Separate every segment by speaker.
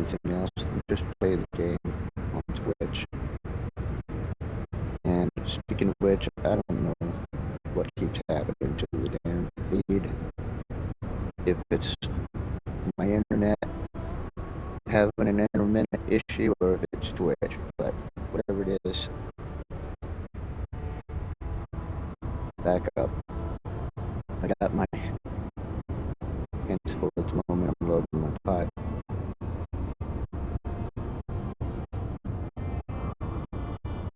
Speaker 1: anything else than just play the game on Twitch. And speaking of which, I don't know what keeps happening to the damn feed. If it's my internet having an intermittent issue or if it's Twitch, but whatever it is, back up. I got my hands full at the moment. I'm loading my pipe.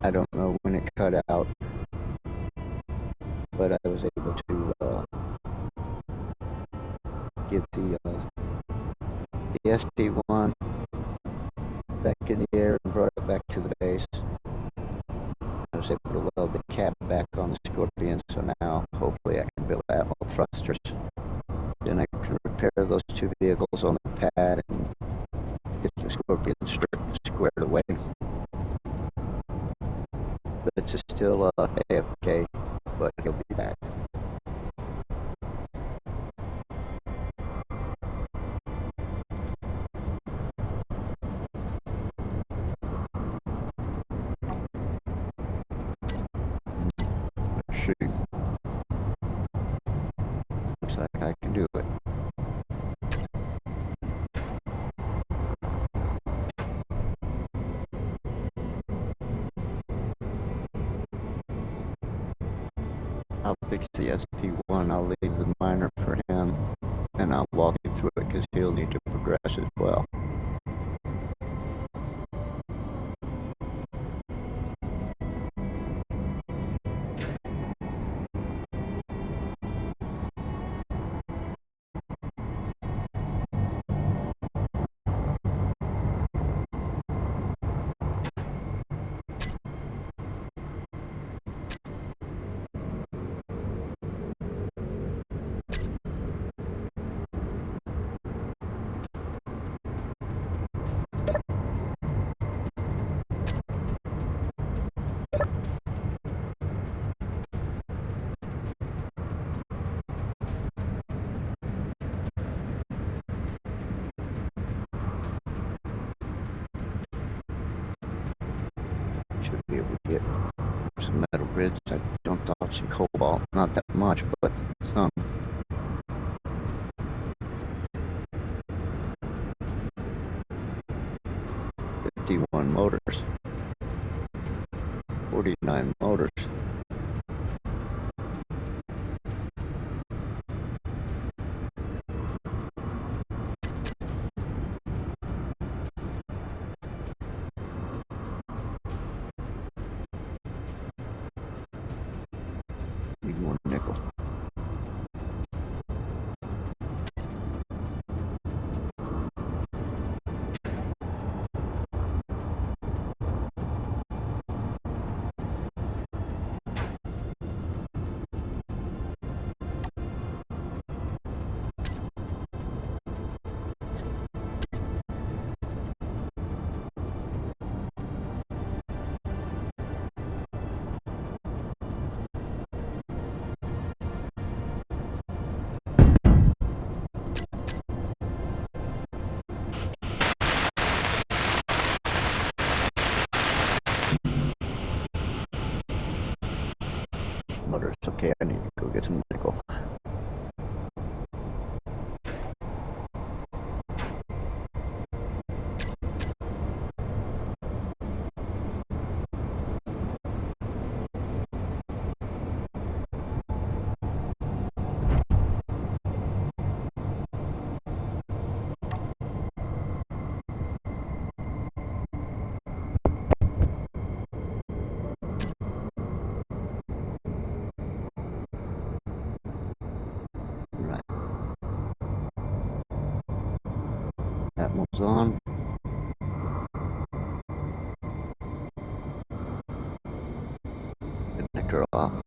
Speaker 1: I don't know when it cut out, but I was able to get the ST1 back in the air and brought it back to the base. I was able to weld the cap back on the Scorpion, so now hopefully I can build atmo thrusters. Then I can repair those two vehicles on the pad and get the Scorpion squared away. But it's still AFK, but he'll be back. Shoot. Looks like I can do it. I'll fix the SP1. I'll leave the minor for him, and I'll walk him through it because he'll need to progress as well. Should be able to get some metal grids. I dumped off some cobalt, not that much, but some. $51 motors, 49 motors. Need more nickel. Motors. Okay, I need to go get some nickel. Right. That one's on. Connector off.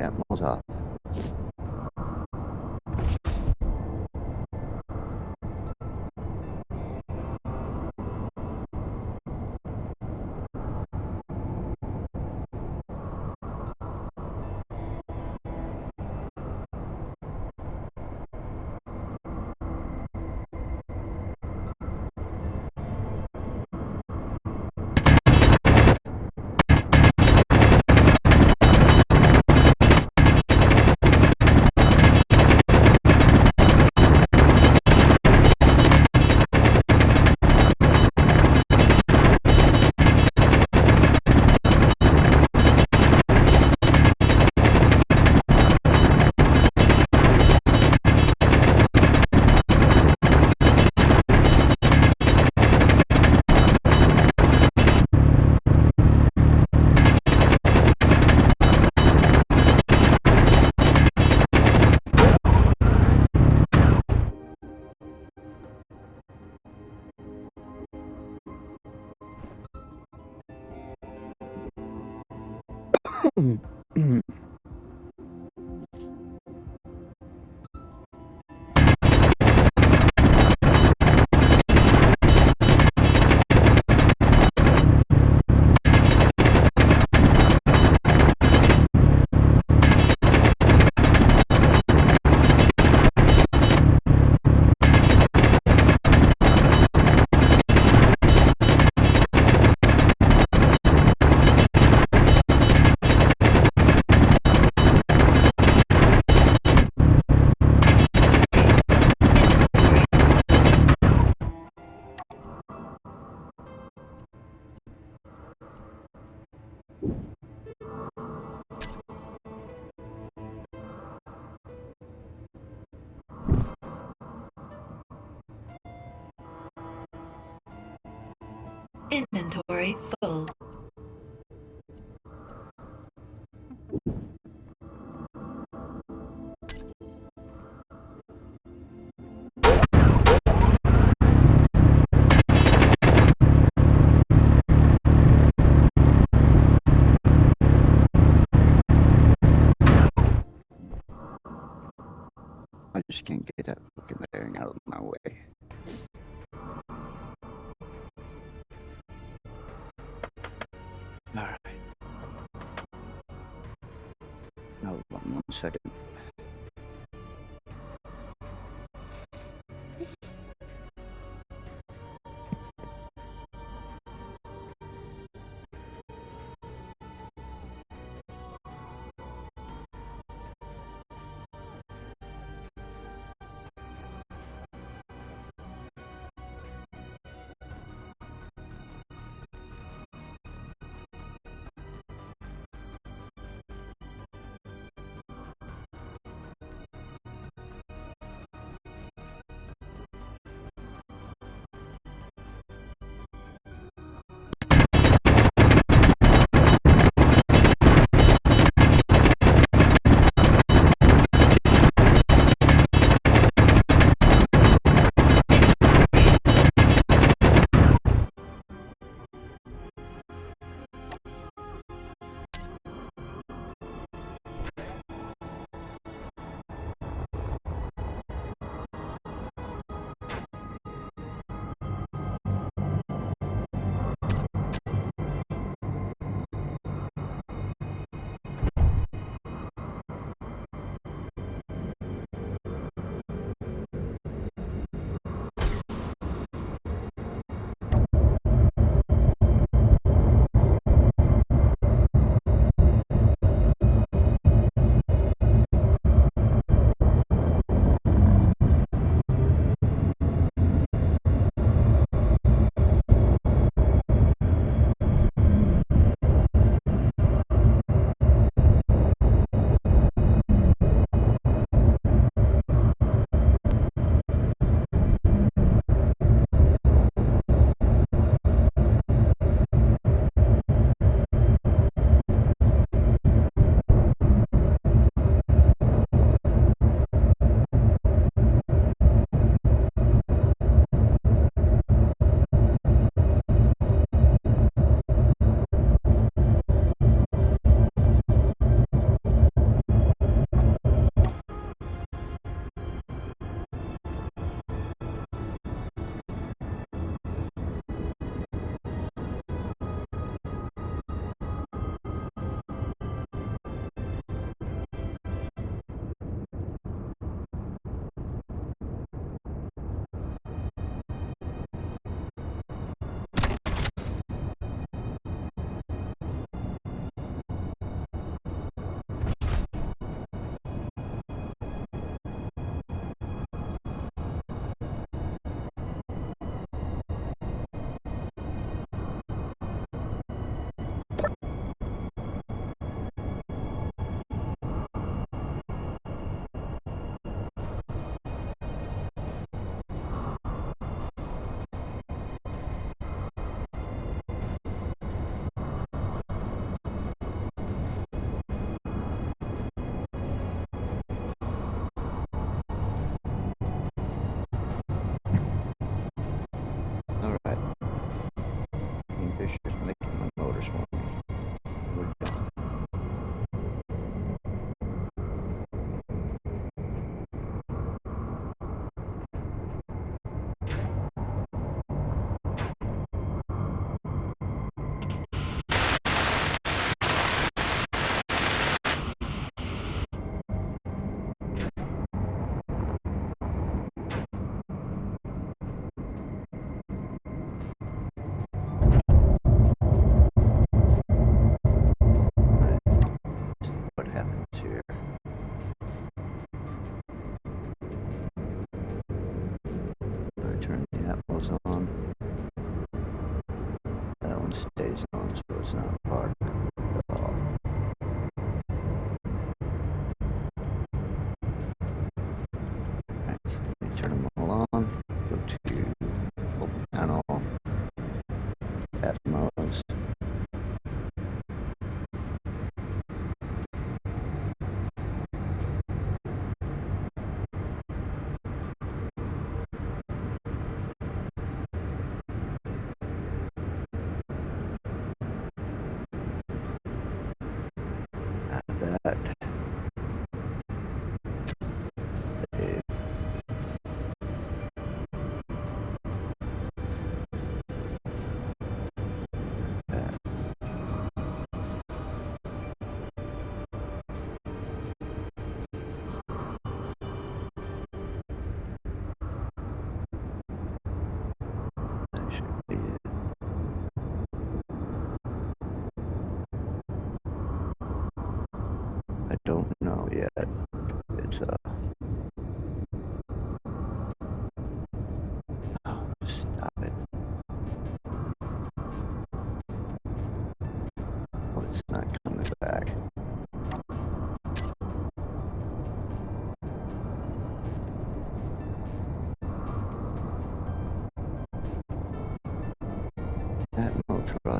Speaker 1: that one's off.
Speaker 2: Inventory full.
Speaker 1: I just can't get that fucking thing out of my way. Alright. Now, 1 second.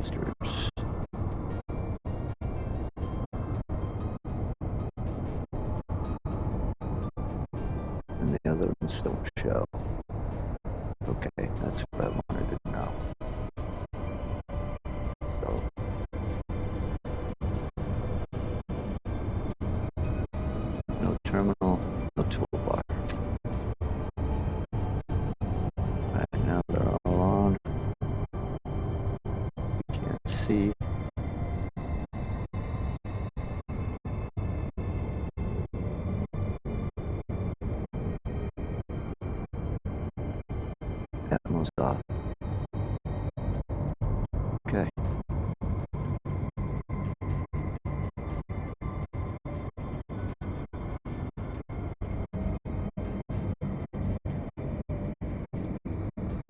Speaker 1: thrusters. And the other ones don't show. Okay, that's what I wanted to know. So, no terminal, no toolbar. Right now they're all on. You can't see. Atmos off. Okay.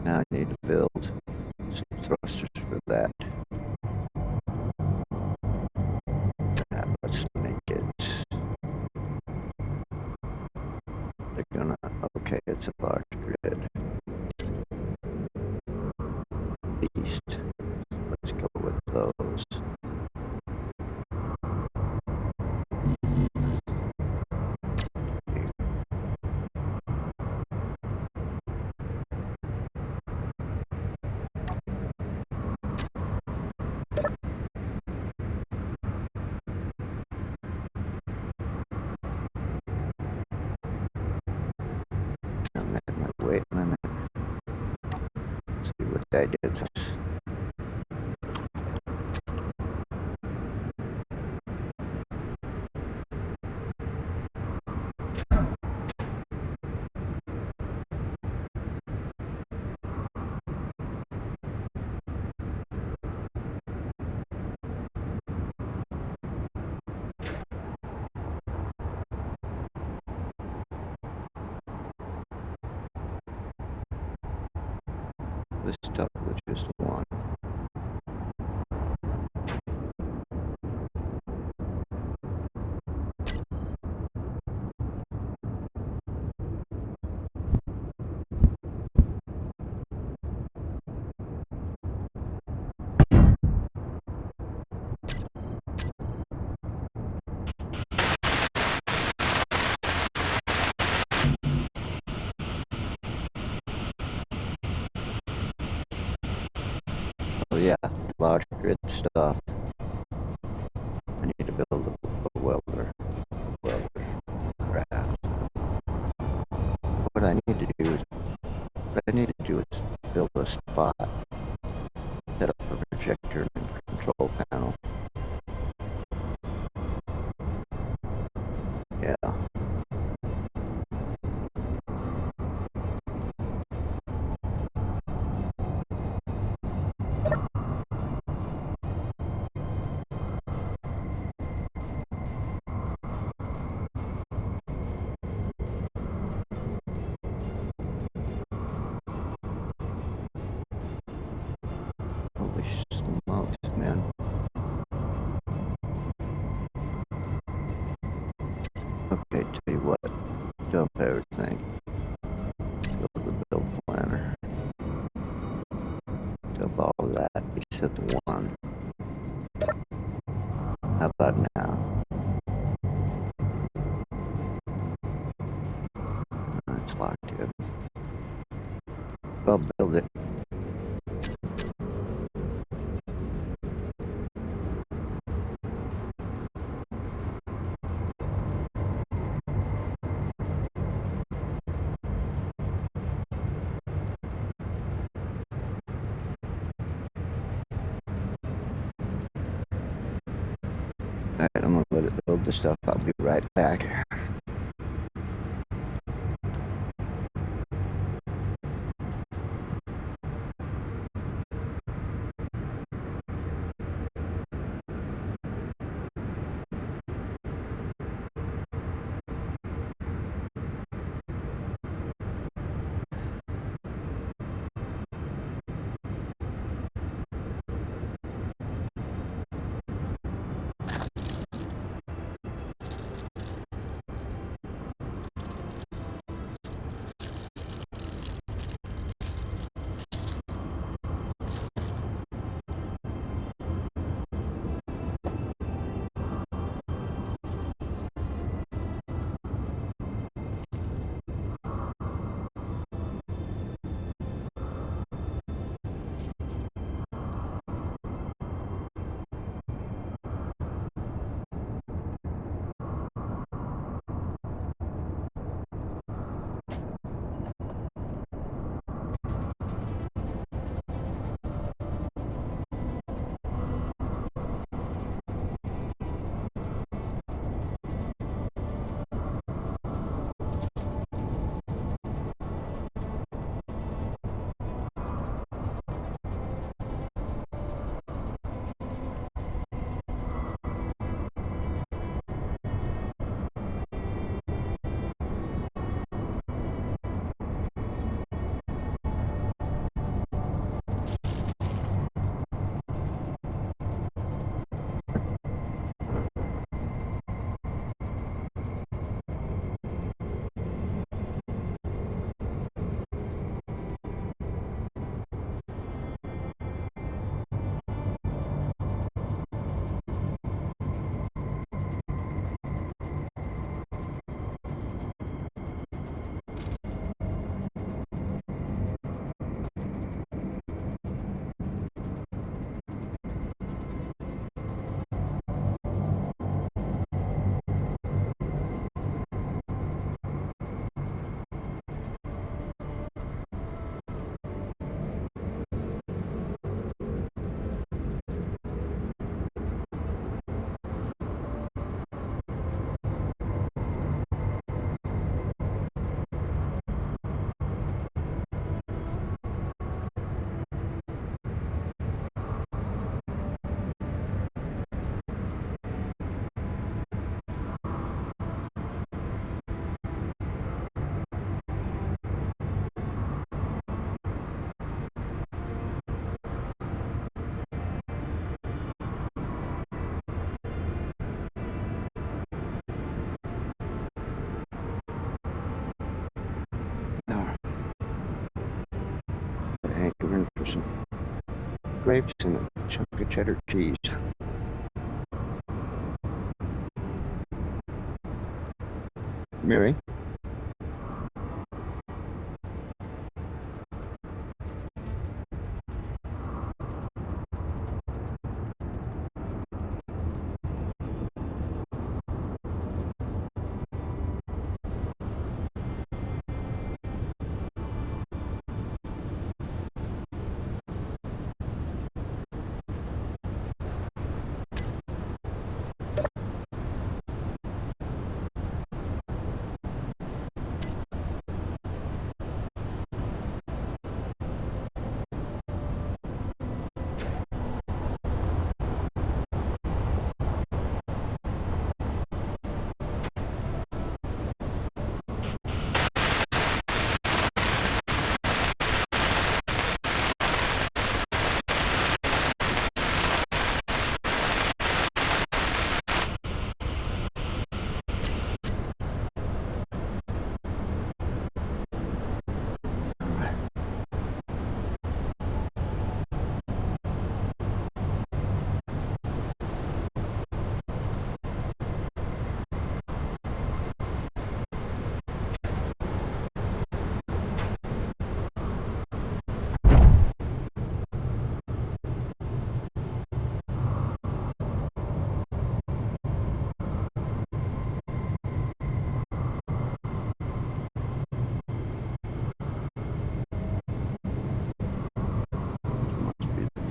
Speaker 1: Now I need to build some thrusters for that. Let's make it. They're gonna. Okay, it's a large grid. East. Let's go with those. I'm at my weight limit. See what that gets us. Let's start with just one. Oh yeah, large grid stuff. I need to build a welder. Craft. What I need to do is build a spot, set up a projector and control panel. Yeah. Holy smokes, man. Okay, tell you what. Dump everything. Go to the build planner. Dump all of that except one. How about now? It's locked in. I'll build it. Alright, I'm gonna let it build the stuff. I'll be right back. grapes and a chunk of cheddar cheese. Mary?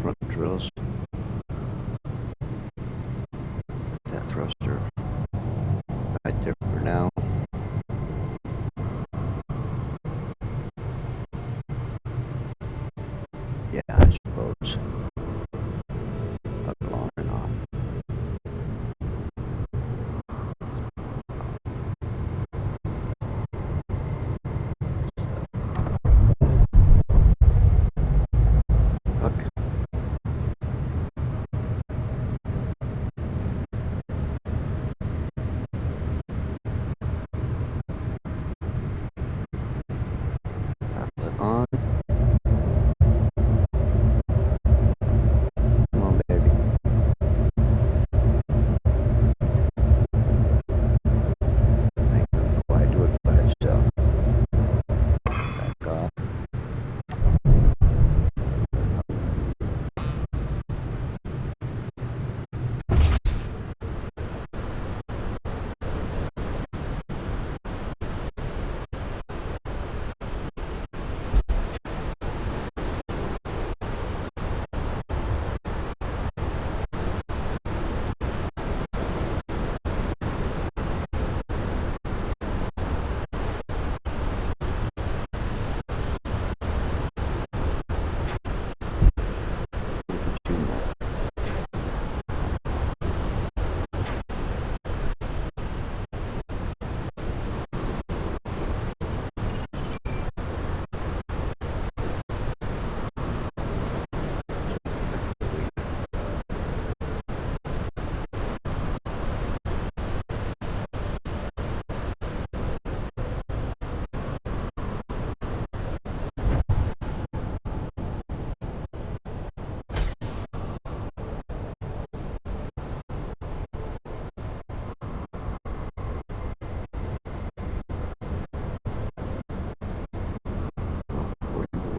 Speaker 1: Front drills. That thruster right there for now. Yeah, I suppose. Up long and off. On. Come on, baby. Why do it by itself? Back off.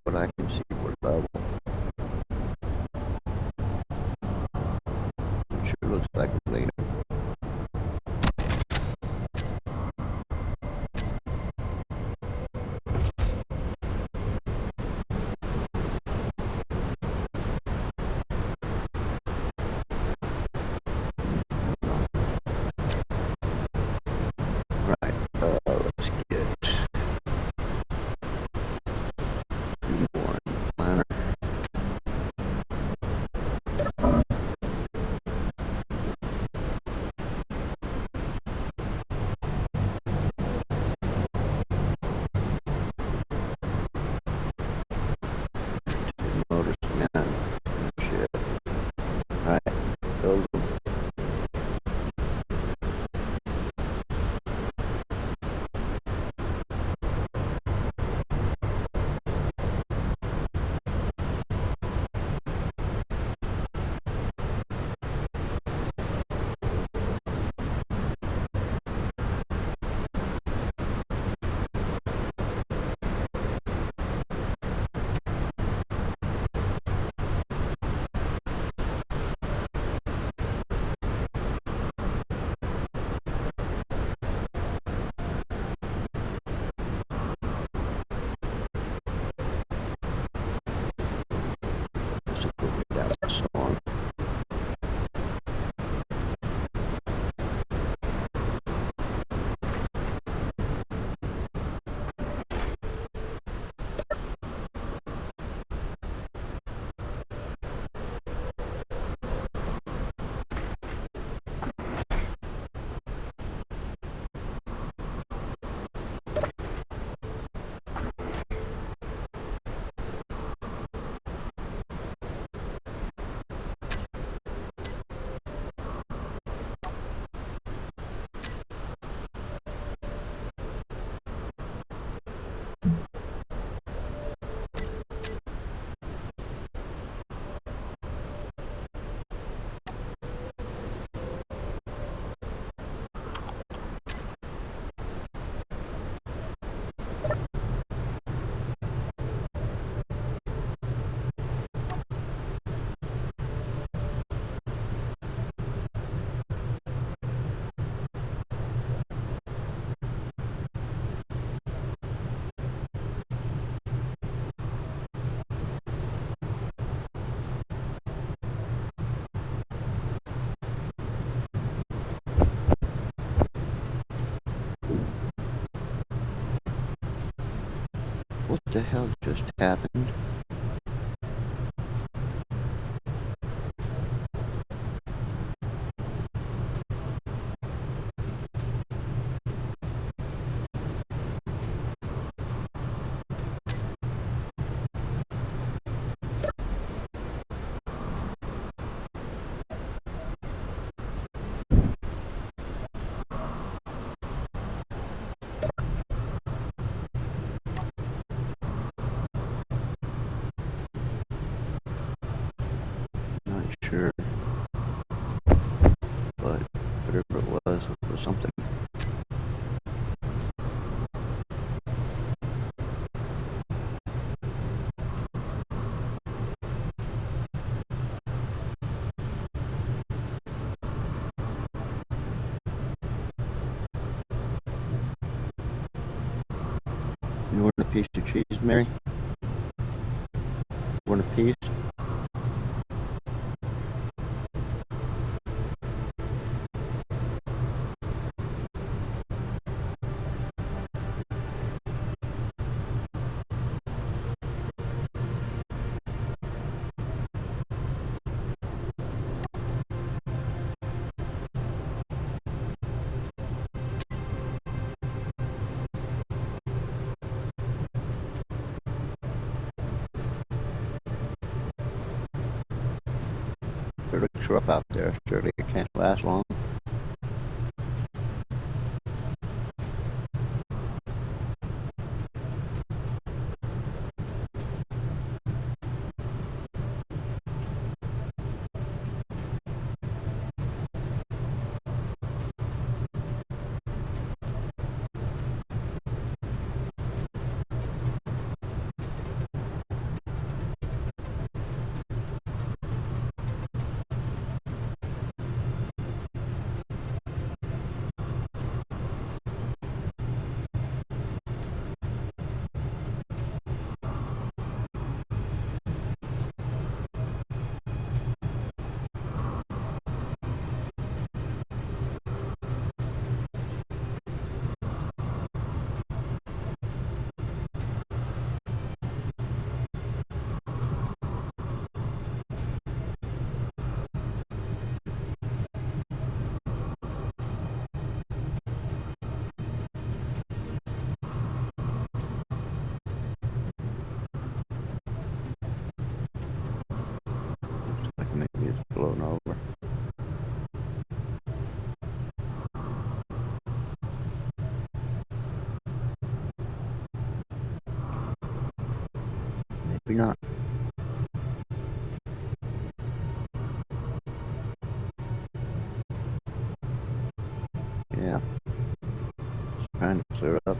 Speaker 1: What I can see, we're level. Sure looks like a later. Right, let's get 2 more. What the hell just happened? Not sure. But whatever it was something. You want a piece of cheese, Mary? Want a piece? It looks rough out there. Surely it can't last long. Looks like maybe it's blown over. Maybe not. Yeah. Just trying to clear up.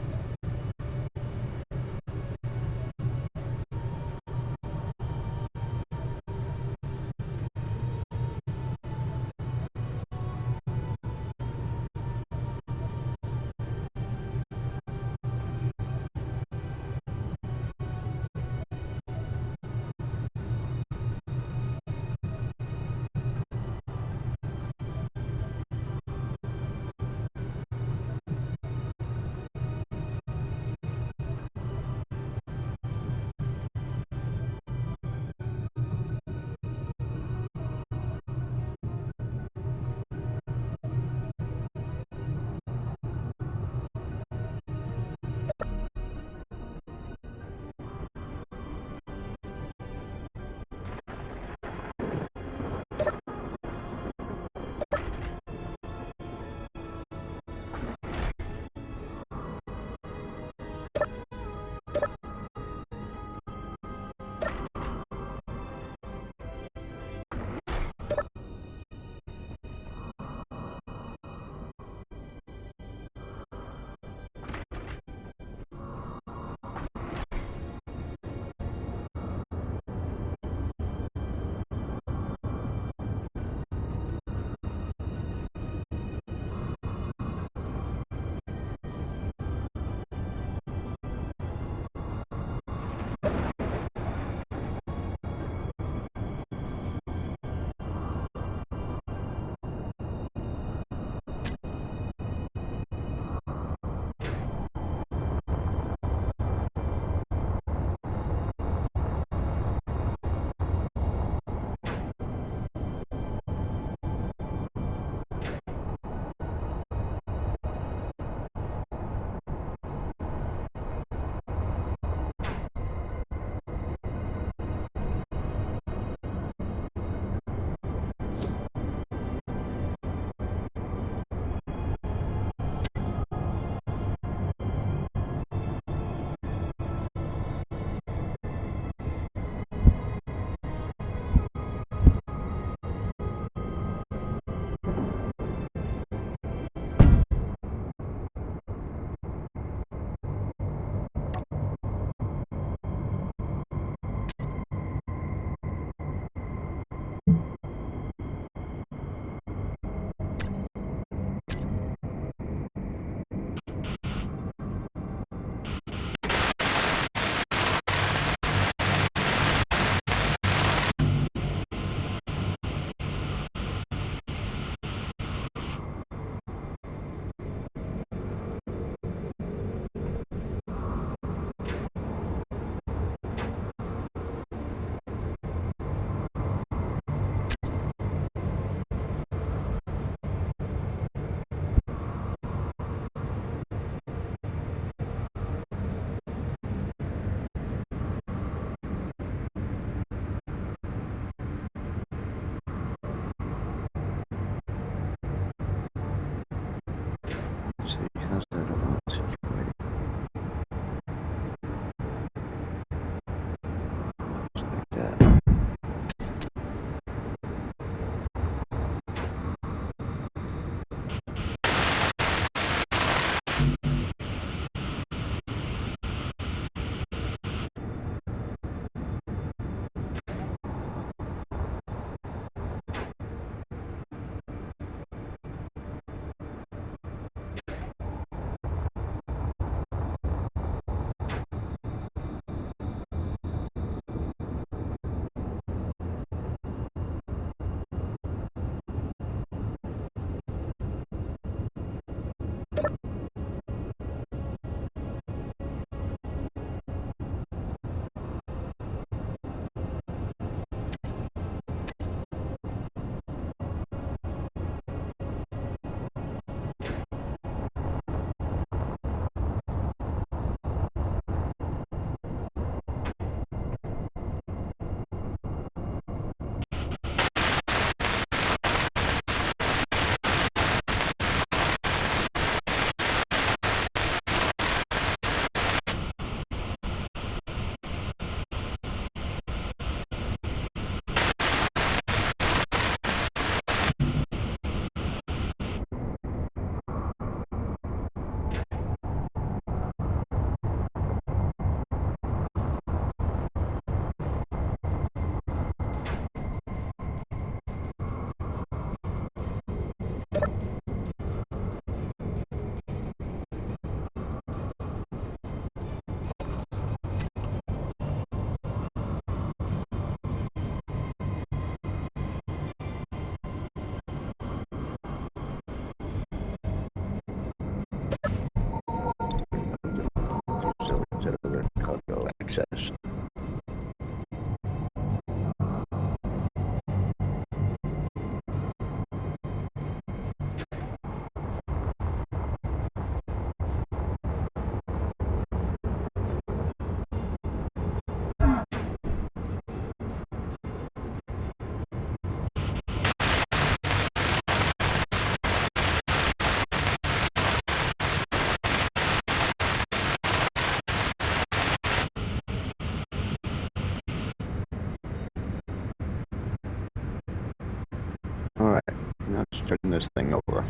Speaker 1: this thing over.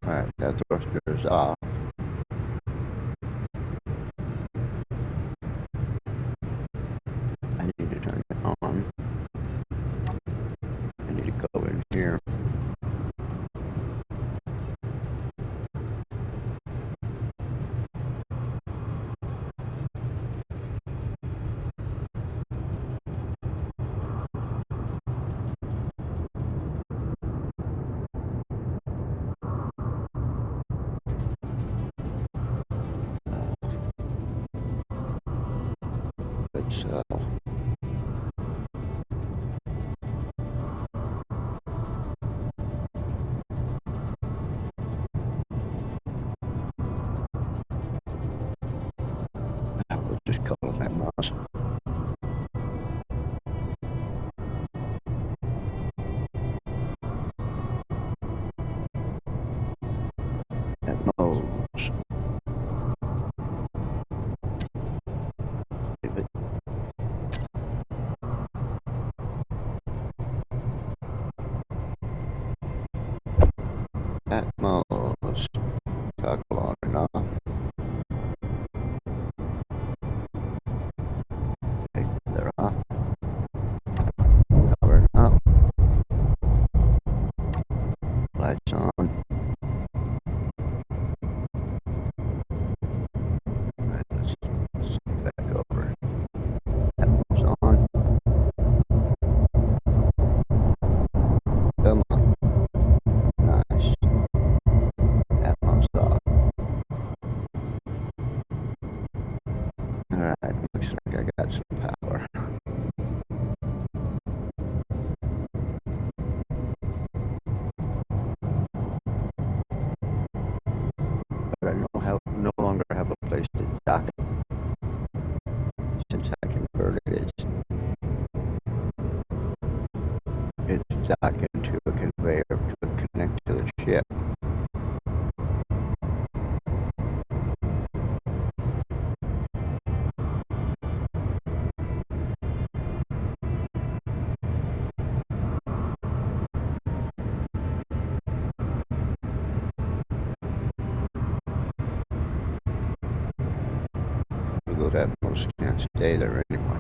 Speaker 1: Alright, that thruster is off. I need to turn it on. I need to go in here. Let's we'll just call it that mouse. That mouse. That mouse. Toggle on and off. Okay, they're off. Covering up. Lights on. Alright, let's swing back over. That one's on. Come on. Nice. That one's off. Alright, looks like I got some power. But I no longer have a place to dock it, since I converted it. It's docked into a conveyor to connect to the ship. Although that most can't stay there anyway.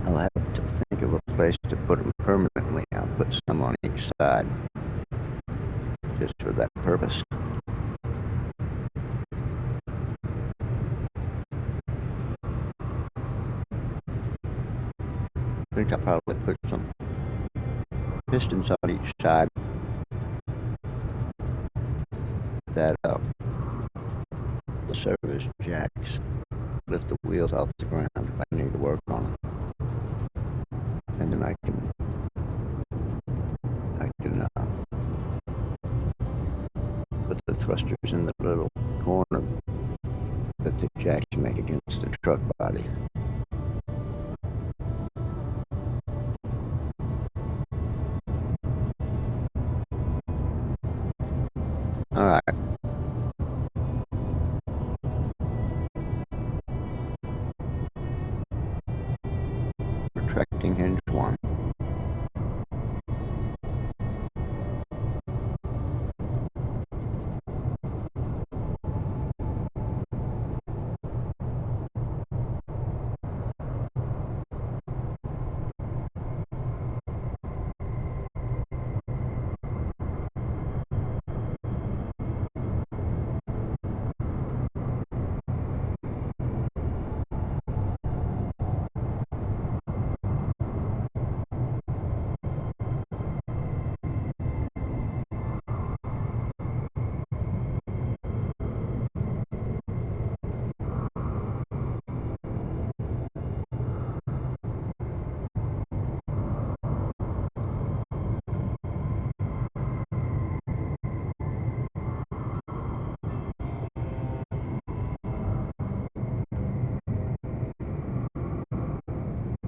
Speaker 1: I'll have to think of a place to put them permanently. I'll put some on each side, just for that purpose. I think I'll probably put some pistons on each side that the service jacks lift the wheels off the ground if I need to work on them. And then I can put the thrusters in the little corner that the jacks make against the truck body. Alright. Retracting hinge 1.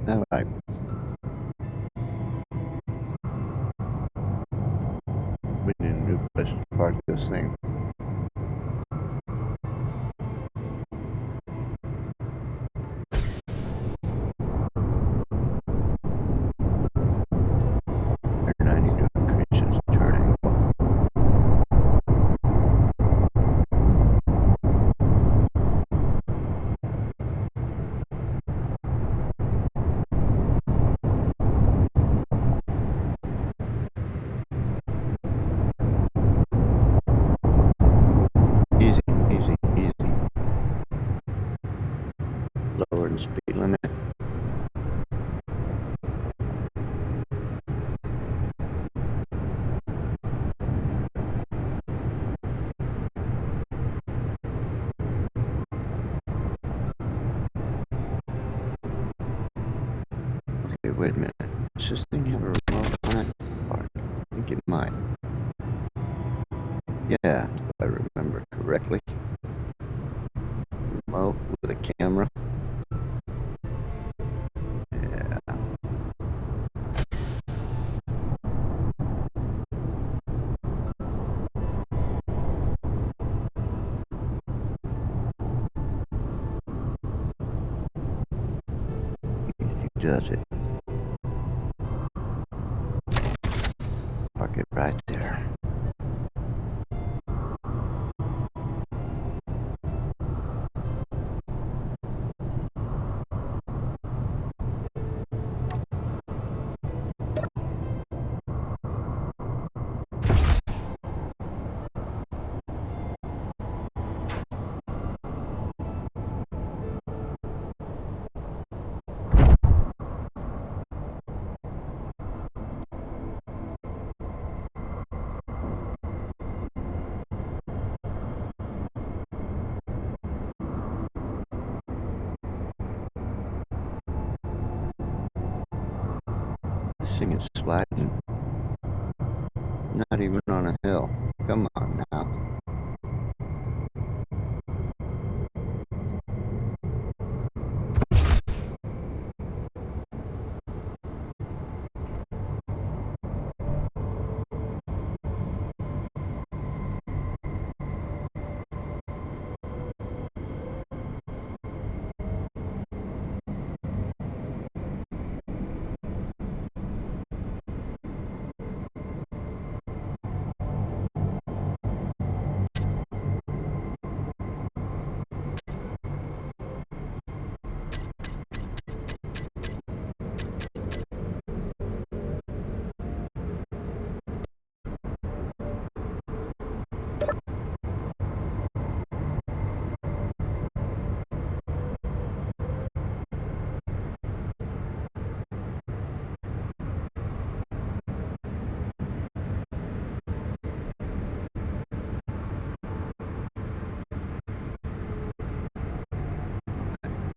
Speaker 1: Alright. We didn't the speed limit. Okay, wait a minute. Does this thing have a remote on it? Or I think it might. Yeah, if I remember correctly. Remote with a camera. Yeah. Easy does it. Park it right there. This thing is sliding. Not even on a hill. Come on now.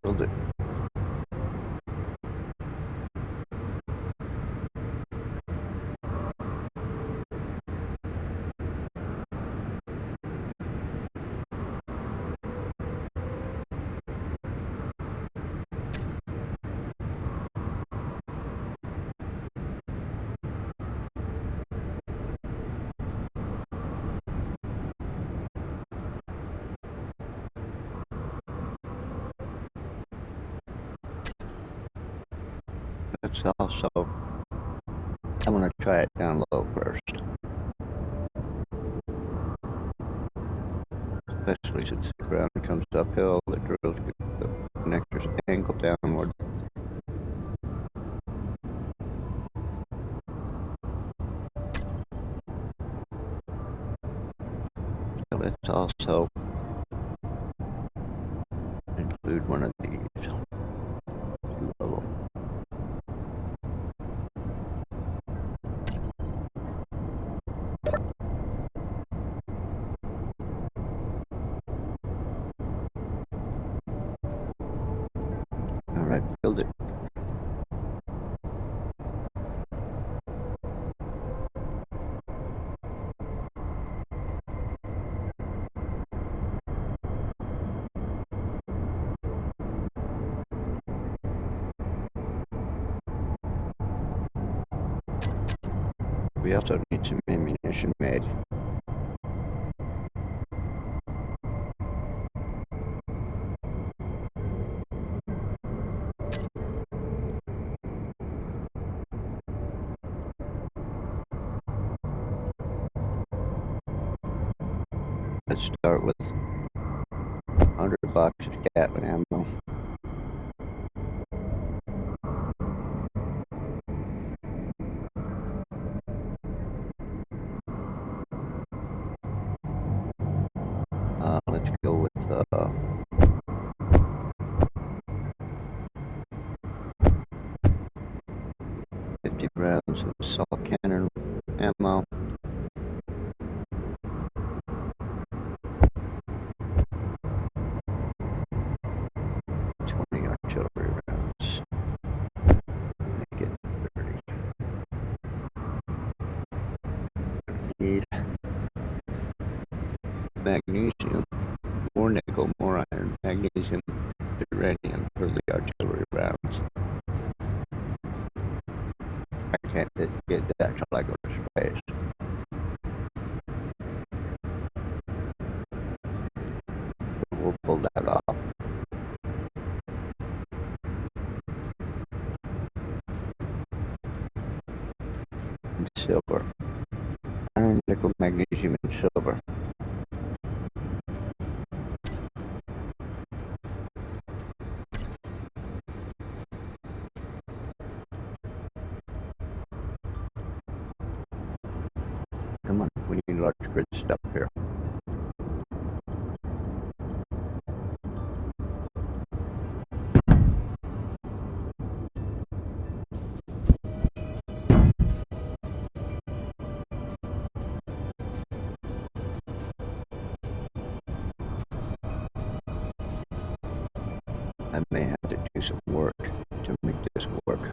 Speaker 1: Build it. Let's also, I want to try it down low first. Especially since the ground comes uphill, the drills get the connectors angle downward. So let's also include one of these. Two of them. Alright, build it. We also need some ammunition made. Let's start with 100 boxes of Gatling ammo. Let's go with magnesium, more nickel, more iron, magnesium, uranium for the artillery rounds. I can't get that till I go to space. We'll pull that off. And silver. Iron, nickel, magnesium, and silver. Come on, we need large grid stuff here. I may have to do some work to make this work.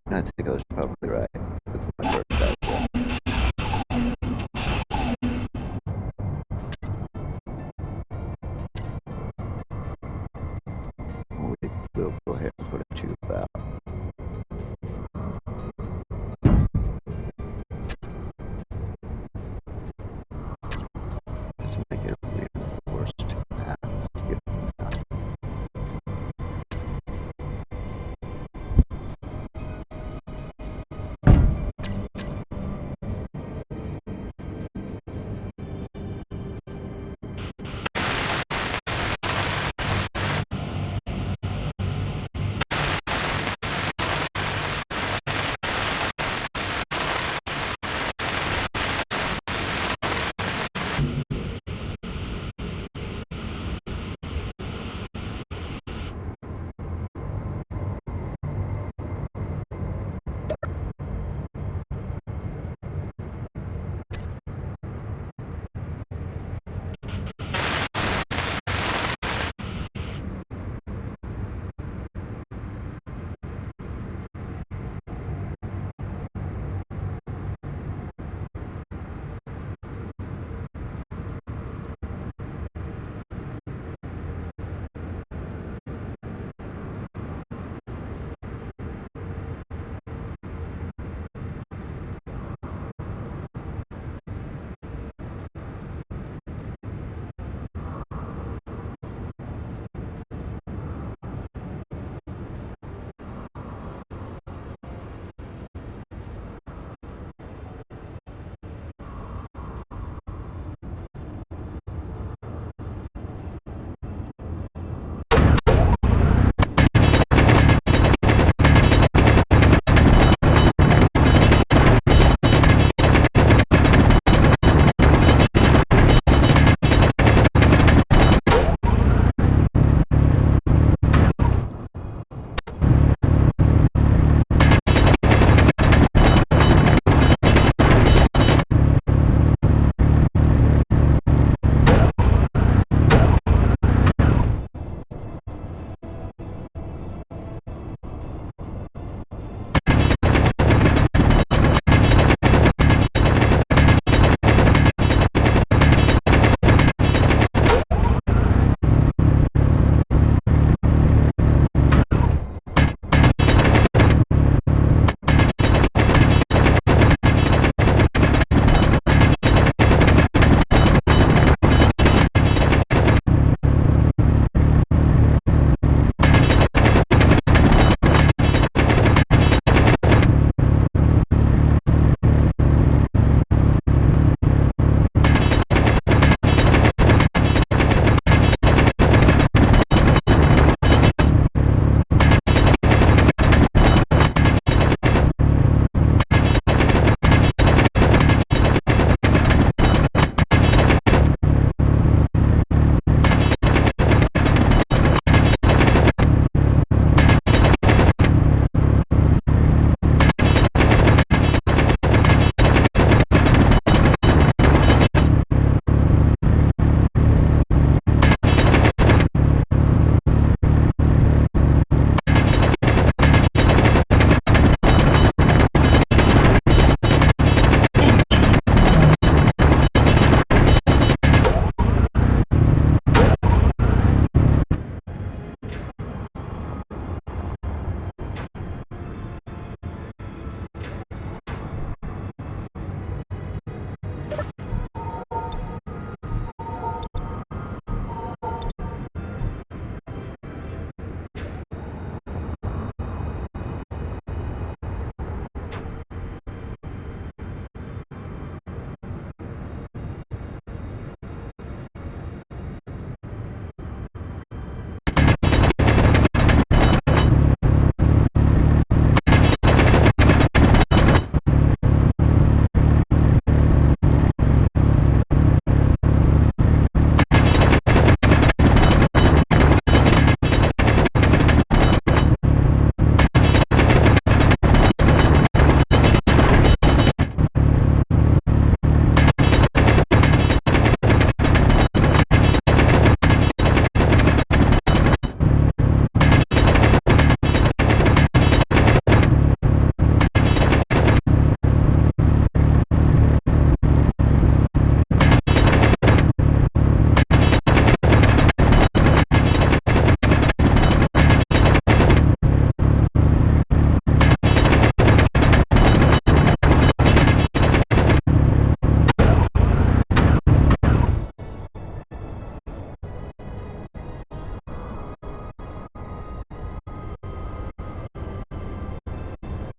Speaker 1: I think I was probably right with my first idea. We'll go ahead and put a tube out. Let's make it reinforced.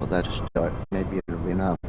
Speaker 1: Well, that's a start. Maybe it'll be enough.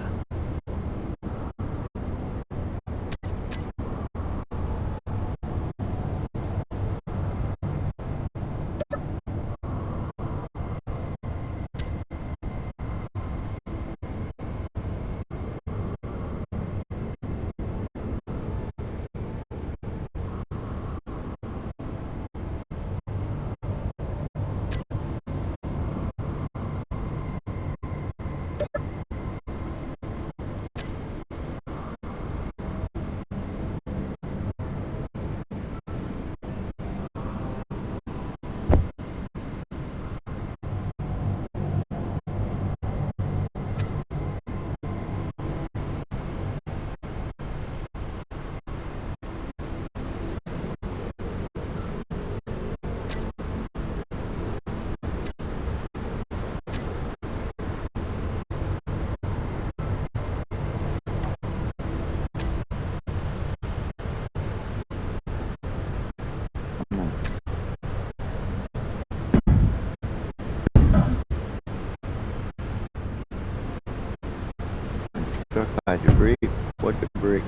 Speaker 1: Struck by debris. What debris?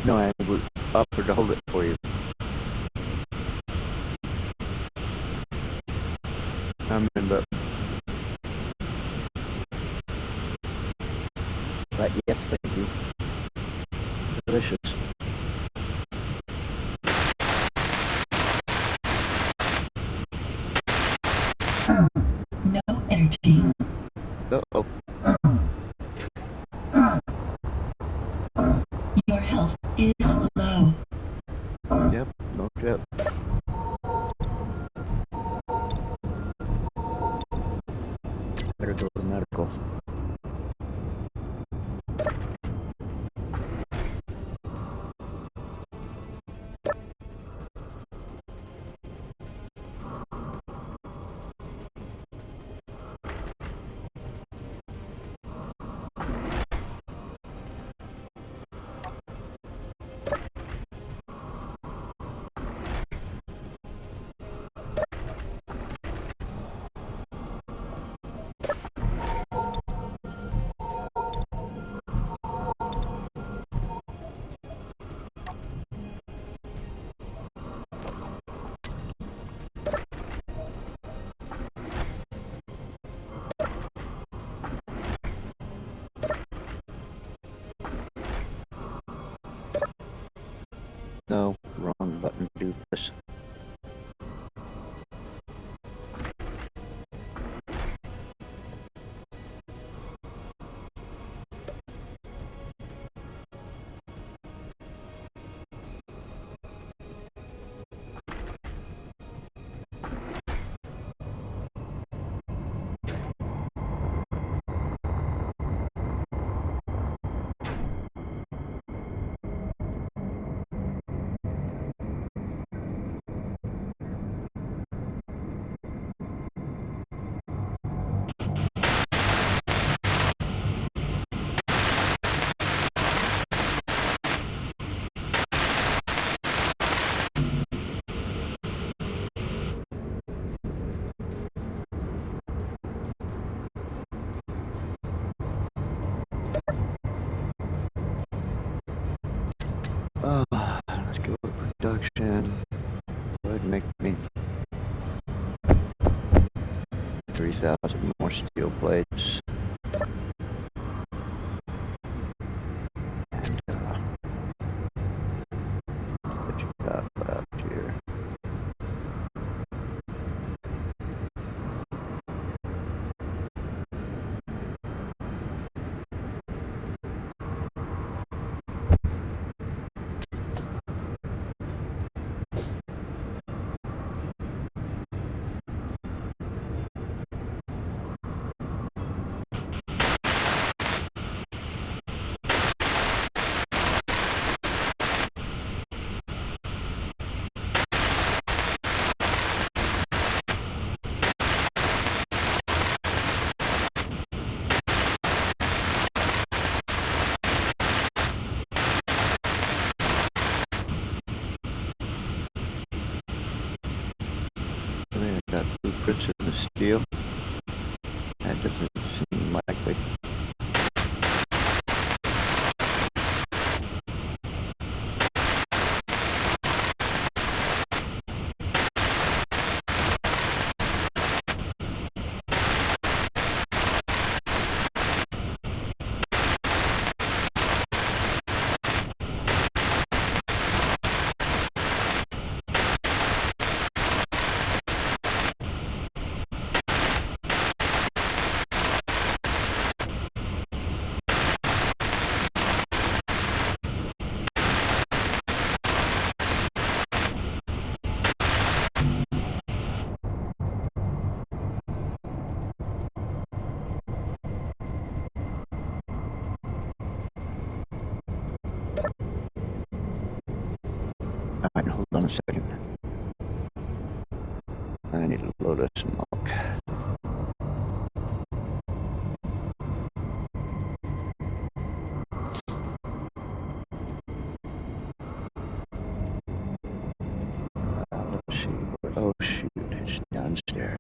Speaker 1: No, I would offer to hold it for you. I remember. But yes, thank you. Delicious.
Speaker 2: No energy.
Speaker 1: Uh-oh.
Speaker 2: Your health is low.
Speaker 1: Yep, no joke. Better go to medical. No, wrong button to do this. Let's go to production. Go ahead and make me 3,000 more steel plates. And, what you got left here? I got blueprints in the steel. That doesn't seem likely. Alright, hold on a second. I need to load us some milk. Let's see. Oh shoot, it's downstairs.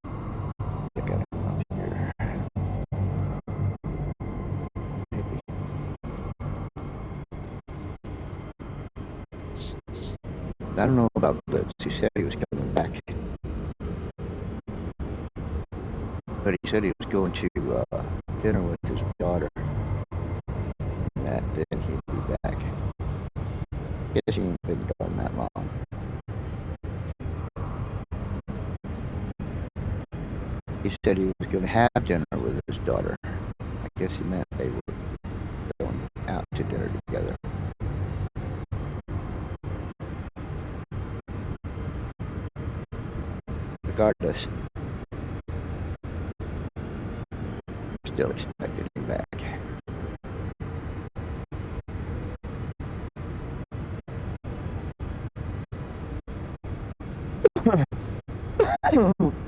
Speaker 1: I gotta come up here. Maybe. I don't know about Blitz. He said he was coming back. But he said he was going to dinner with his daughter. And that then he'd be back. Guess he ain't been gone that long. He said he was going to have dinner with his daughter. I guess he meant they were going out to dinner together. Regardless, I'm still expecting him back.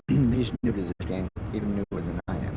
Speaker 1: He's new to this game, even newer than I am.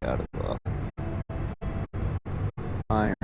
Speaker 1: Out of iron.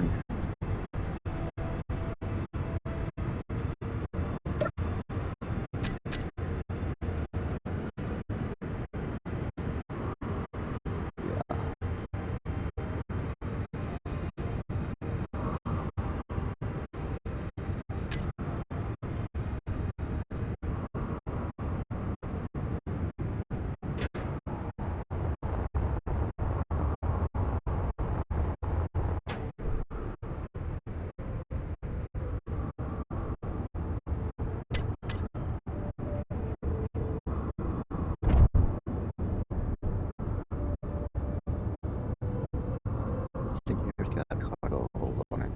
Speaker 1: This thing here's got a cargo hold on it.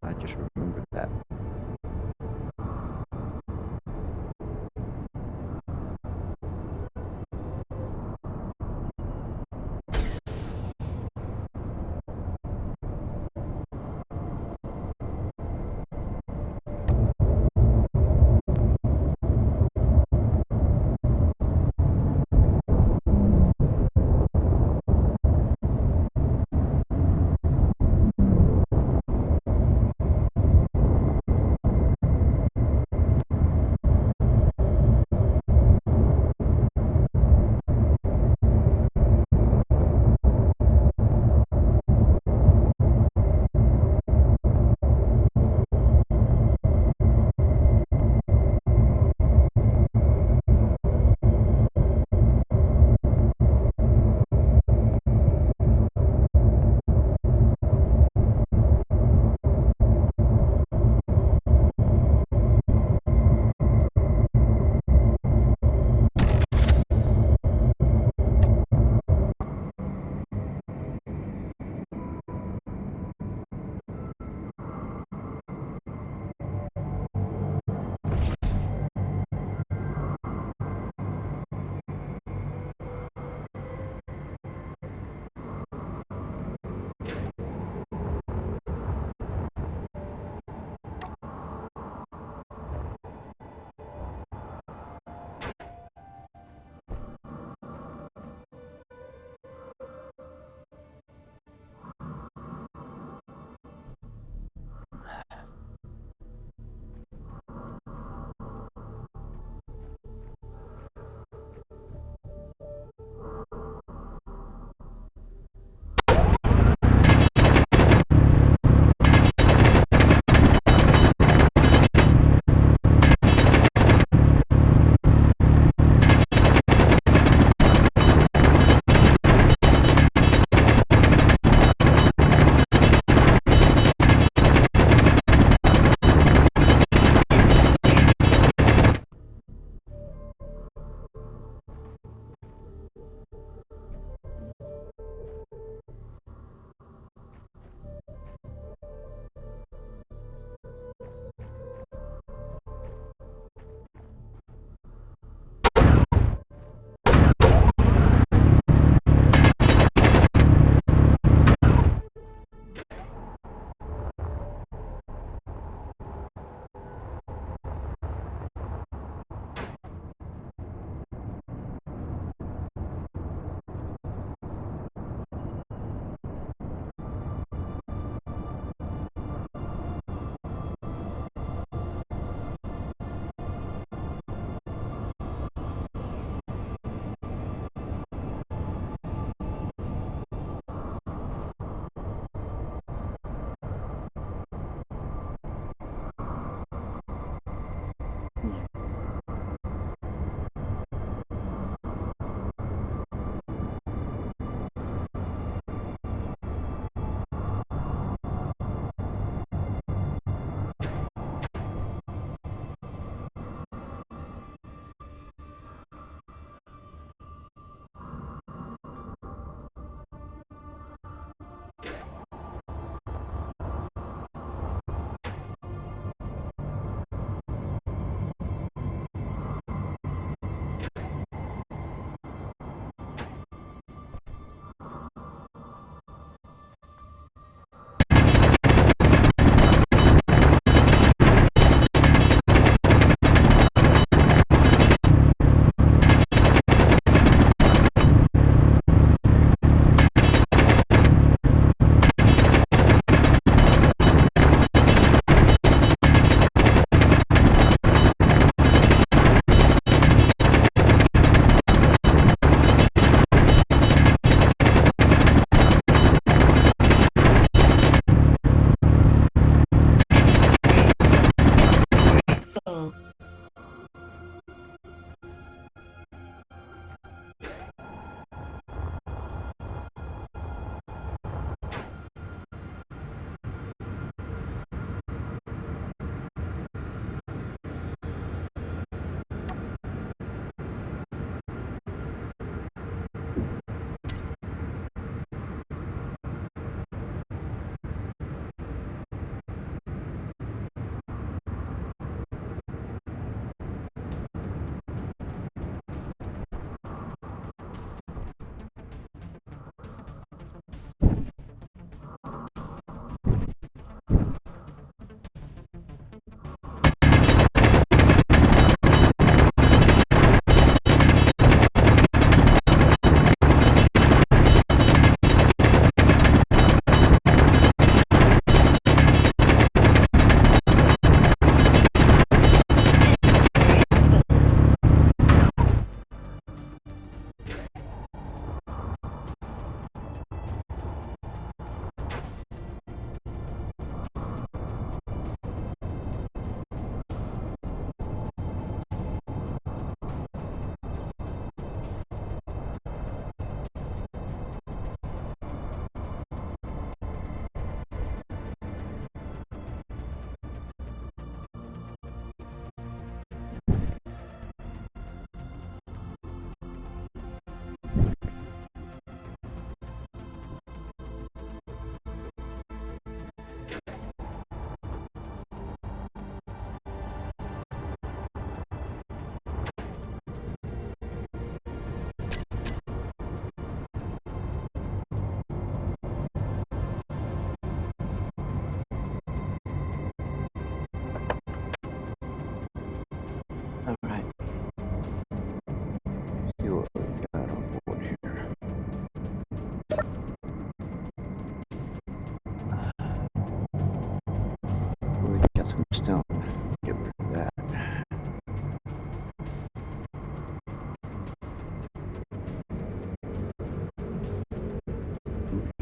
Speaker 1: I just remembered that.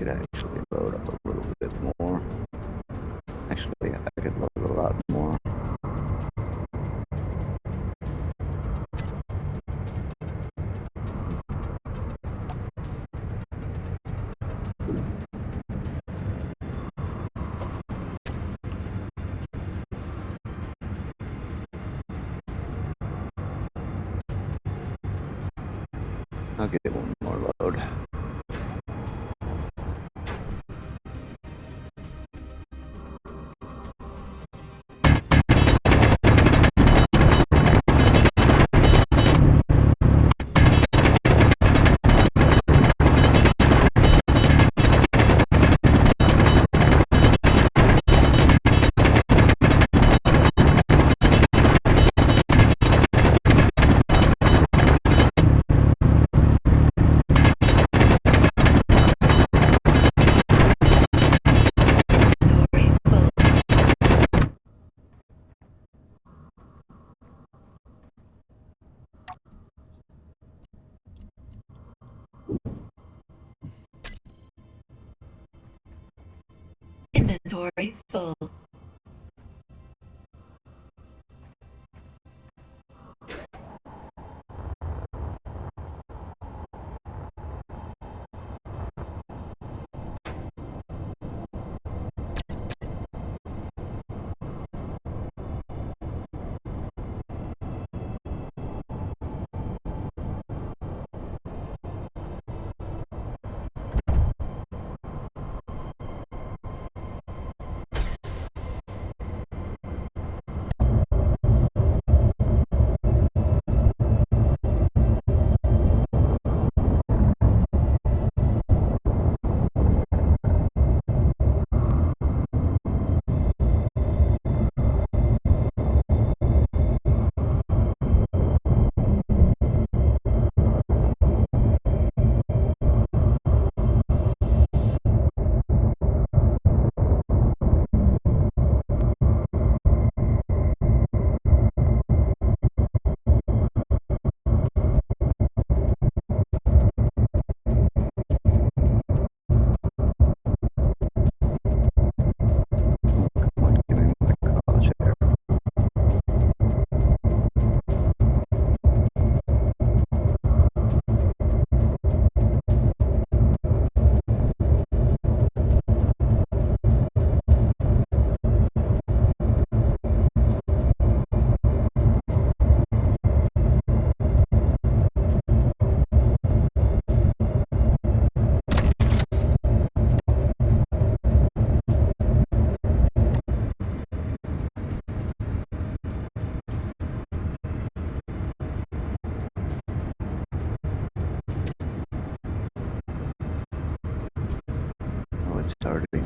Speaker 1: could actually load up a little bit more. Actually, I could load a lot more. I'll get one more load.
Speaker 2: Inventory full.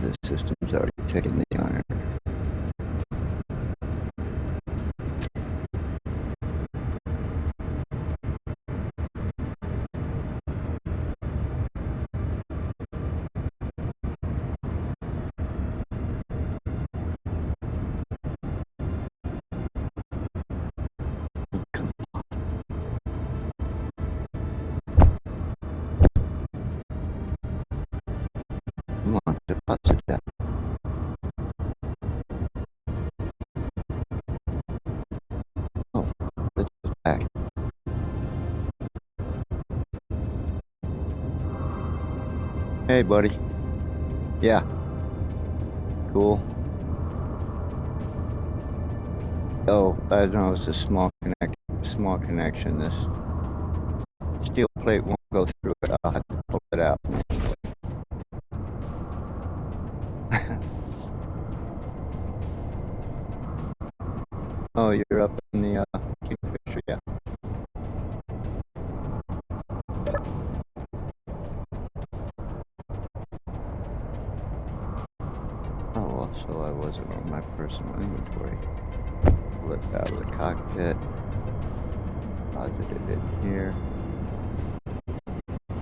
Speaker 2: The system's already taken the iron. Come on, deposit that. Oh, let's go back. Hey, buddy. Yeah. Cool. Oh, I know it's a small connection. This steel plate won't go through it. I'll have to pull it out. Oh, you're up in the Kingfisher, yeah. Oh, so I wasn't on my personal inventory. Pull it out of the cockpit. Deposit it in here.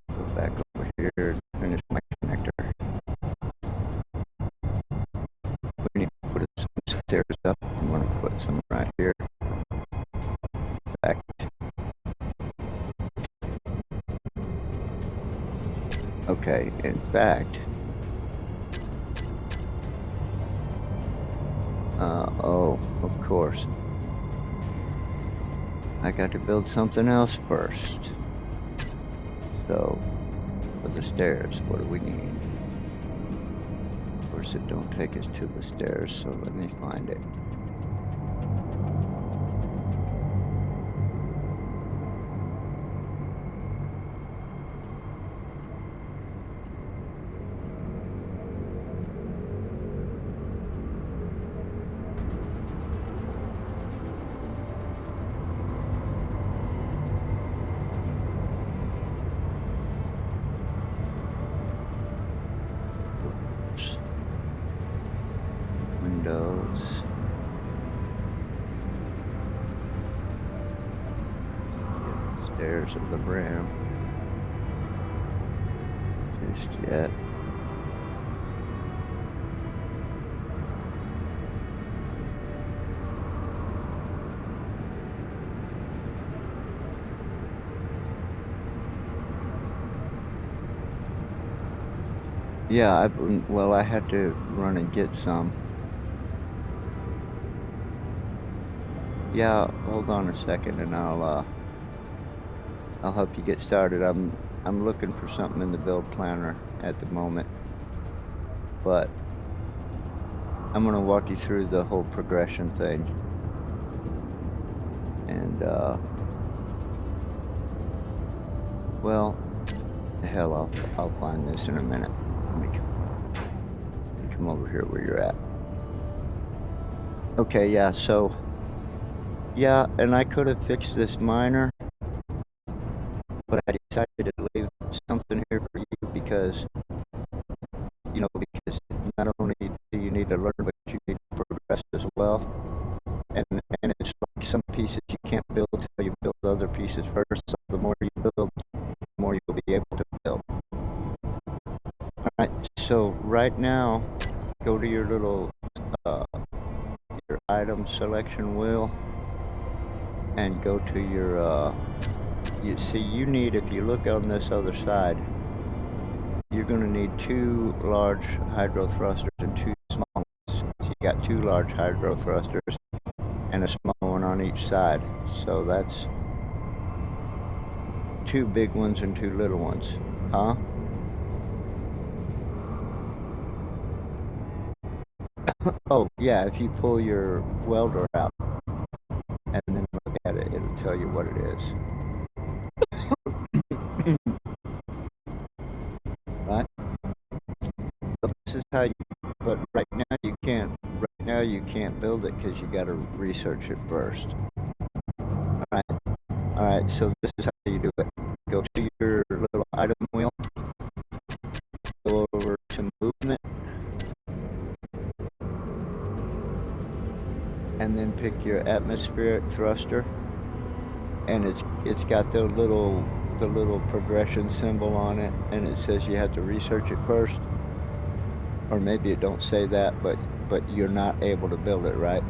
Speaker 2: Go back over here and finish my connector. We need to put some stairs up. I'm going to put some right here. Back. Okay, in fact, Oh, of course. I got to build something else first. So, for the stairs, what do we need? Of course, it don't take us to the stairs, so let me find it. Windows. Stairs of the ramp. Just yet. Yeah, well, I had to run and get some. Yeah, hold on a second, and I'll help you get started. I'm looking for something in the build planner at the moment, but I'm gonna walk you through the whole progression thing, and well, hell, I'll find this in a minute. Let me come over here where you're at. Okay, yeah, so yeah, and I could have fixed this miner, but I decided to leave something here for you because not only do you need to learn, but you need to progress as well. And it's like some pieces you can't build until you build other pieces first. So the more you build, the more you'll be able to build. Alright, so right now, go to your little your item selection wheel and go to your you see, you need, if you look on this other side, you're going to need 2 large hydro thrusters and 2 small ones. So you got 2 large hydro thrusters and a small one on each side. So that's 2 big ones and 2 little ones. Huh? Oh, yeah, if you pull your welder out and then look at it, it'll tell you what it is. Right? So this is how you, but right now you can't build it because you got to research it first. Alright, so this is how you do it. Go to your little item wheel, go over to movement, and then pick your atmospheric thruster, and it's got the little progression symbol on it, and it says you have to research it first, or maybe it don't say that, but you're not able to build it, right?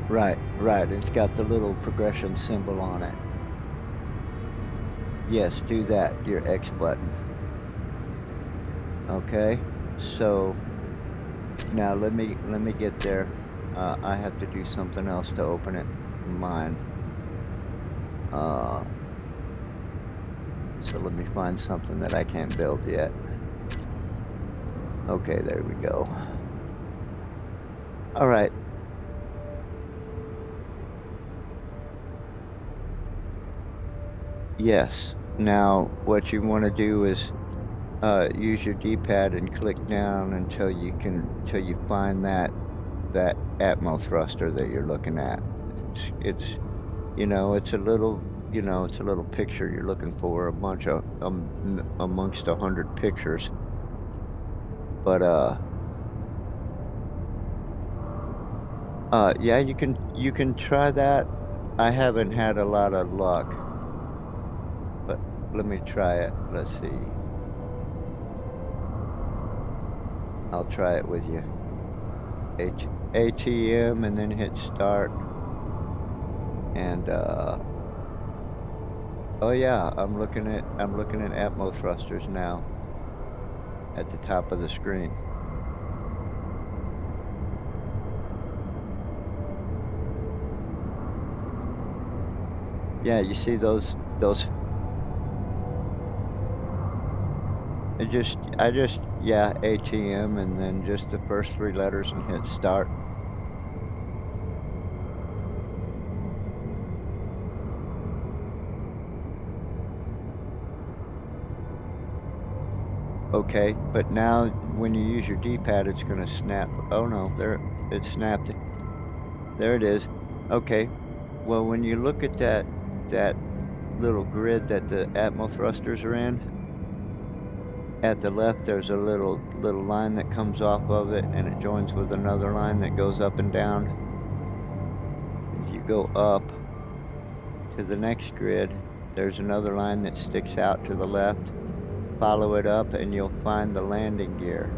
Speaker 2: Right, it's got the little progression symbol on it. Yes, do that, your X button. Okay, so now let me get there. I have to do something else to open it. Mine. So let me find something that I can't build yet. Okay, there we go. All right. Yes. Now, what you want to do is use your D-pad and click down until you find that Atmo thruster that you're looking at. It's it's a little picture you're looking for, a bunch of amongst 100 pictures. But yeah, you can try that. I haven't had a lot of luck, but let me try it. Let's see. I'll try it with you. ATM and then hit start, and Oh yeah, I'm looking at Atmo thrusters now at the top of the screen. Yeah, you see those I just yeah, ATM and then just the first 3 letters and hit start. Okay, but now when you use your D-pad, it's gonna snap. Oh no, there, it snapped. There it is. Okay, well when you look at that little grid that the Atmo thrusters are in, at the left there's a little line that comes off of it and it joins with another line that goes up and down. If you go up to the next grid, there's another line that sticks out to the left. Follow it up and you'll find the landing gear.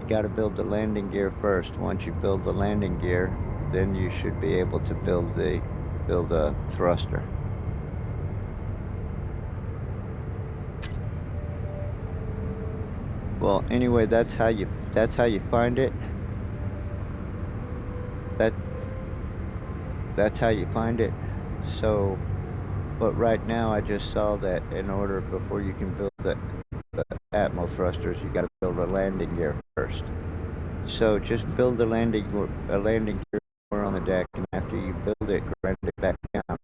Speaker 2: You got to build the landing gear first. Once you build the landing gear, then you should be able to build a thruster. Well, anyway, that's how you find it. That's how you find it. So, but right now I just saw that in order before you can build the Atmo thrusters, you got to build a landing gear first. So just build a landing gear on the deck, and after you build it, grind it back down,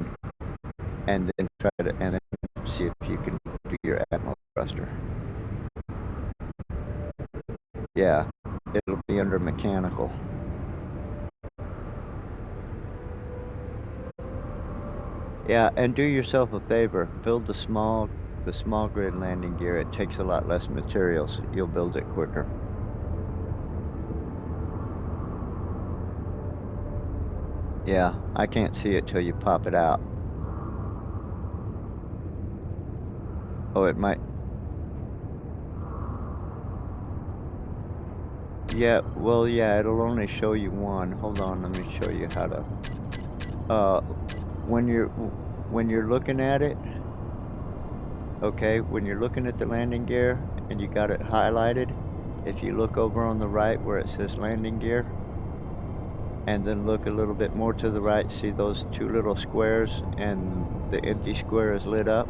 Speaker 2: and then try to see if you can do your Atmo thruster. Yeah, it'll be under mechanical. Yeah, and do yourself a favor, build the small grid landing gear. It takes a lot less materials. You'll build it quicker. Yeah, I can't see it till you pop it out. Oh, it might. Yeah, well, yeah, it'll only show you one. Hold on, let me show you how to. When you're looking at it, okay, when you're looking at the landing gear and you got it highlighted, if you look over on the right where it says landing gear, and then look a little bit more to the right, see those 2 little squares and the empty square is lit up?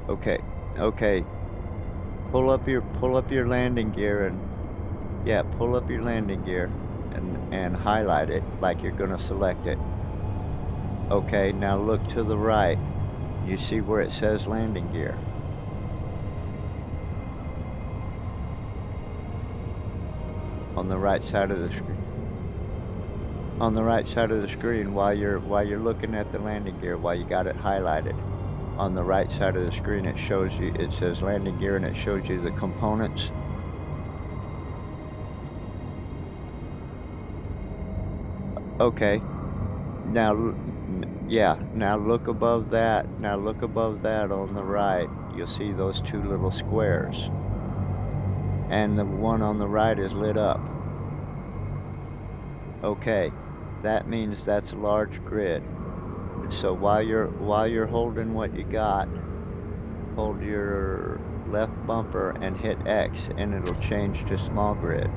Speaker 2: Okay. Pull up your landing gear and yeah, pull up your landing gear and highlight it like you're gonna select it. Okay, now look to the right. You see where it says landing gear. On the right side of the screen. On the right side of the screen while you're looking at the landing gear, while you got it highlighted. On the right side of the screen it says landing gear and it shows you the components. Okay. Now, yeah, now look above that. Now look above that on the right. You'll see those 2 little squares. And the one on the right is lit up. Okay, that means that's a large grid. So while you're holding what you got, hold your left bumper and hit X and it'll change to small grid.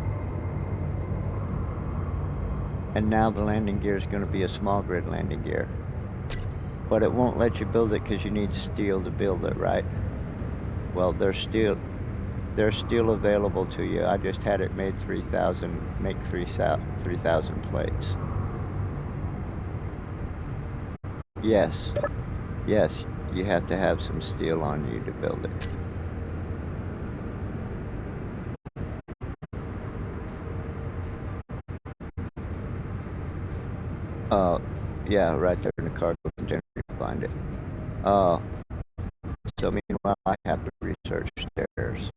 Speaker 2: And now the landing gear is going to be a small grid landing gear. But it won't let you build it because you need steel to build it, right? Well, they're still available to you. I just had it made 3,000 plates. Yes, you have to have some steel on you to build it. Yeah, right there in the cargo container, you can find it. So meanwhile, I have to research stairs.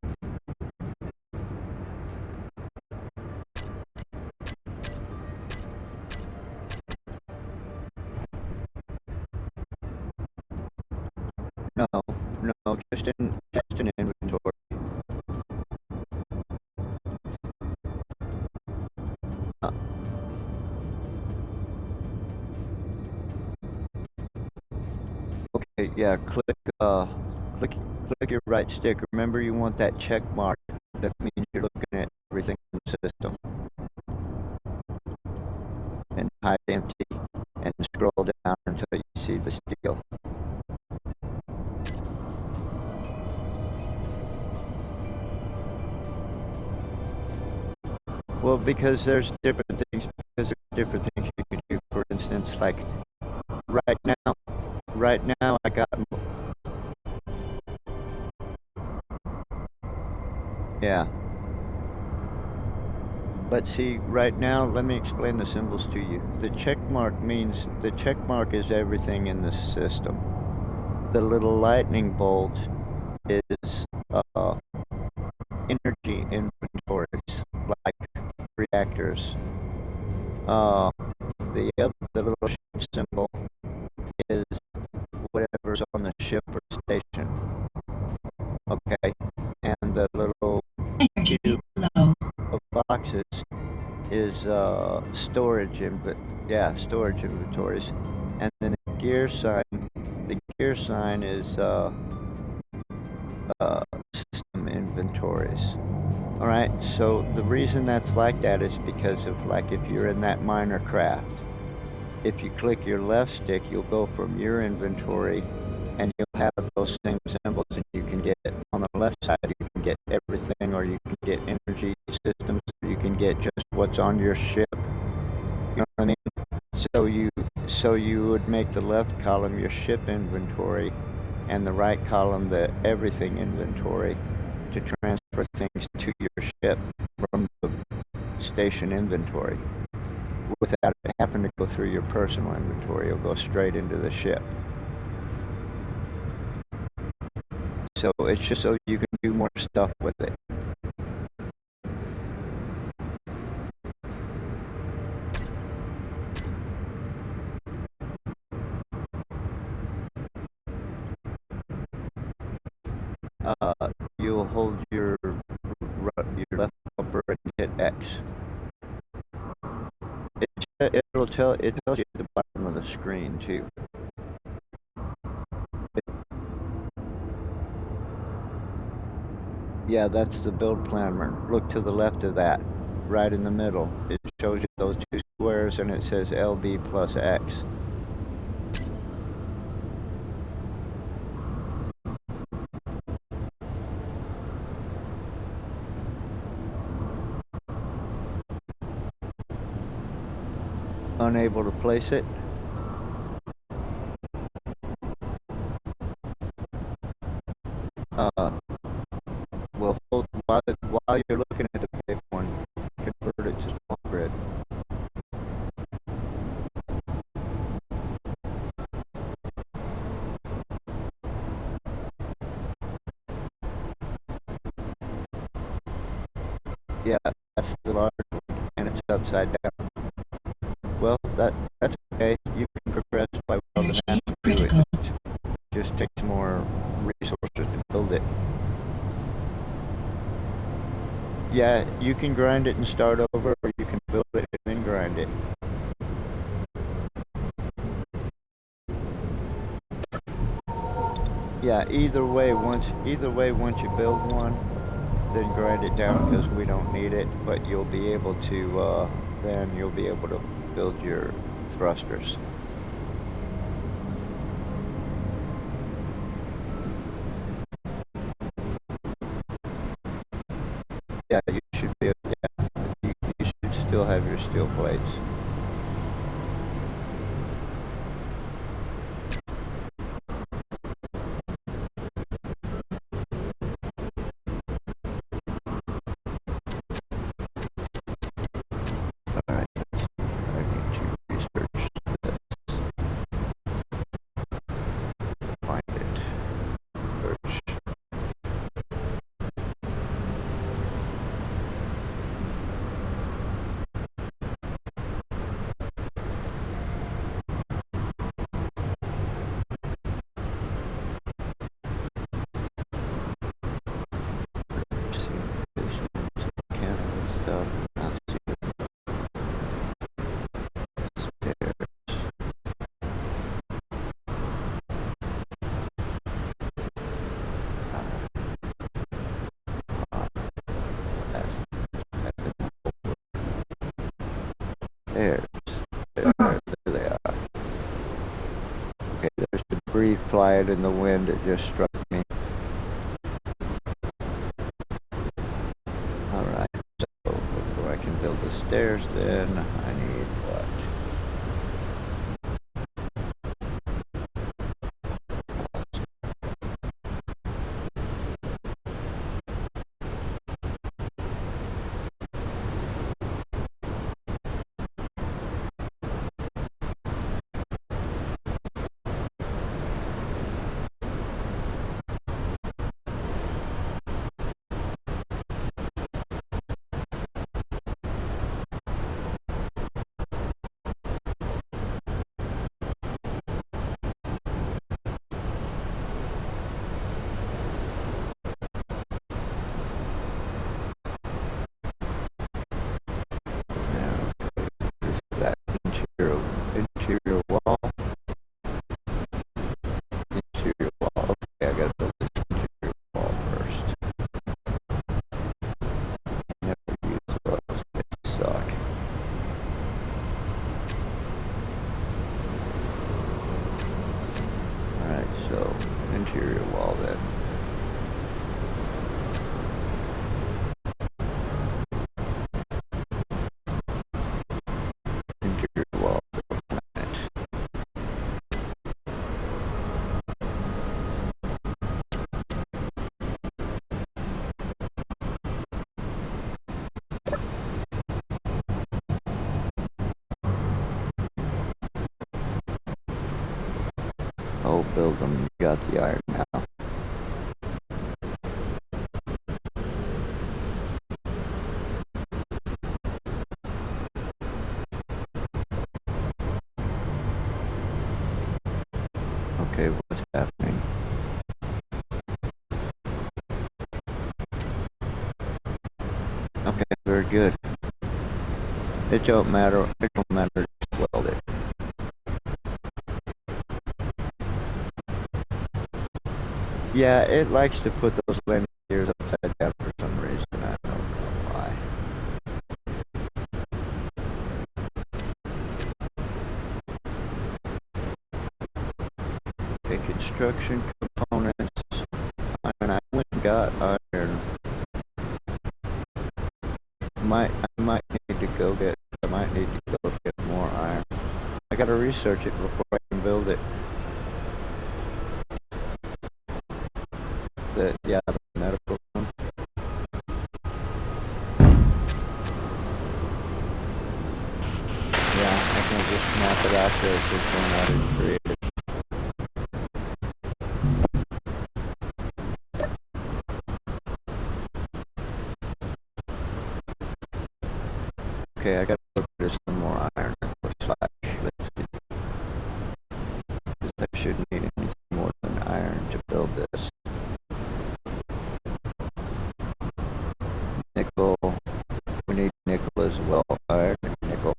Speaker 2: No, just in inventory. Yeah, click your right stick. Remember, you want that check mark. That means you're looking at everything in the system. And hide empty, and scroll down until you see the steel. Well, because there's different things. Because there's different things you can do. For instance, like right now I got. Yeah. But see, right now, let me explain the symbols to you. The check mark is everything in the system. The little lightning bolt is energy inventories, like reactors. The little ship symbol is whatever's on the ship or station. Okay, and the little cube of boxes is storage inventories, and then the gear sign is system inventories. All right, so the reason that's like that is because of, like, if you're in that minor craft, if you click your left stick, you'll go from your inventory and you'll have those same symbols, and you can get, on the left side, you can get everything, or you can get energy systems, or you can get just what's on your ship. You know what I mean? So you would make the left column your ship inventory and the right column the everything inventory to transfer things to your ship from the station inventory. Without it having to go through your personal inventory, it'll go straight into the ship. So it's just so you can do more stuff with it. You'll hold your left bumper and hit X. It tells you at the bottom of the screen too. Yeah, that's the build planner. Look to the left of that, right in the middle. It shows you those two squares, and it says LB plus X. Unable to place it? Well, while you're looking at the big one, convert it to small grid. Yeah, that's the large one, and it's upside down. Well, that's okay. You can progress by welding that to it. Just takes more resources to build it. Yeah, you can grind it and start over, or you can build it and then grind it. Yeah, either way, once you build one, then grind it down, because we don't need it. But you'll be able to then you'll be able to build your thrusters. Yeah, you should be. Yeah, you should still have your steel plates. All right, I need to research this. Find it. Search.
Speaker 1: There they are. Okay, there's debris flying in the wind. It just struck me. Alright, so before I can build the stairs then, I need what? That interior wall. Interior wall. Okay, I gotta build this interior wall first. Never use those. They suck. Alright, so interior wall then. Interior wall. Oh, build them. You got the iron now. Okay, what's happening? Okay, very good. It don't matter. It don't matter. Just weld it. Yeah, it likes to put those landing gears upside down for some reason. I don't know why. Okay, construction components. And I went and got iron. I might need to go get. I might need to go get more iron. I gotta research it before I can build it. Yeah, the medical one. Yeah, I can just snap it after it's just going out and create it. Okay, I gotta look for some more iron. Let's see. I shouldn't need anything more than iron to build this. Nickel. We need nickel as well. Iron and nickel.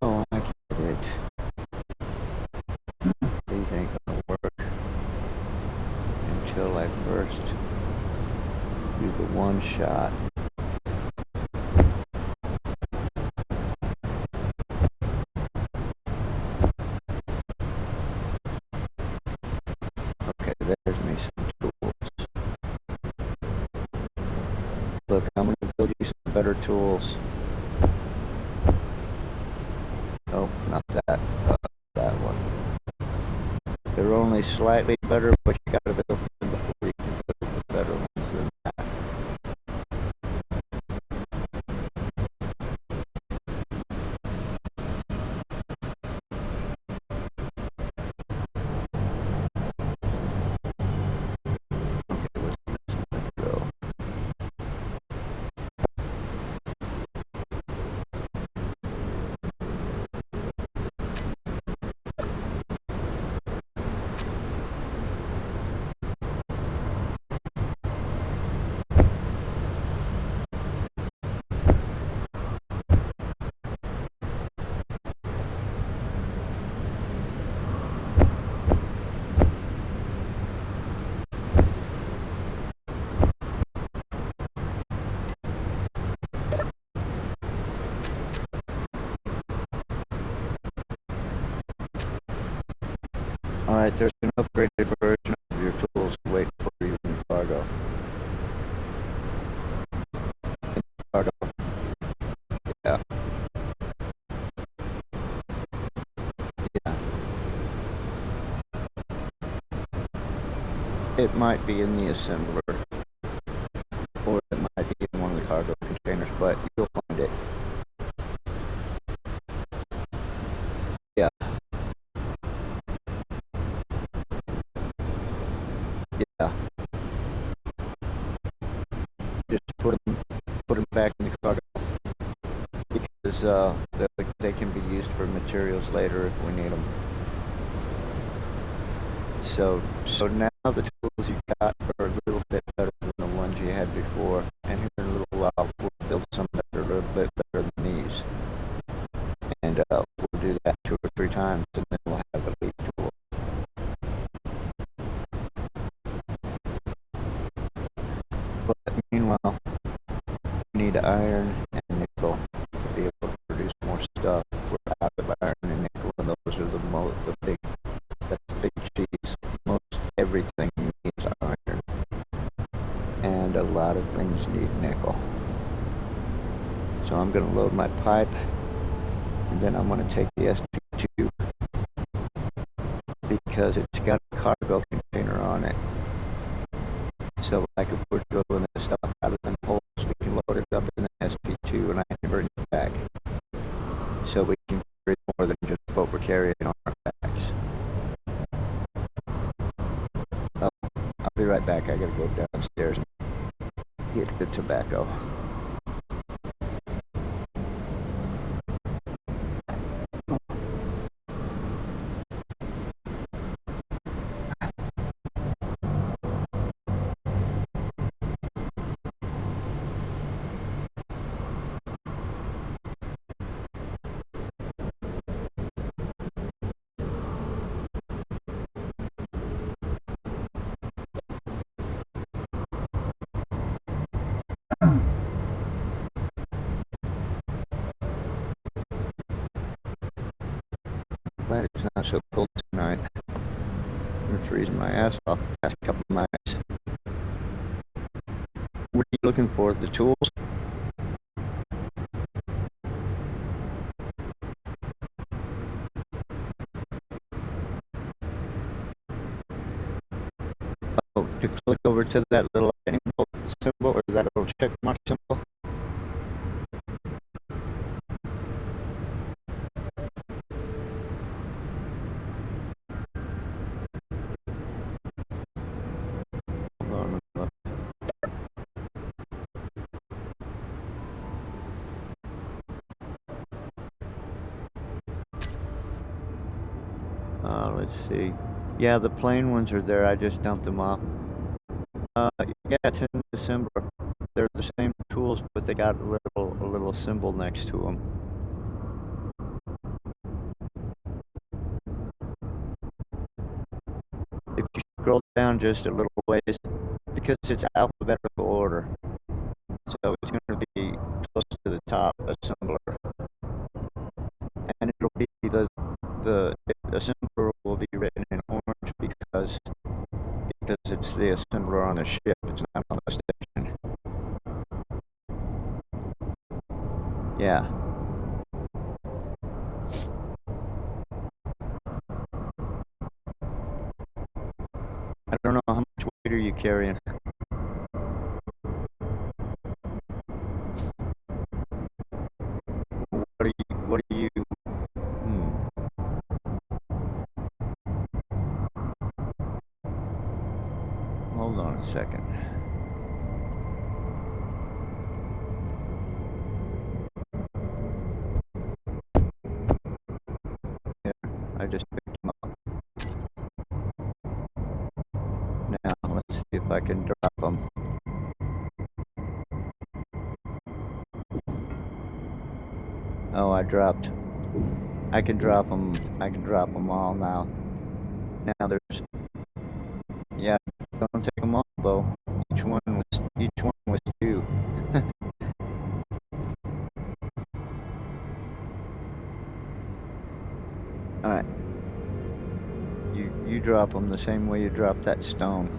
Speaker 1: Oh, I get it. These ain't gonna work until I first do the one shot. Okay, there's me some tools. Look, I'm gonna build you some better tools. Oh, not that. That one. They're only slightly better, but you gotta build them before you can build the better ones than that. Okay, where's this one go? Alright, there's an upgraded version of your tools waiting for you in cargo. Cargo. Yeah. Yeah. It might be in the assembler, or it might be in one of the cargo containers, but you'll find it. Yeah. Yeah. Just put them back in the cargo, because they can be used for materials later if we need them. So now the tools you got are a little bit better than the ones you had before, and here in a little while we'll build some that are a little bit better than these. And we'll do that 2 or 3 times, and then we'll have a lead tool. But meanwhile, we need iron and nickel to be able to produce more stuff. We're out of iron and nickel, and those are that's the big cheese. Most everything needs iron, and a lot of things need nickel. So I'm going to load my pipe, and then I'm going to take the SP2, because it's got a cargo container on it. So like if we're drilling this stuff out of the holes, we can load it up in the SP2 and I can bring it back. So we can carry more than just what we're carrying on our backs. Oh, I'll be right back. I gotta go downstairs and get the tobacco. Glad it's not so cold tonight. I'm freezing my ass off the past couple of nights. What are you looking for? The tools? Oh, to click over to that little symbol or that little check mark symbol. Hold on. Let's see. Yeah, the plain ones are there. I just dumped them off. Yeah, it's in the assembler. They're the same tools, but they got a little symbol next to them. If you scroll down just a little ways, because it's alphabetical order, so it's going to be close to the top assembler, and it'll be the assembler will be written in orange because it's the assembler on the ship. It's not on the station. Yeah. I don't know how much weight are you carrying. What are you? Hold on a second. Yeah, I just picked them up. Now, let's see if I can drop them. Oh, I can drop them all now. Now there's, yeah, don't take them all though. Each one was 2. Alright. You
Speaker 2: You drop them the same way you drop that stone.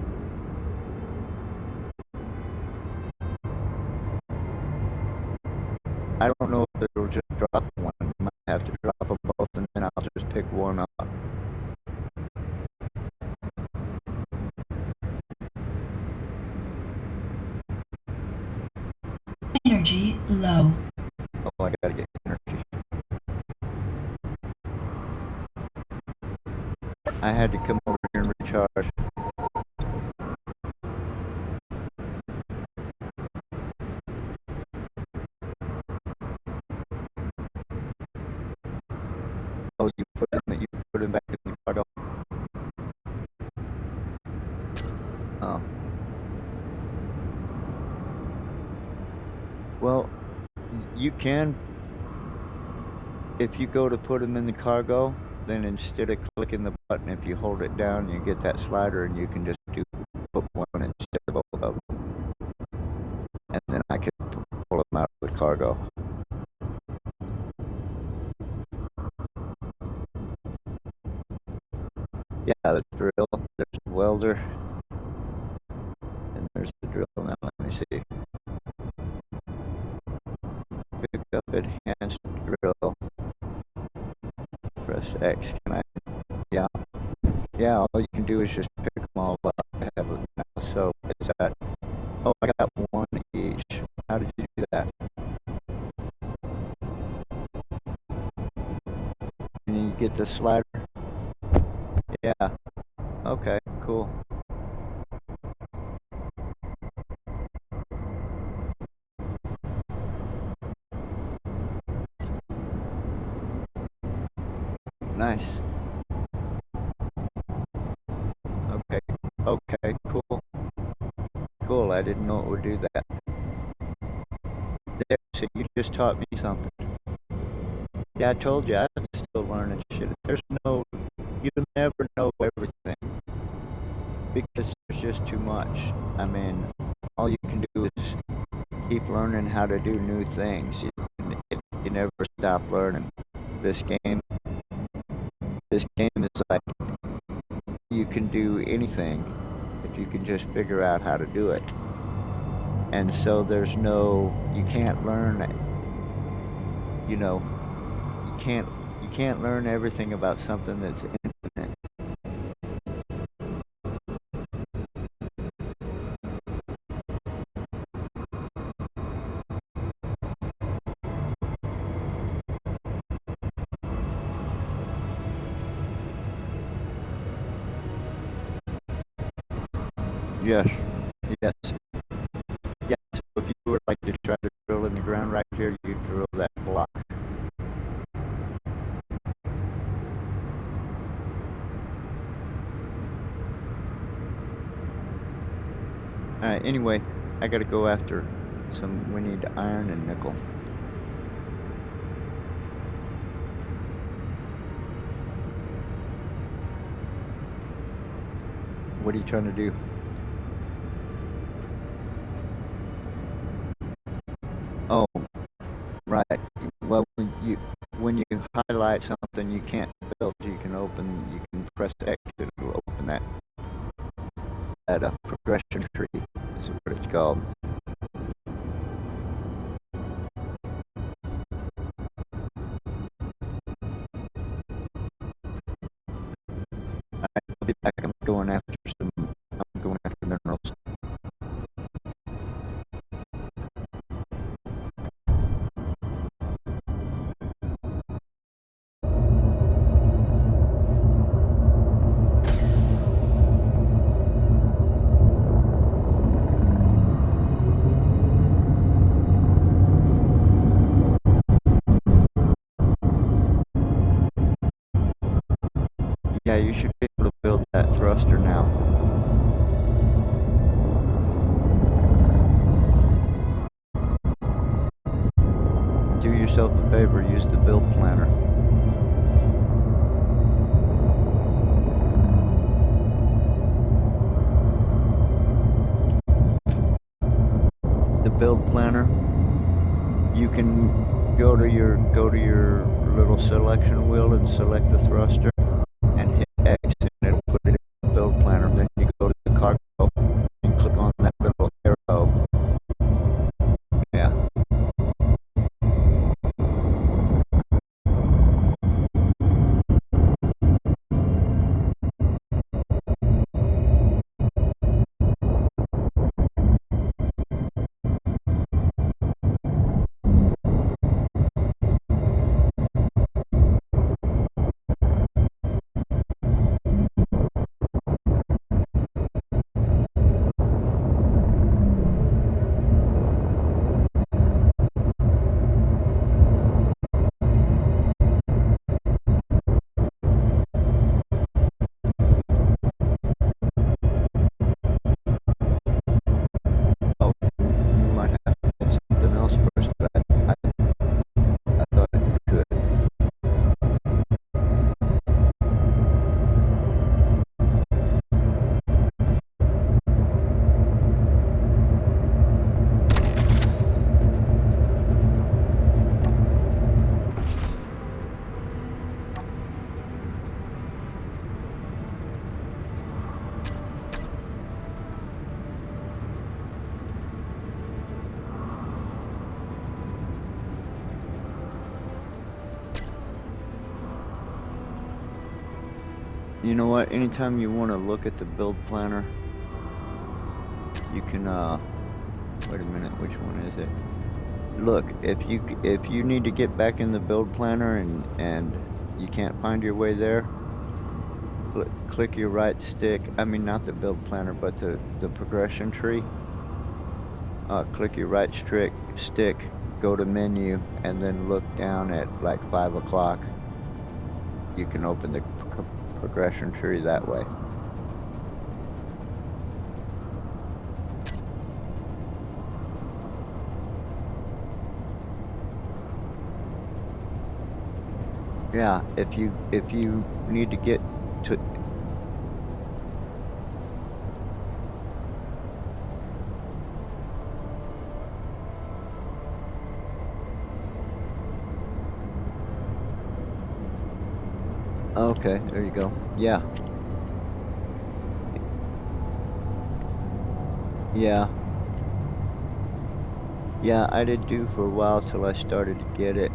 Speaker 2: I don't know if it'll just drop one. You might have to drop them both and then I'll just pick one up.
Speaker 3: Energy low.
Speaker 2: Oh, I gotta get energy. I had to come over here and recharge. Oh, you put him back in the cargo. Oh. Well, you can, if you go to put them in the cargo, then instead of clicking the button, if you hold it down, you get that slider and you can just put one instead of both of them. And then I can pull them out of the cargo. Yeah, the drill, there's the welder, and there's the drill. Now let me see. Pick up enhanced drill. Press X. Can I? Yeah. Yeah, all you can do is just pick them all up. I have it now. So is that? Oh, I got one each. How did you do that? And you get the slider? Yeah. Okay, cool. Nice. Okay. Okay, cool. Cool, I didn't know it would do that. There, so you just taught me something. Yeah, I told you, I'm still learning shit. You'll never know everything. Because there's just too much. I mean, all you can do is keep learning how to do new things. You never stop learning. This game is like, you can do anything if you can just figure out how to do it. And so you can't learn, you can't learn everything about something that's infinite. Yes. Yes. Yes. So if you were like to try to drill in the ground right here, you drill that block. Alright, anyway, I gotta go after we need iron and nickel. What are you trying to do? Oh, right. Well, when you highlight something you can't build, you can press X to open that progression tree, is what it's called. Alright, I'll be back. I'm going after minerals. Yeah, you should be able to build that thruster now. Do yourself a favor, use the build planner. The build planner, you can go to your little selection wheel and select the thruster and hit X, and it'll put it You know what? Anytime you want to look at the build planner, you can, wait a minute, which one is it? Look, if you need to get back in the build planner and you can't find your way there, click your right stick. I mean, not the build planner, but the progression tree. Click your right stick, go to menu, and then look down at like 5 o'clock. You can open the progression tree that way. Yeah, if you need to get to. Okay, there you go. Yeah. Yeah. Yeah, I did do for a while till I started to get it.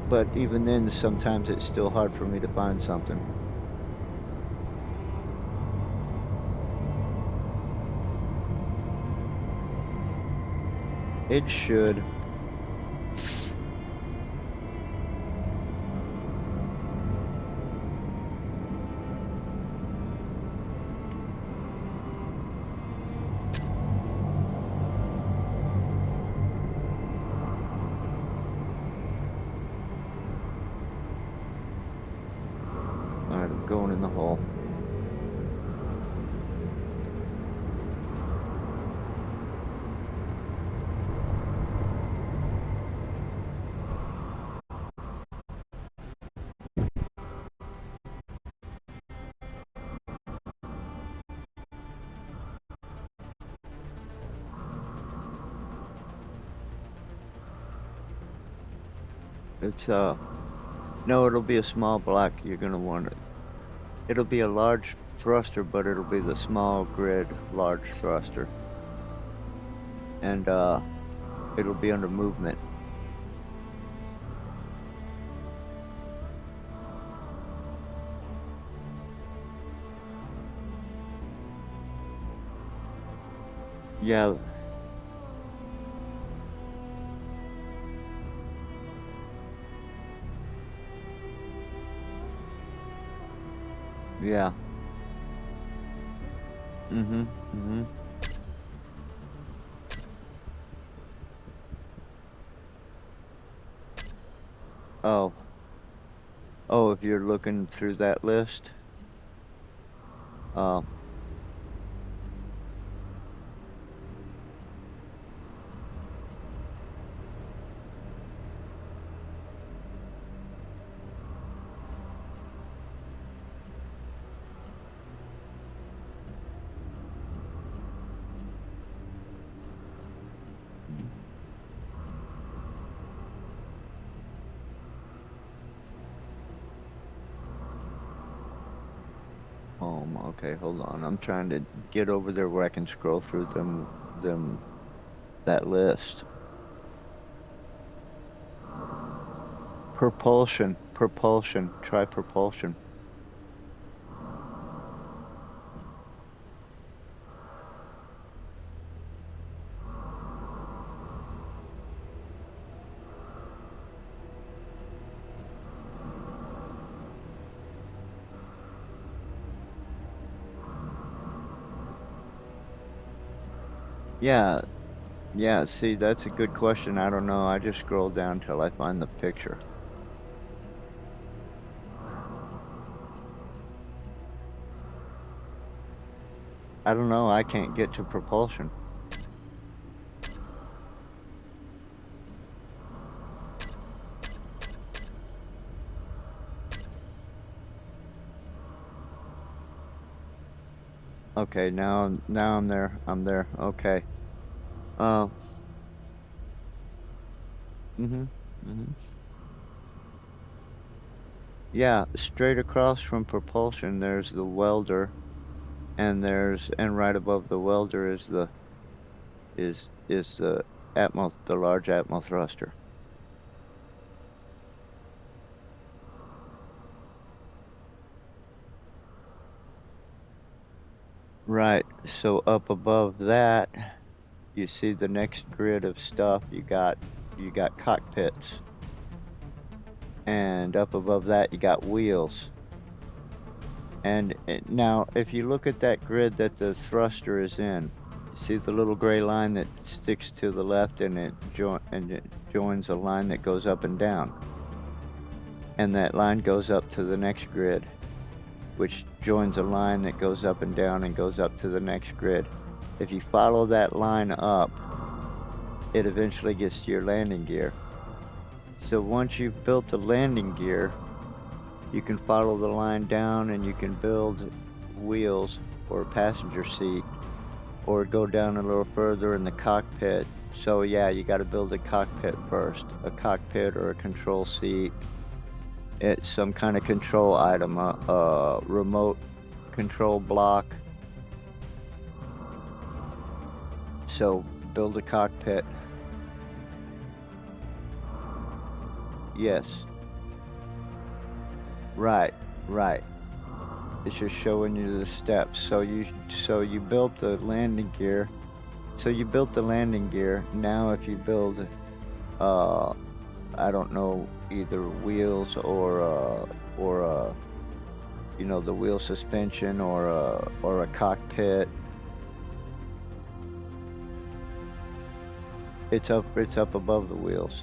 Speaker 2: But even then, sometimes it's still hard for me to find something. It should. Alright, I'm going in the hole. It's, no, it'll be a small block. You're gonna want it. It'll be a large thruster, but it'll be the small grid large thruster. And, it'll be under movement. Yeah. Yeah. Mm-hmm. Mm-hmm. Oh. Oh, if you're looking through that list. Oh. Okay, hold on. I'm trying to get over there where I can scroll through that list. Propulsion. Try propulsion. Yeah, yeah, see, that's a good question. I don't know. I just scroll down till I find the picture. I don't know. I can't get to propulsion. Okay, now I'm there. I'm there. Okay. Uh, mhm. Mhm. Yeah, straight across from propulsion there's the welder, and right above the welder is the large atmo thruster. Right, so up above that, you see the next grid of stuff. You got cockpits, and up above that you got wheels. And now, if you look at that grid that the thruster is in, you see the little gray line that sticks to the left, and it joins a line that goes up and down. And that line goes up to the next grid, which joins a line that goes up and down and goes up to the next grid. If you follow that line up, it eventually gets to your landing gear. So once you've built the landing gear, you can follow the line down and you can build wheels or a passenger seat, or go down a little further in the cockpit. So yeah, you got to build a cockpit first, a cockpit or a control seat. It's some kind of control item, a remote control block. So build a cockpit. Yes. Right. It's just showing you the steps. So you built the landing gear. Now if you build I don't know, either wheels or the wheel suspension or a cockpit. It's up above the wheels.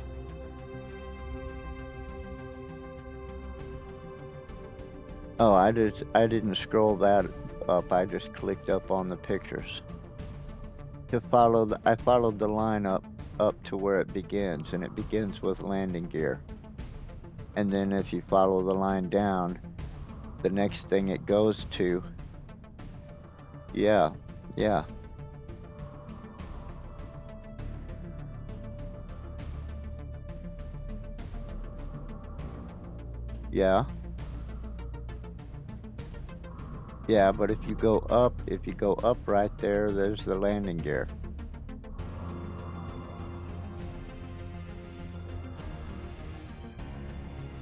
Speaker 2: Oh, I didn't scroll that up. I just clicked up on the pictures. I followed the line up to where it begins, and it begins with landing gear. And then if you follow the line down, the next thing it goes to, yeah. Yeah. Yeah, but if you go up right there, there's the landing gear.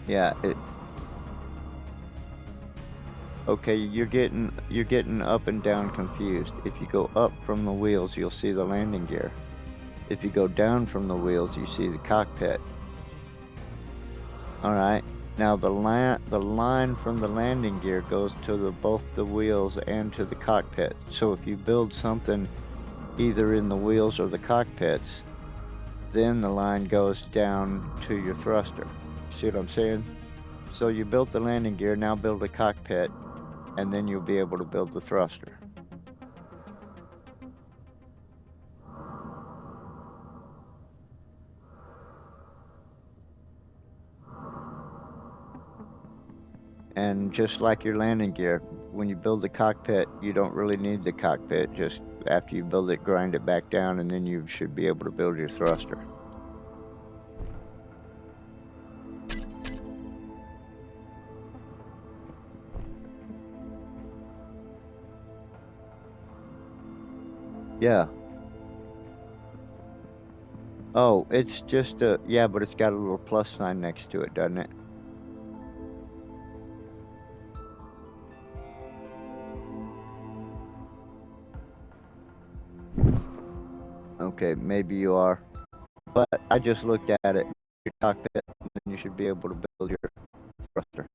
Speaker 2: Yeah, okay, you're getting up and down confused. If you go up from the wheels, you'll see the landing gear. If you go down from the wheels, you see the cockpit. All right. Now the line from the landing gear goes to both the wheels and to the cockpit. So if you build something either in the wheels or the cockpits, then the line goes down to your thruster. See what I'm saying? So you built the landing gear, now build a cockpit, and then you'll be able to build the thruster. And just like your landing gear, when you build the cockpit, you don't really need the cockpit. Just after you build it, grind it back down, and then you should be able to build your thruster. Yeah. Oh, it's just yeah, but it's got a little plus sign next to it, doesn't it? Okay, maybe you are. But I just looked at it, your cockpit, and then you should be able to build your thruster.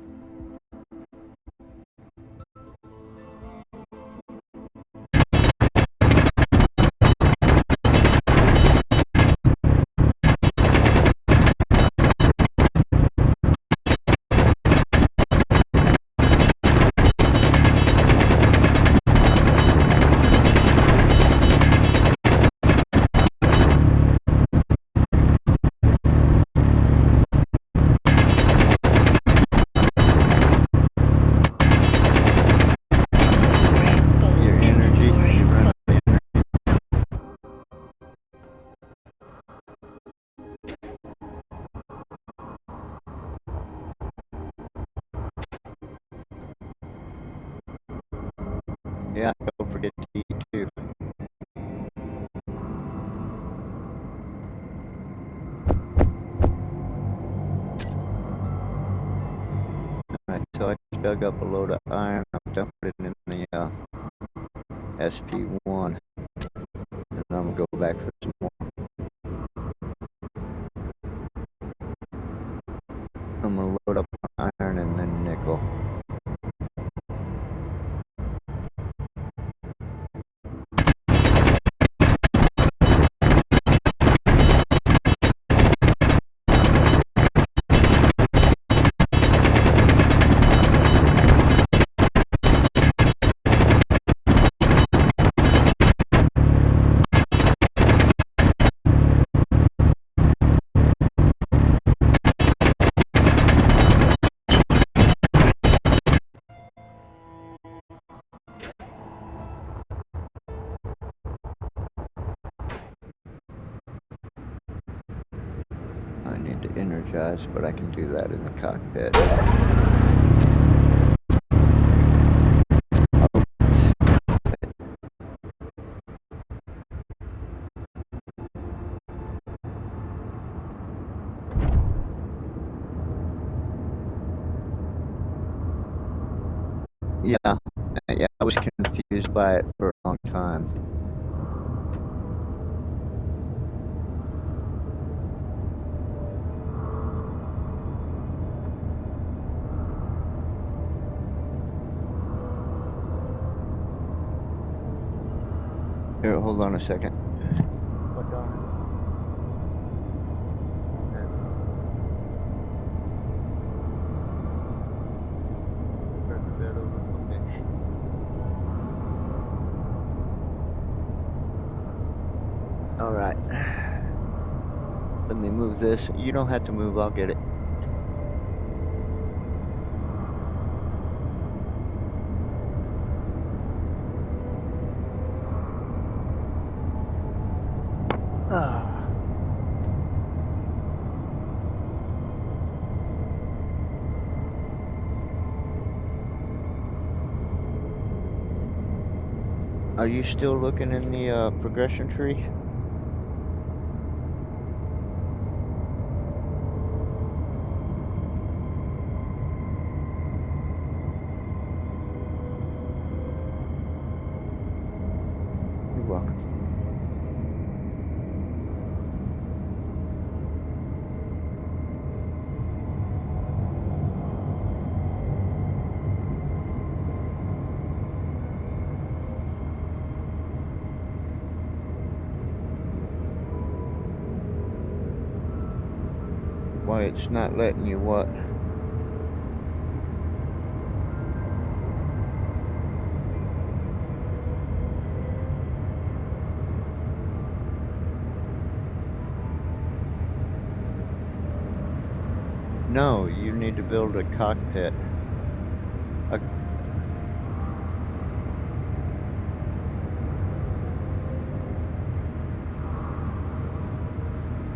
Speaker 2: Yeah, don't forget to eat too. Alright, so I just dug up a load of iron. I'm dumping it in the
Speaker 1: SP1. And I'm gonna go back for some more. I'm gonna load up on iron and then nickel. I need to energize, but I can do that in the cockpit. Yeah, I was confused by it for a long time. Here, hold on a second. What on it? Turn the bed over. Okay. All right. Let me move this. You don't have to move. I'll get it. Ah. Are you still looking in the progression tree? You're welcome. Why it's not letting you what? No, you need to build a cockpit.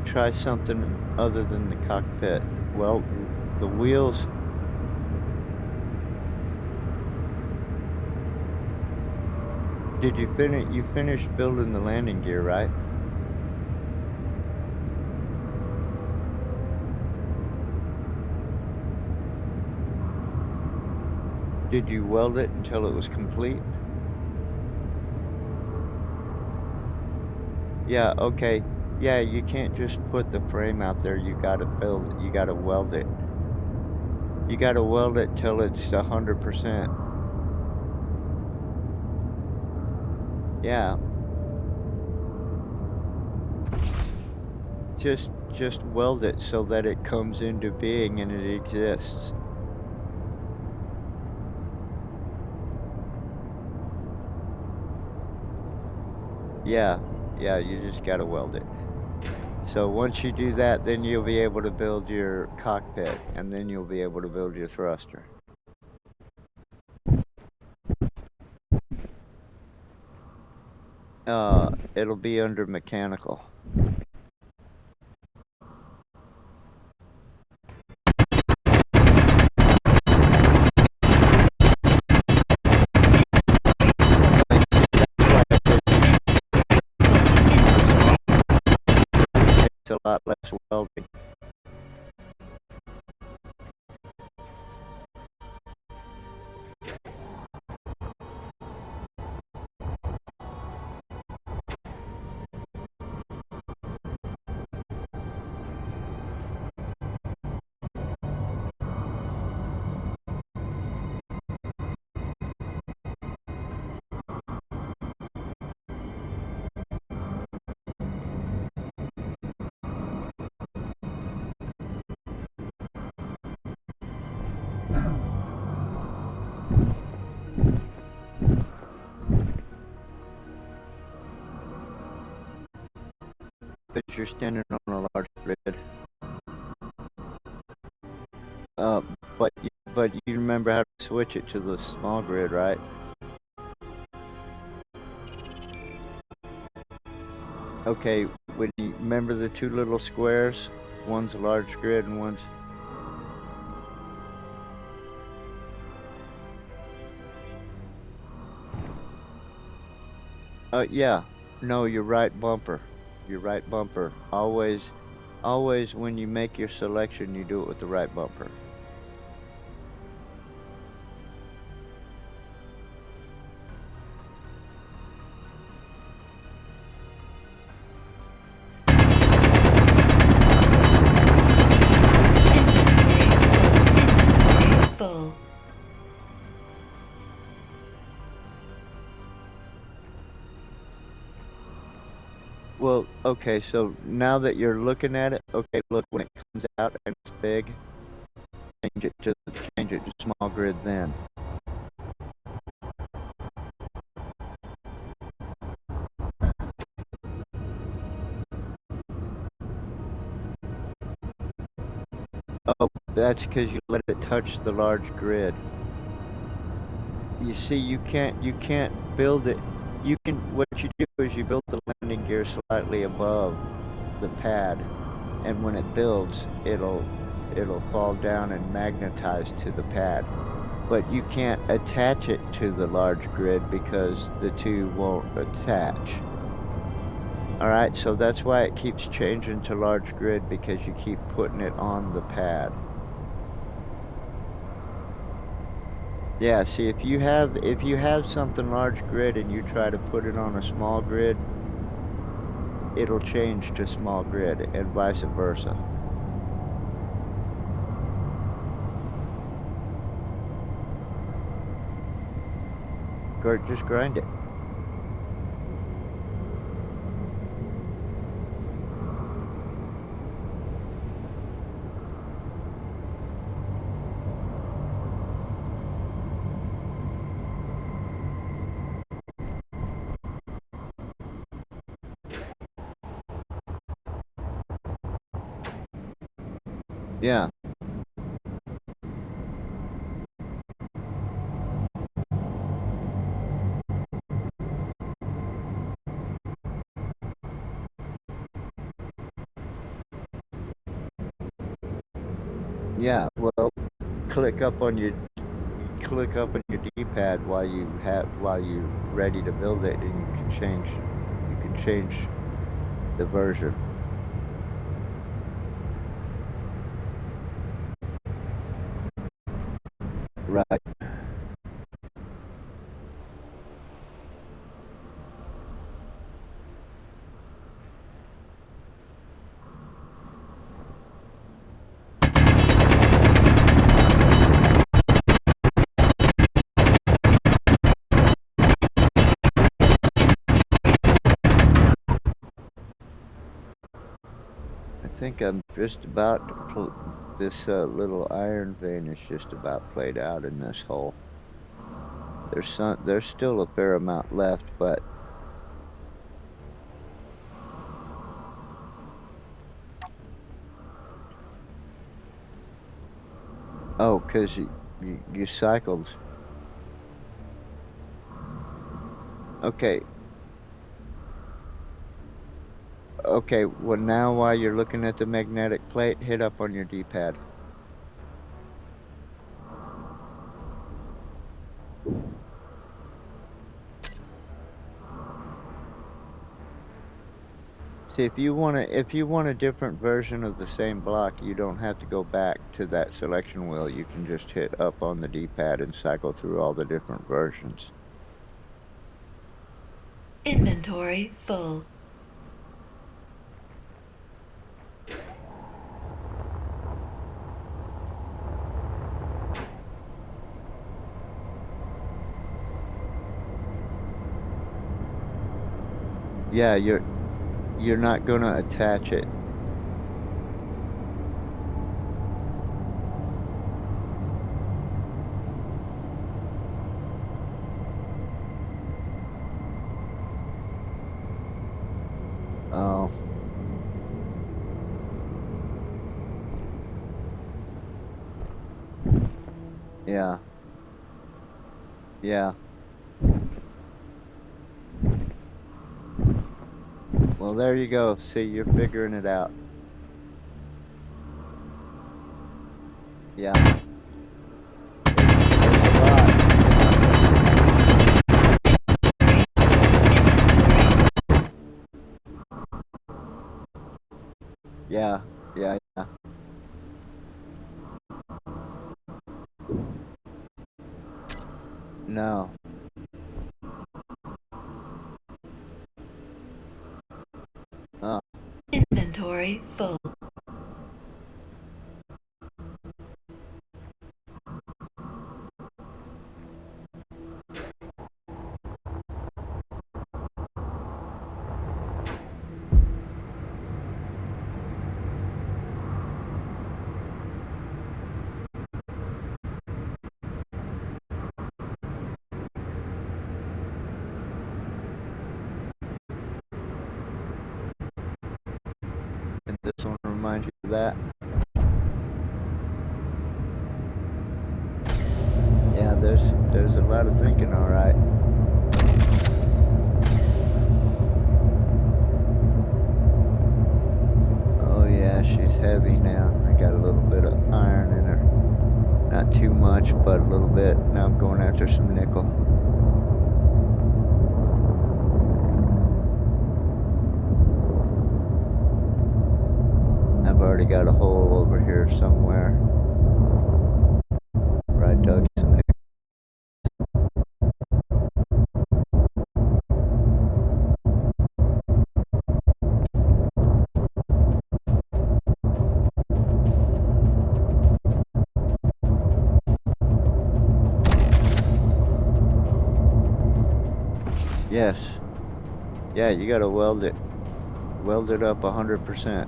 Speaker 1: Try something other than the cockpit. Well, the wheels. Did you finish? You finished building the landing gear, right? Did you weld it until it was complete? Yeah, okay. Yeah, you can't just put the frame out there. You gotta build it. You gotta weld it. You gotta weld it till it's 100%. Yeah. Just weld it so that it comes into being and it exists. Yeah, you just gotta weld it. So once you do that, then you'll be able to build your cockpit, and then you'll be able to build your thruster. It'll be under mechanical. It's a lot less welding.
Speaker 2: you're standing on a large grid. Uh, but you remember how to switch it to the small grid, right? Okay, when you remember the two little squares? One's a large grid and one's... Yeah. No, your right bumper. Your right bumper. Always when you make your selection, you do it with the right bumper.
Speaker 3: Inventory full.
Speaker 2: Well, okay, so now that you're looking at it, okay, look, when it comes out and it's big, change it to small grid then. Oh, that's because you let it touch the large grid. You see, you can't build it. What you do is you build the landing gear slightly above the pad, and when it builds, it'll fall down and magnetize to the pad. But you can't attach it to the large grid because the two won't attach. Alright, so that's why it keeps changing to large grid, because you keep putting it on the pad. Yeah, see, if you have something large grid and you try to put it on a small grid, it'll change to small grid and vice versa. Just grind it. Yeah. Yeah, well, click up on your D-pad while you're ready to build it, and you can change the version. Right. I think I'm just about to this little iron vein is just about played out in this hole. There's still a fair amount left, but oh, 'cause you cycled. Okay. Okay, well now while you're looking at the magnetic plate, hit up on your D-pad. See, if you want a different version of the same block, you don't have to go back to that selection wheel. You can just hit up on the D-pad and cycle through all the different versions.
Speaker 3: Inventory full.
Speaker 2: Yeah, you're not gonna attach it. Oh. Yeah. Yeah. Well, there you go. See, you're figuring it out. Yeah. There's a lot. Yeah. Yeah. Yeah. No. Oh.
Speaker 3: Inventory full.
Speaker 2: And this one reminds you of that. Yeah, there's a lot of thinking, all right. Oh yeah, she's heavy now. I got a little bit of iron in her. Not too much, but a little bit. Now I'm going after some nickel. I've already got a hole over here somewhere where I dug some nickel. Yes. Yeah, you gotta weld it. Weld it up 100%.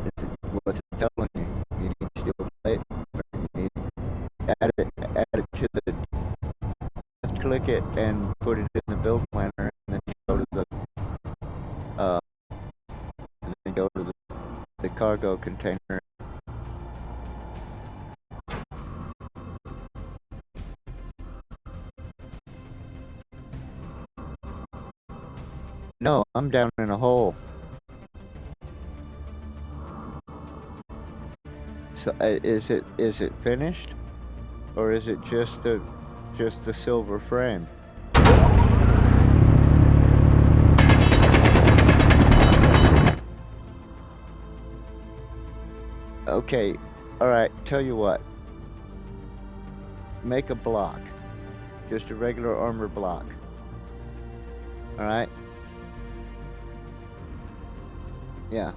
Speaker 2: It's what it's telling you. You need steel plate. You need add it to the left click it and put it in the build planner, and then go to the and then go to the cargo container. No, I'm down in a hole. So is it finished, or is it just the silver frame? Okay, all right. Tell you what. Make a block, just a regular armor block. All right. Yeah.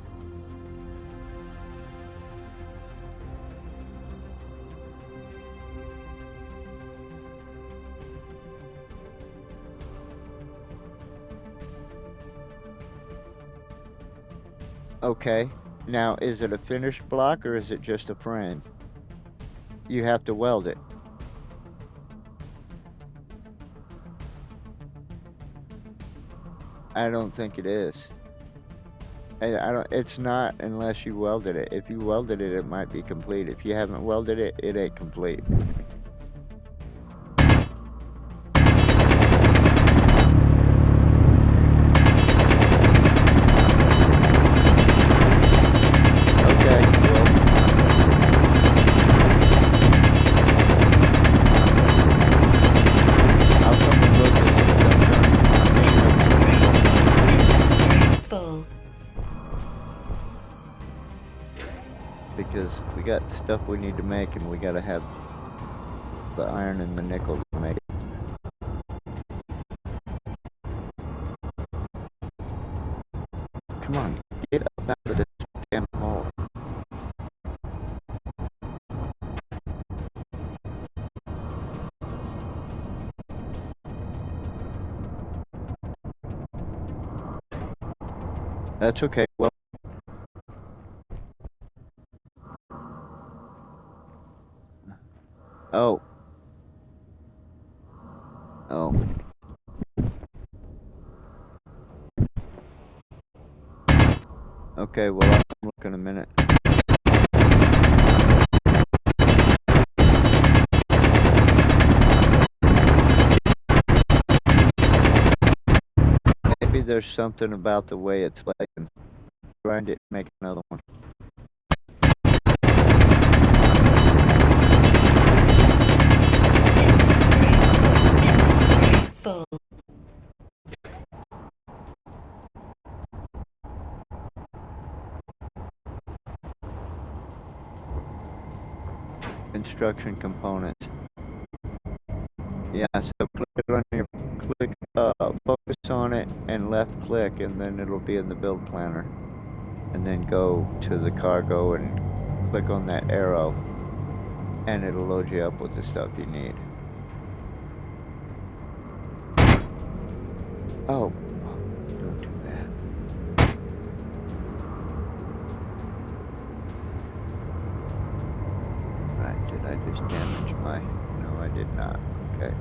Speaker 2: Okay. Now, is it a finished block or is it just a frame? You have to weld it. I don't think it is. I don't. It's not unless you welded it. If you welded it, it might be complete. If you haven't welded it, it ain't complete. Because we got the stuff we need to make, and we gotta have the iron and the nickel to make it. Come on, get up out of this damn hole. That's okay. Well, oh. Oh. Okay, well, I'll look in a minute. Maybe there's something about the way it's laid. Grind it and make another one.
Speaker 3: Inventory full.
Speaker 2: Construction components. Yeah, so focus on it and left click, and then it'll be in the build planner. And then go to the cargo and click on that arrow, and it'll load you up with the stuff you need. Oh, don't do that. Right, did I just damage my... No, I did not. Okay.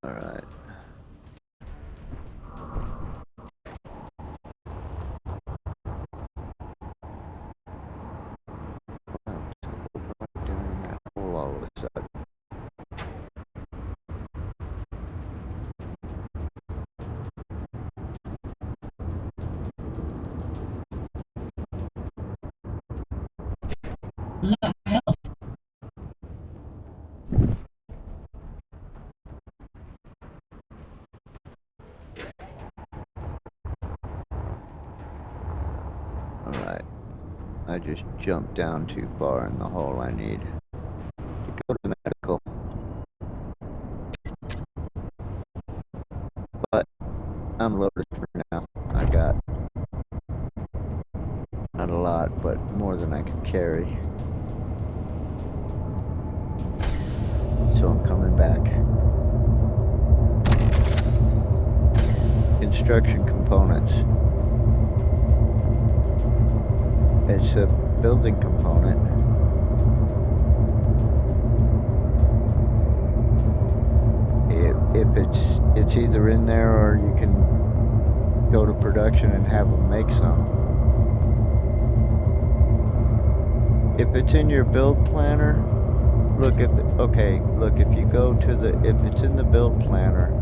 Speaker 2: Alright. Wow, so right down in that hole all of a sudden.
Speaker 3: Low health.
Speaker 2: Alright. I just jumped down too far in the hole. I need to go to medical. But I'm loaded for now. I got not a lot, but more than I can carry. So I'm coming back. Construction components. It's a building component. If it's either in there, or you can go to production and have them make some. If it's in your build planner, look if you go to if it's in the build planner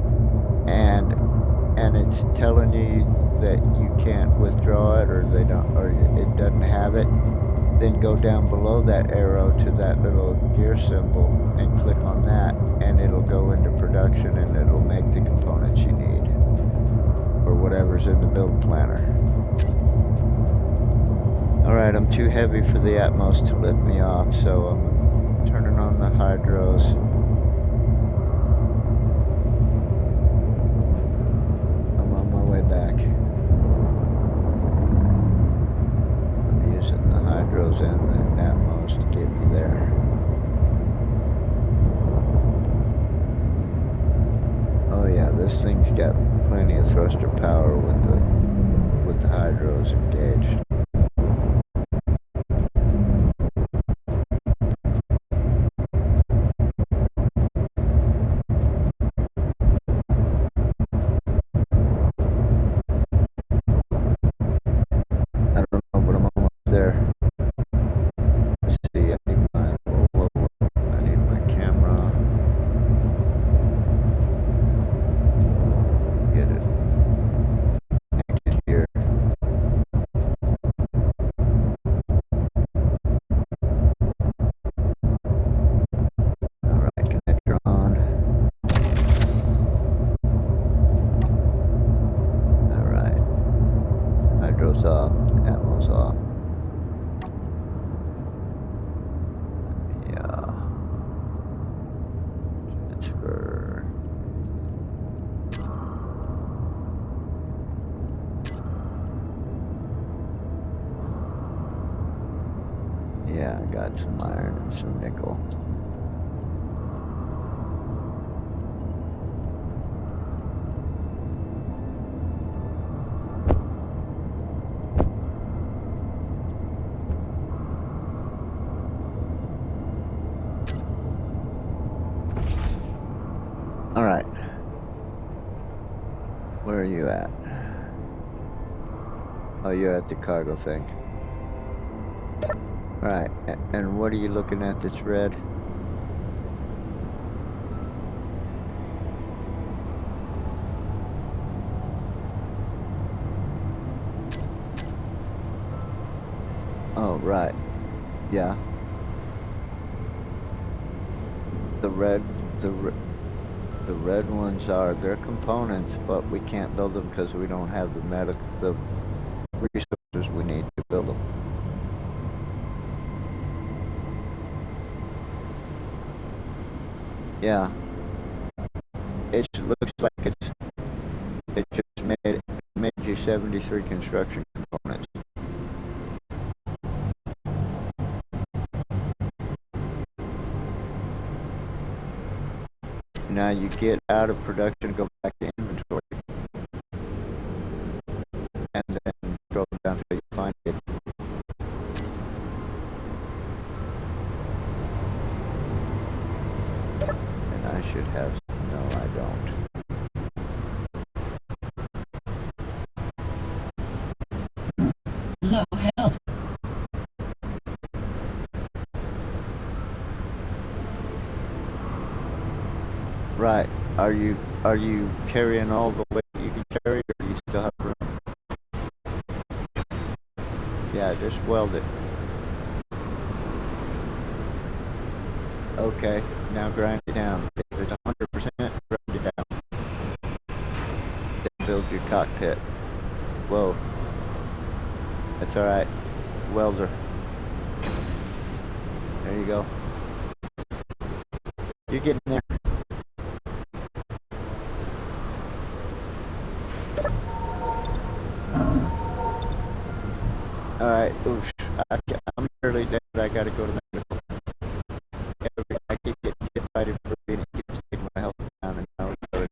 Speaker 2: and it's telling you that you can't withdraw it, or it doesn't have it, then go down below that arrow to that little gear symbol and click on that, and it'll go into production and it'll make the components you need, or whatever's in the build planner. Alright, I'm too heavy for the Atmos to lift me off, so I'm turning on the hydros. I'm on my way back. I'm using the hydros and the Atmos to get me there. Oh yeah, this thing's got plenty of thruster power with the hydros engaged. got some iron and some nickel. Alright. Where are you at? Oh, you're at the cargo thing. Right, and what are you looking at that's red? Oh, right. Yeah. The red ones are, they're components, but we can't build them because we don't have the resources we need to build them. Yeah. It looks like it just made you 73 construction components. Now you get out of production, go back to inventory, and then scroll down till you find it. And I should have, no I don't.
Speaker 3: Low health.
Speaker 2: Right. Are you carrying all the weight you can carry, or do you still have room? Yeah, just weld it. Okay, now grind it down. If it's 100%, grind it down. Then build your cockpit. Whoa. That's alright. Welder. There you go. You're getting there. Alright, oosh. I'm nearly dead. I gotta go to medical. I keep getting hit by the and it keeps taking my health down, and now it's already,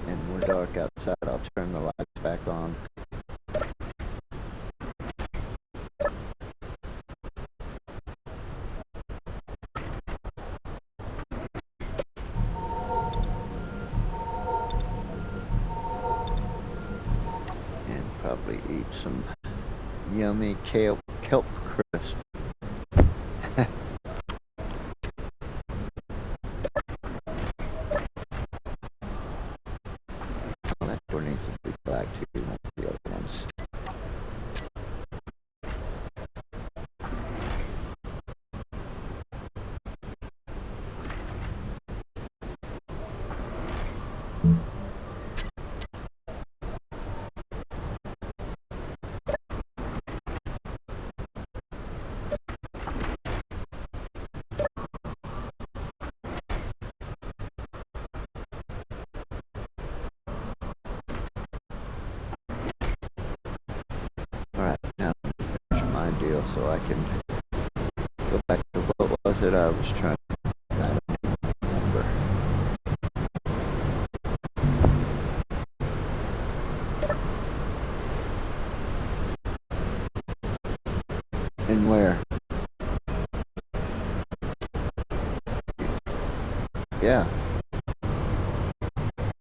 Speaker 2: and we're dark outside. I'll turn the lights back on. Probably eat some yummy kelp crisp. Oh, that door needs to be black too, like the other ones. Alright, now finish my deal so I can go back to what was it I was trying to remember. And where? Yeah.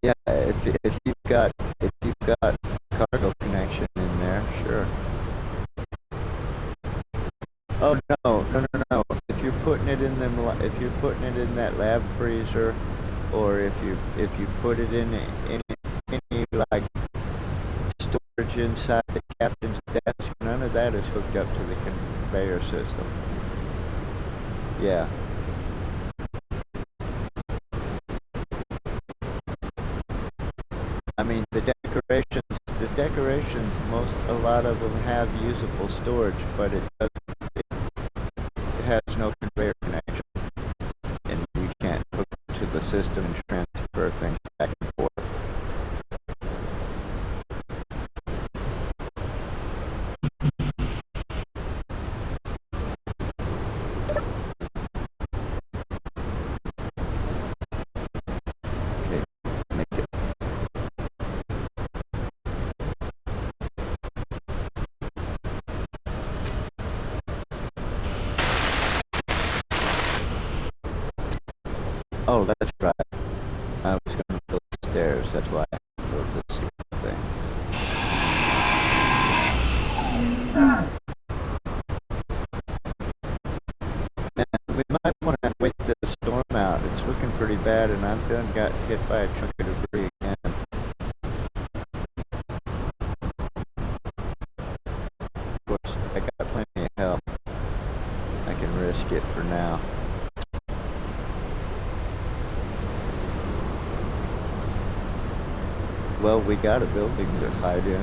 Speaker 2: Yeah, if you've got cargo connection in there, sure. Oh no. If you're putting it in that lab freezer, or if you put it in any like storage inside the captain's desk, none of that is hooked up to the conveyor system. Yeah. I mean, the decorations, a lot of them have usable storage, but it has no conveyor connection. And system and transfer things back and forth. Okay, make it. Oh, that's right. I was going to build stairs. That's why I built this stupid thing. And we might want to wait the storm out. It's looking pretty bad, and I've done got hit by a chunk of debris again. Of course, I got plenty of help. I can risk it for now. Well, we got a building to hide in.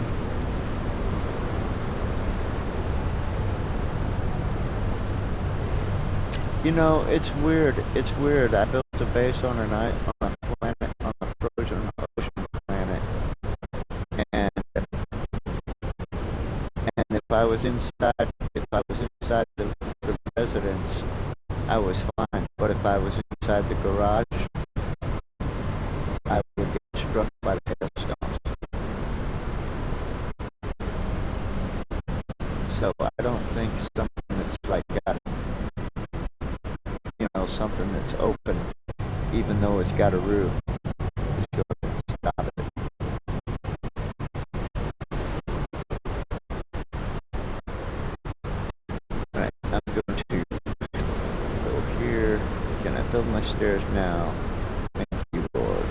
Speaker 2: You know, it's weird. It's weird. I built a base on a planet, on a frozen ocean planet, and if I was inside, the residence, I was fine. But if I was inside the garage, I would get struck by the hailstones. So I don't think something that's like got, you know, something that's open, even though it's got a roof, is going to stop it. Alright, I'm going to go here. Can I build my stairs now? Thank you, Lord.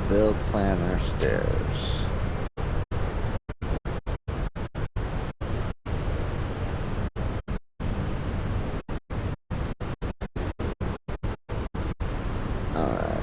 Speaker 2: Build planner stairs. Alright.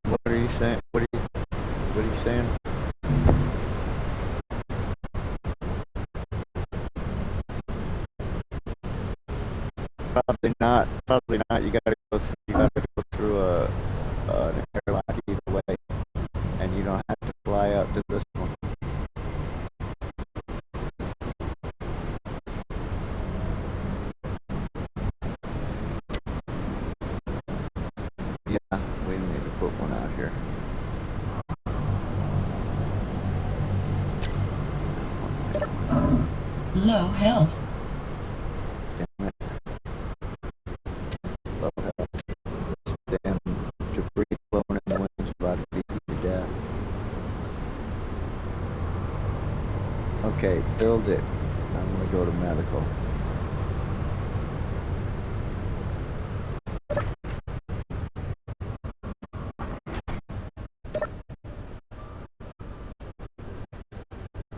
Speaker 2: What are you saying? What are you saying? Probably not. Probably not. You gotta go through an airlock either way, and you don't have to fly out to this one. Yeah, we need to put one out here.
Speaker 3: Low health.
Speaker 2: Damn it. Low health. Damn debris blowing in the wind's about to beat you to death. Okay, build it. I'm gonna go to medical.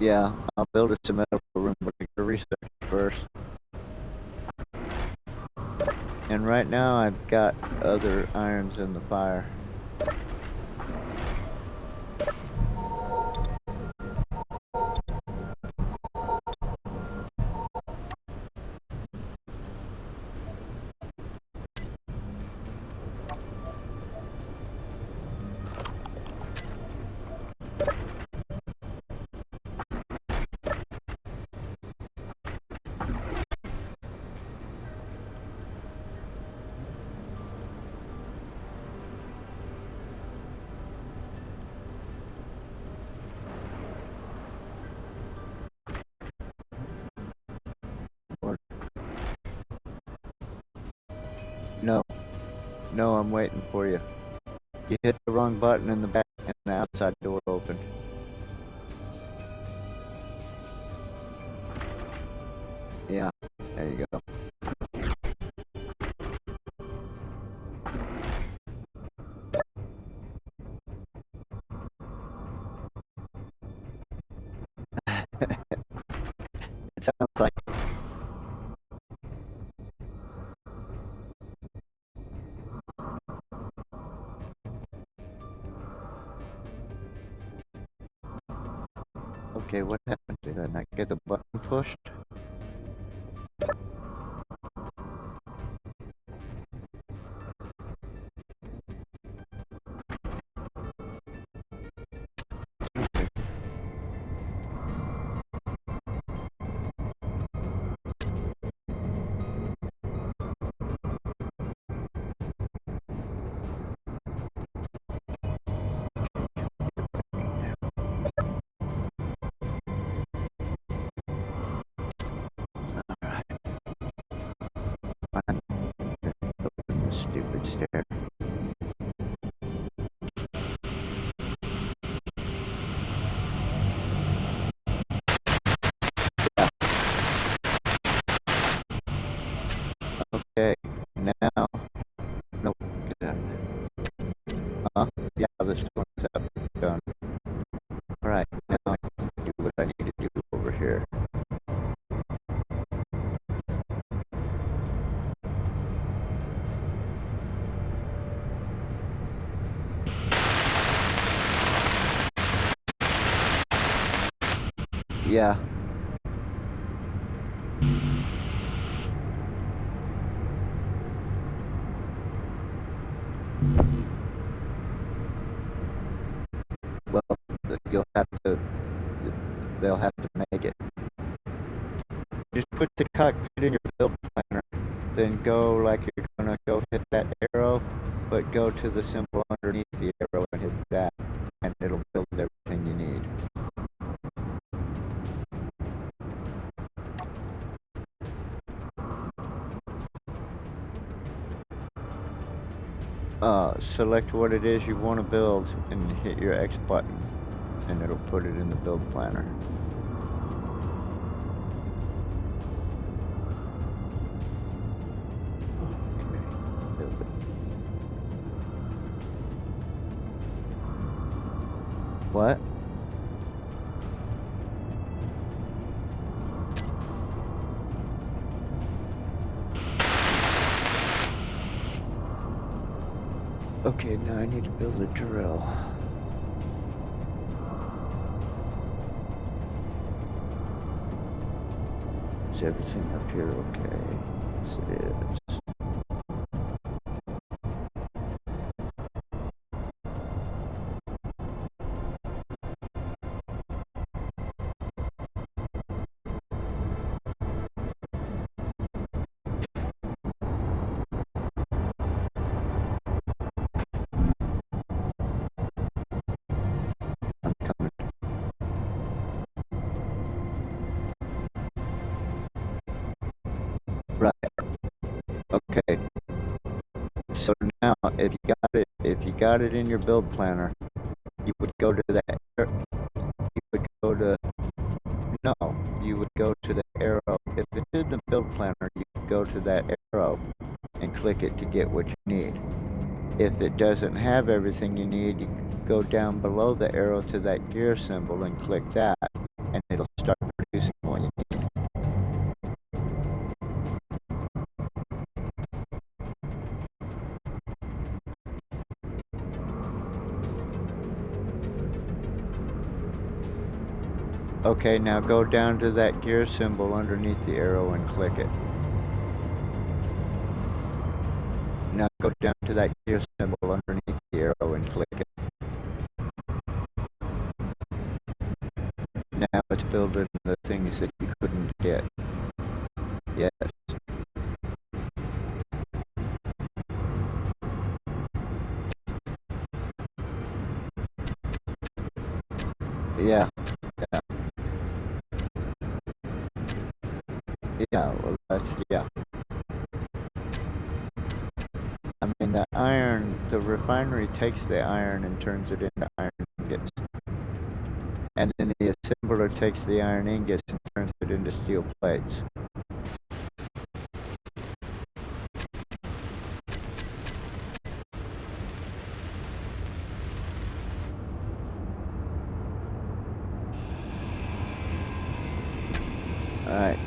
Speaker 1: Yeah, I'll build us a medical room, but I gotta research first.
Speaker 2: And right now I've got other irons in the fire.
Speaker 1: No,
Speaker 2: No, I'm waiting for you. You hit the wrong button in the back and the outside door opened.
Speaker 1: yeah, there you go. It sounds like
Speaker 2: Okay, what happened? Did I not get the button pushed?
Speaker 1: open this stupid stair.
Speaker 2: Okay, now... Nope, get out of there. Yeah, this one's up. Done. Alright, now I can do what I need to do over here.
Speaker 1: Yeah. Well, you'll have to, they'll have to make it.
Speaker 2: Just put the cockpit in your build planner. Then go like you're gonna go hit that arrow, but go to the symbol underneath the arrow and hit that, and it'll build everything you need. Select what it is you want to build and hit your X button, and it'll put it in the build planner.
Speaker 1: Okay, build it.
Speaker 2: What?
Speaker 1: Okay, now I need to build a drill. Is everything up here okay? Yes, it is. I'm coming. Right. Okay. So now, if you got it in your build planner, you would go to that. You would go to. No, you would go to the arrow. If it's in the build planner, you would go to that arrow and click it to get what you need. If it doesn't have everything you need, you go down below the arrow to that gear symbol and click that, and
Speaker 2: Okay, now go down to that gear symbol underneath the arrow and click it. Now go down to that gear symbol underneath the arrow and click it. Now it's building the things that you couldn't get. Yes. Yeah. Yeah. Yeah, well yeah. I mean the iron, the refinery takes the iron and turns it into iron ingots. And then the assembler takes the iron ingots and turns it into steel plates. Alright.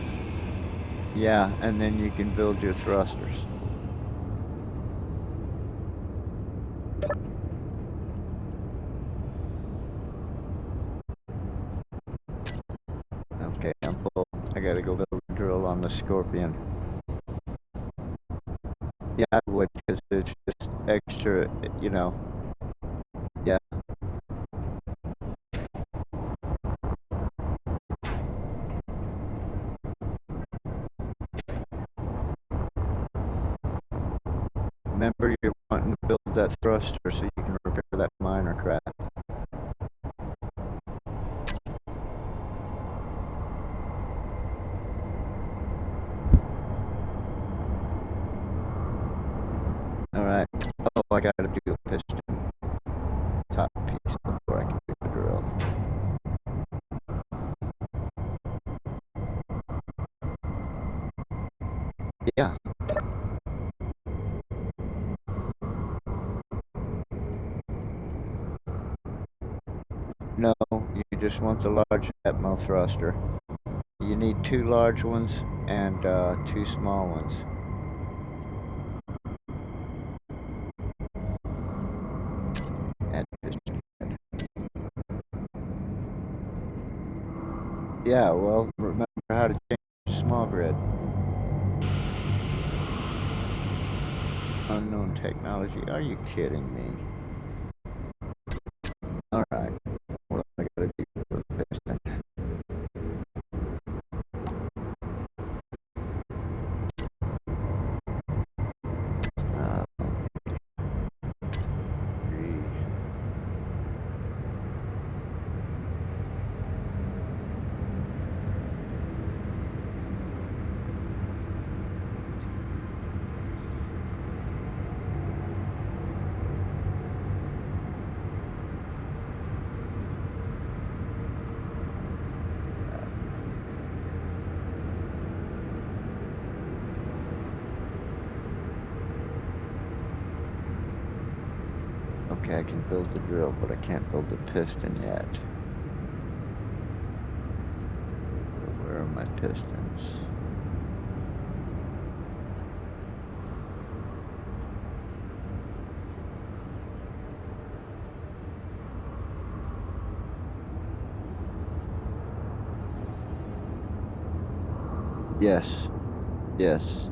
Speaker 2: Yeah, and then you can build your thrusters. Okay, I'm full. I gotta go build a drill on the Scorpion. Yeah, I would, because it's just extra, you know. Yeah. Remember, you're wanting to build that thruster so you can repair that minor craft. Alright. Oh, I gotta do a piston top piece before I can do the drill. Yeah. No, you just want the large Atmo thruster. You need 2 large ones and 2 small ones. And piston head. Yeah, well, remember how to change small grid. Unknown technology. Are you kidding me? Alright. What am I gotta do for the piston? Okay, I can build the drill, but I can't build the piston yet. So where are my pistons? Yes. Yes.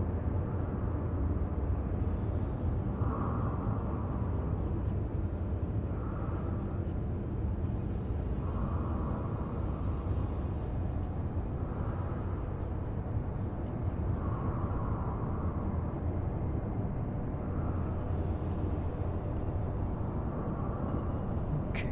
Speaker 2: Okay.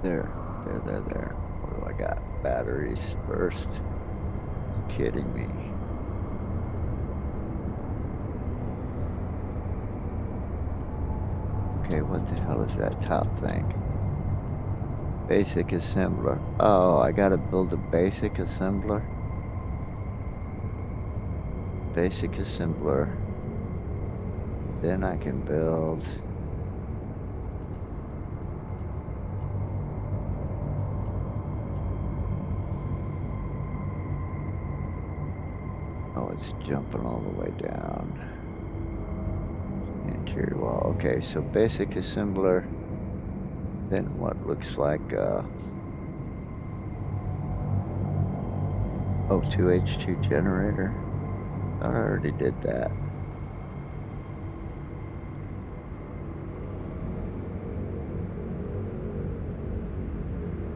Speaker 2: There. What do I got? Batteries first. You kidding me? Okay, what the hell is that top thing? Basic assembler. Oh, I gotta build a basic assembler? Basic assembler. Then I can build It's jumping all the way down. Interior wall. Okay, so basic assembler. Then what looks like O2H2 generator. I already did that.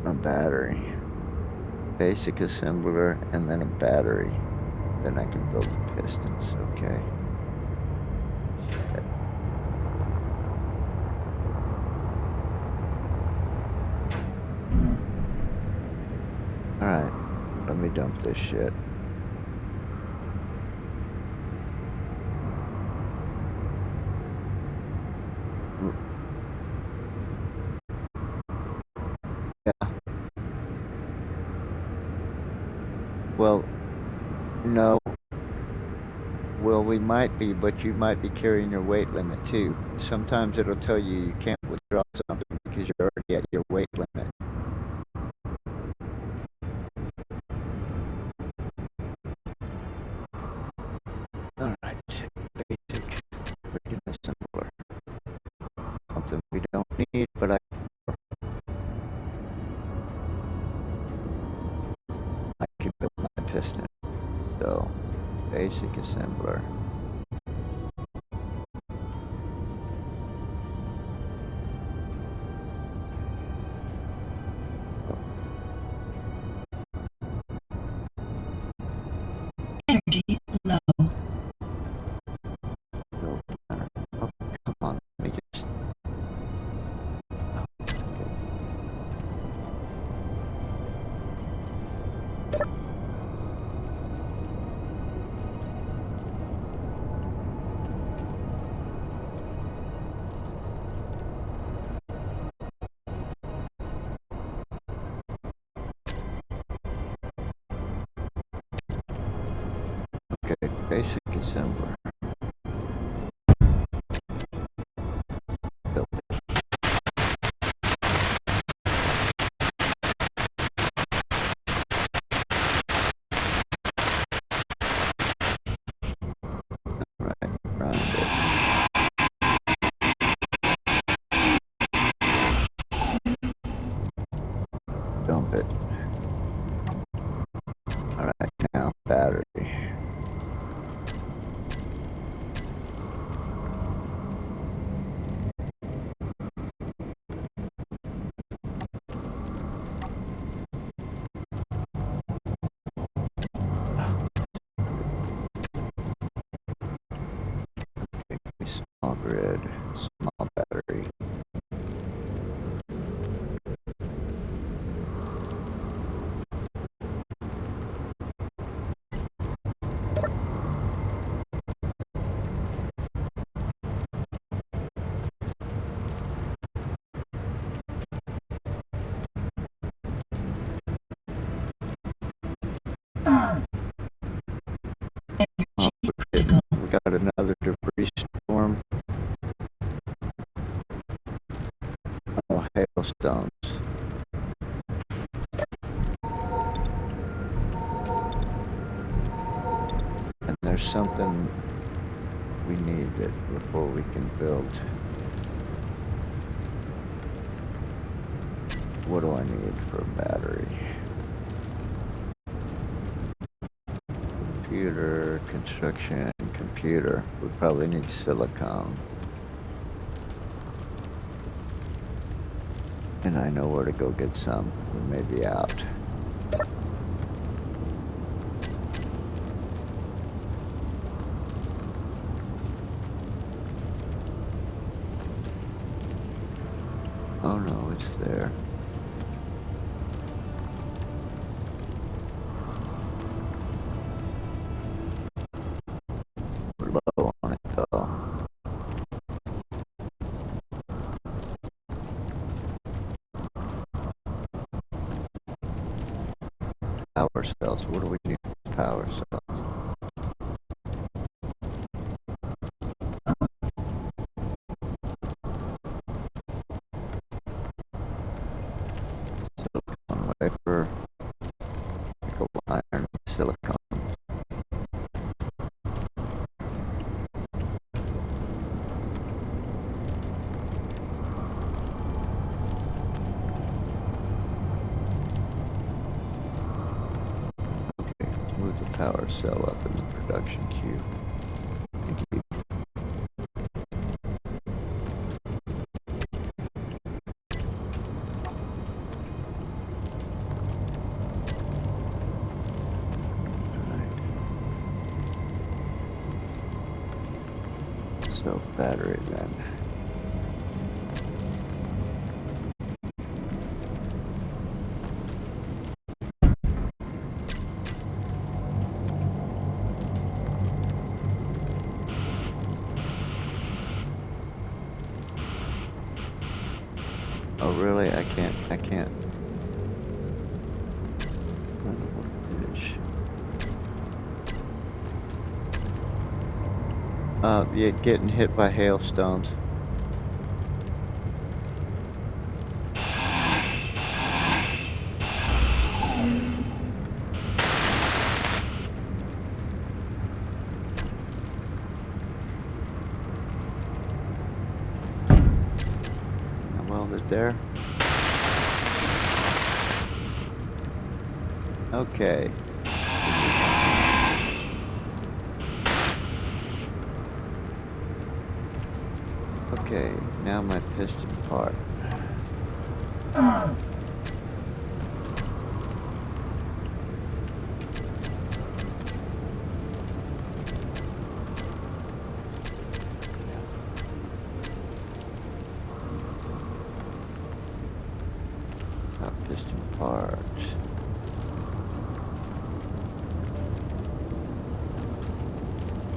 Speaker 2: A battery. Basic assembler and then a battery. Then I can build the pistons. Okay. Shit. Alright, let me dump this shit. Yeah. Well, no. Well, we might be, but you might be carrying your weight limit too. Sometimes it'll tell you you can't withdraw something because you're already at your weight limit. Alright, basic freaking assembler. Something we don't need, but I can build my piston. So, basic assembler.
Speaker 3: Energy low.
Speaker 2: Build planner. Oh, come on, let me just. Okay, basic assembler. Build it. Right, round it. Dump it. Alright, now battery. Small grid, small battery. Oh, we got another debris storm. Oh, hailstones. And there's something we need that before we can build. What do I need for a battery? Computer, construction, computer. We probably need silicone. And I know where to go get some. We may be out. Oh no, it's there. We're low on it though. Power cells. What do we need for power cells? Silicone wafer. Nickel iron silicone. power cell up in the production queue. Thank you. So battery then. Oh really? I can't. Yeah, getting hit by hailstones. How well is there? Okay. Okay, now my piston part. Piston part.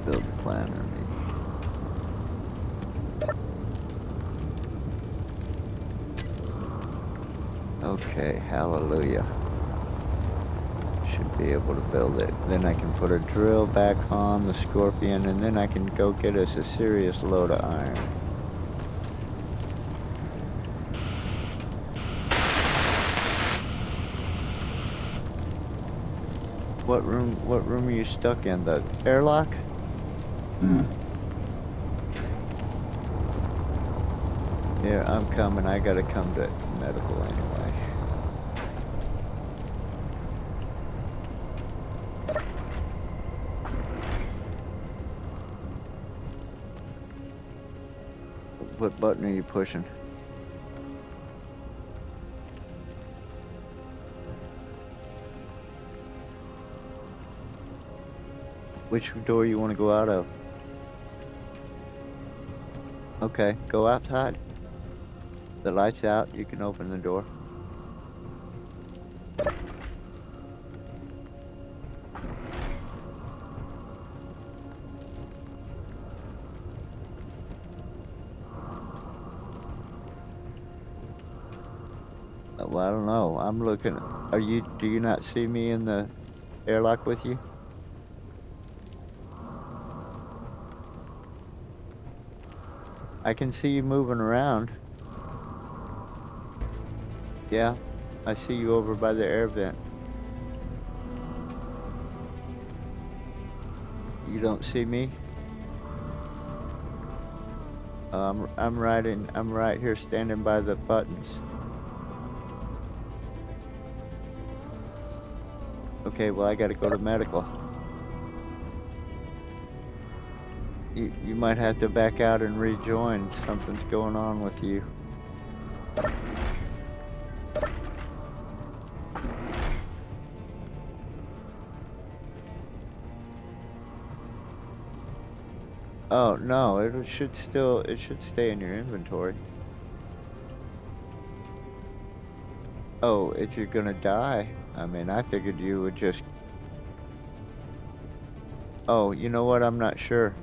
Speaker 2: Build planner. Okay, hallelujah. Should be able to build it. Then I can put a drill back on the Scorpion, and then I can go get us a serious load of iron. What room are you stuck in? The airlock? Yeah, I'm coming. I gotta come to medical anyway. What button are you pushing? Which door you want to go out of? Okay, go outside. The light's out, you can open the door. Well, I don't know. I'm looking. Do you not see me in the airlock with you? I can see you moving around. Yeah, I see you over by the air vent. You don't see me? I'm right here standing by the buttons. Okay, well I gotta go to medical. You might have to back out and rejoin. Something's going on with you. Oh no, it should stay in your inventory. Oh, if you're gonna die, I mean, I figured you would just. Oh, you know what? I'm not sure.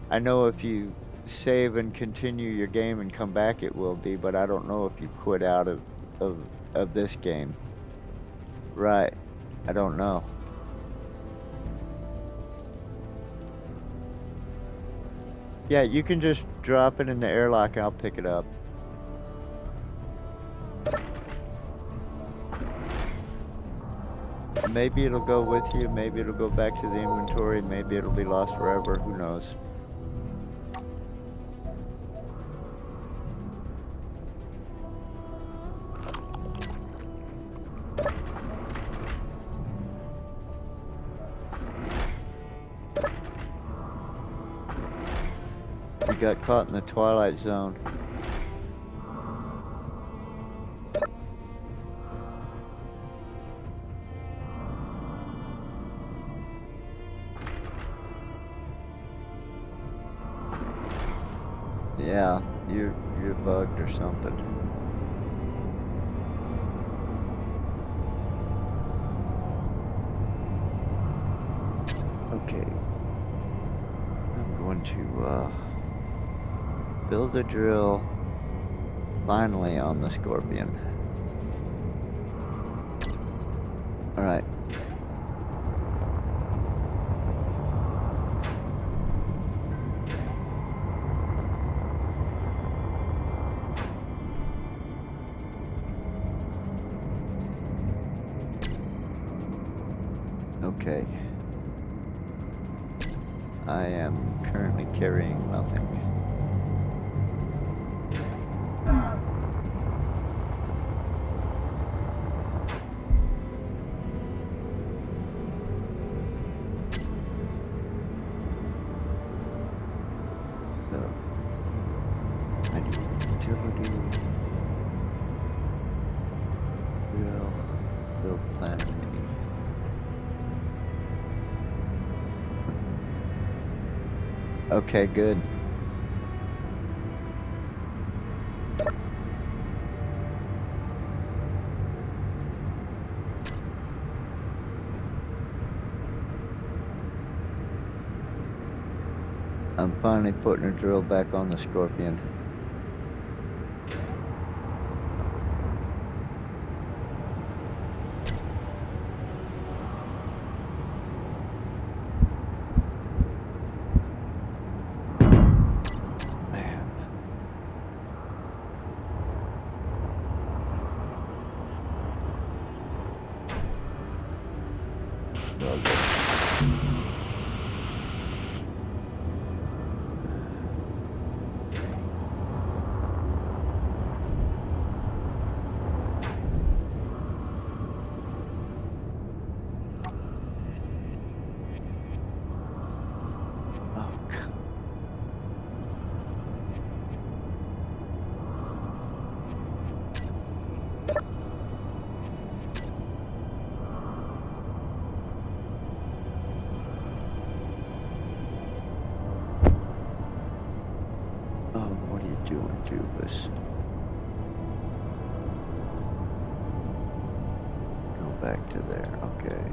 Speaker 2: I know if you save and continue your game and come back, it will be, but I don't know if you quit out of this game. Right. I don't know. Yeah, you can just drop it in the airlock and I'll pick it up. Maybe it'll go with you, maybe it'll go back to the inventory, maybe it'll be lost forever, who knows. You got caught in the Twilight Zone. Yeah, you're bugged or something. Okay. I'm going to build a drill finally on the Scorpion. Alright. Okay. I am currently carrying nothing. So, I need utility. Drill. Build plan mini. Okay, good. I'm finally putting a drill back on the Scorpion. Man. Well, good. Oh, God. Oh, what are you doing, Tubus? Go back to there, okay.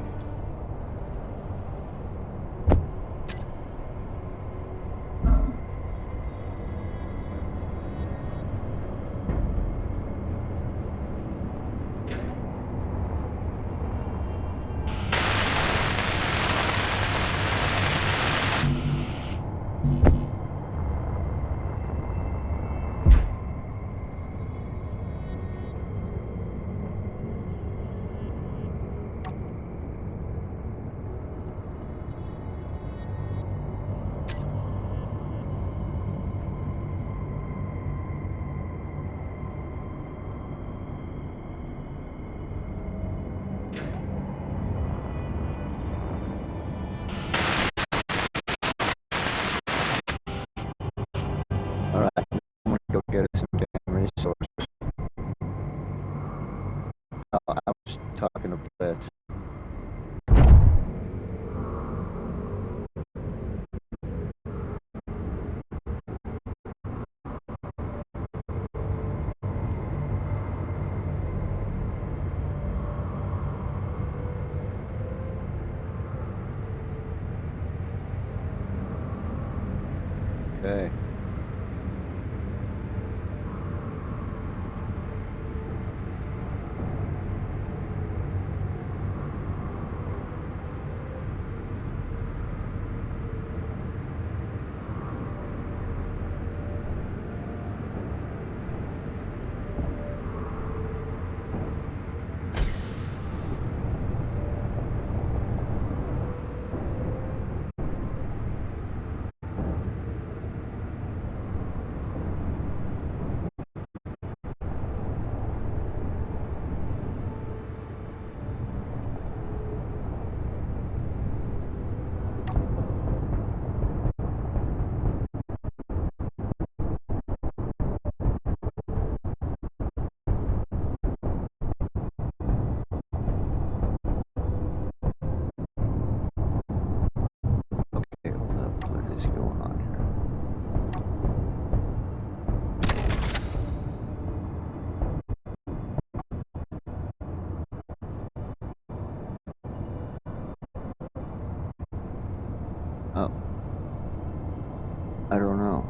Speaker 2: don't know.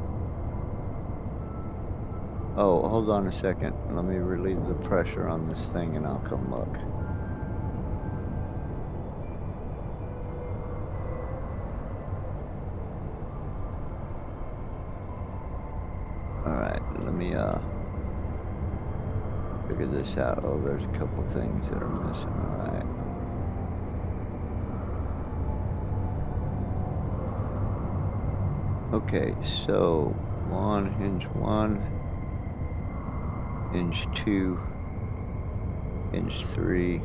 Speaker 2: Oh, hold on a second. Let me relieve the pressure on this thing and I'll come look. Alright, let me figure this out. Oh, there's a couple things that are missing. Alright. Okay, so hinge 1, hinge 2, hinge 3.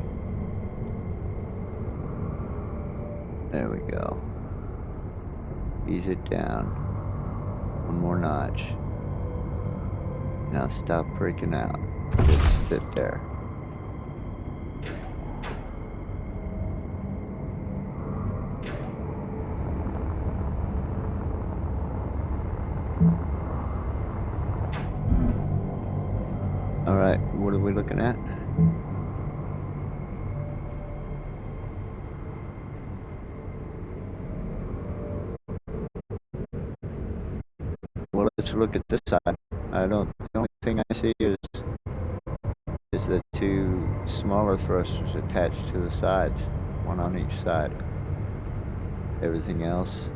Speaker 2: There we go. Ease it down. One more notch. Now stop freaking out. Just sit there. Alright, what are we looking at? Well, let's look at this side. The only thing I see is the two smaller thrusters attached to the sides, one on each side. Everything else.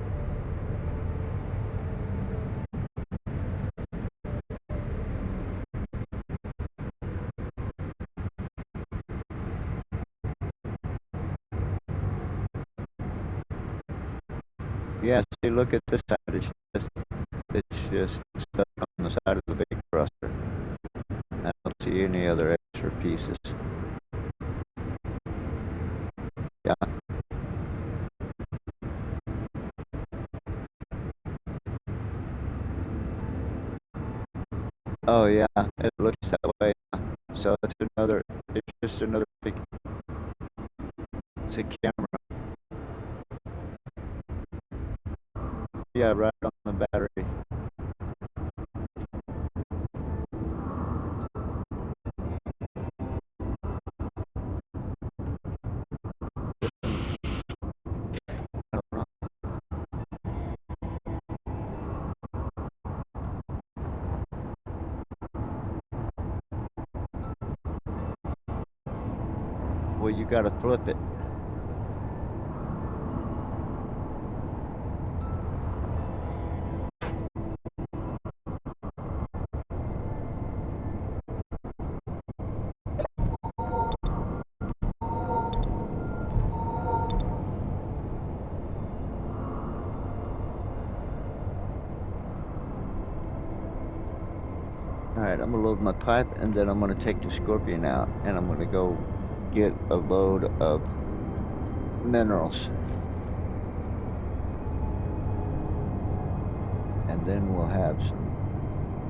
Speaker 2: Yeah, see, look at this side. It's just stuck on the side of the big thruster. I don't see any other extra pieces. Yeah. Oh yeah, it looks that way. So it's just another big, it's a camera. Yeah, right on the battery. Well, you gotta flip it. Alright, I'm gonna load my pipe and then I'm gonna take the Scorpion out and I'm gonna go get a load of minerals. And then we'll have some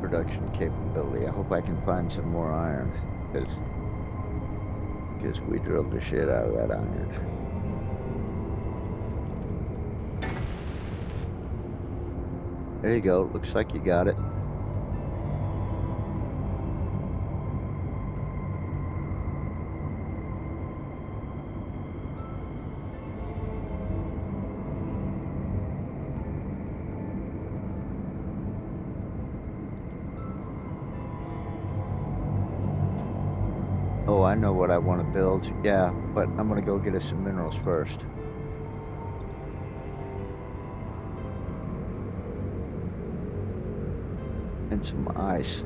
Speaker 2: production capability. I hope I can find some more iron because we drilled the shit out of that iron. There you go. Looks like you got it. Oh, I know what I want to build. Yeah, but I'm gonna go get us some minerals first. And some ice.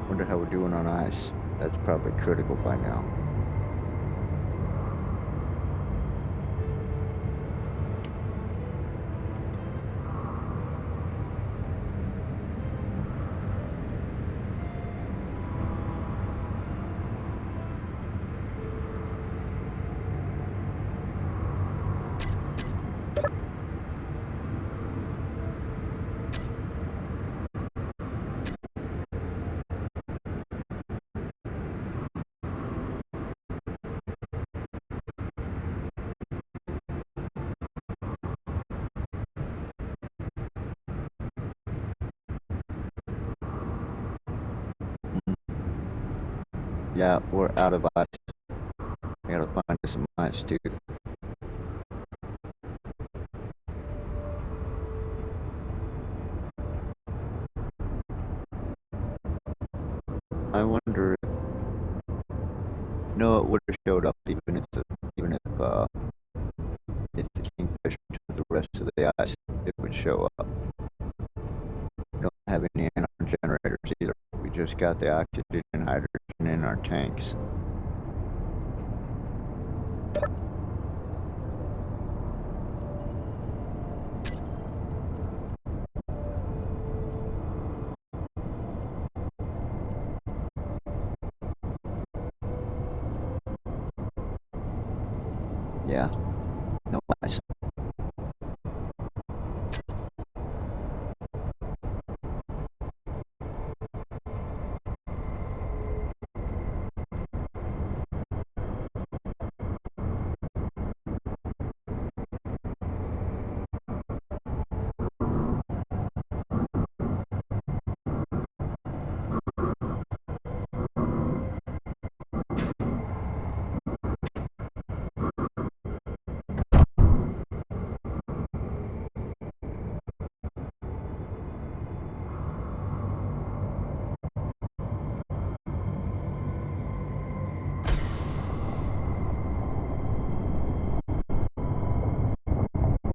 Speaker 2: Wonder how we're doing on ice. That's probably critical by now. Yeah, we're out of ice. I gotta find some ice too. I wonder if... No, it would have showed up even if the kingfisher took the rest of the ice, it would show up. We don't have any anaeron generators either. We just got the oxygen and hydrogen in our tanks. Yeah, no ice.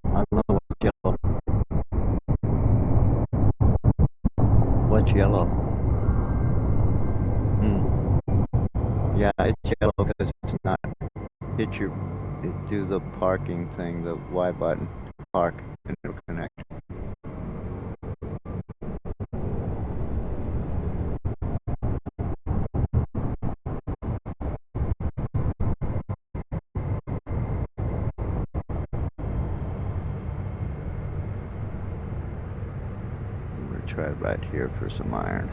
Speaker 2: I don't know what's yellow. What's yellow? Yeah, it's yellow because it's not hit do the parking thing, the Y button, park, and it'll connect. I'm gonna try right here for some iron.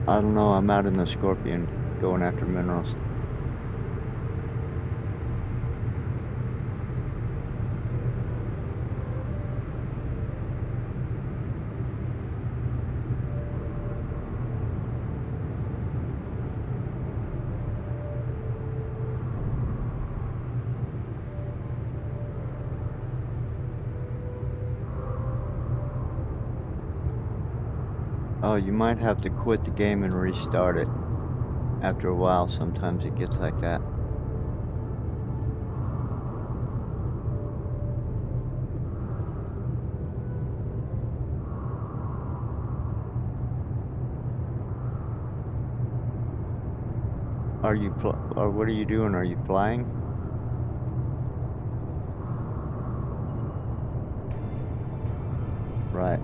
Speaker 2: I don't know, I'm out in the Scorpion going after minerals. Oh, you might have to quit the game and restart it. After a while, sometimes it gets like that. Or what are you doing? Are you flying? Right.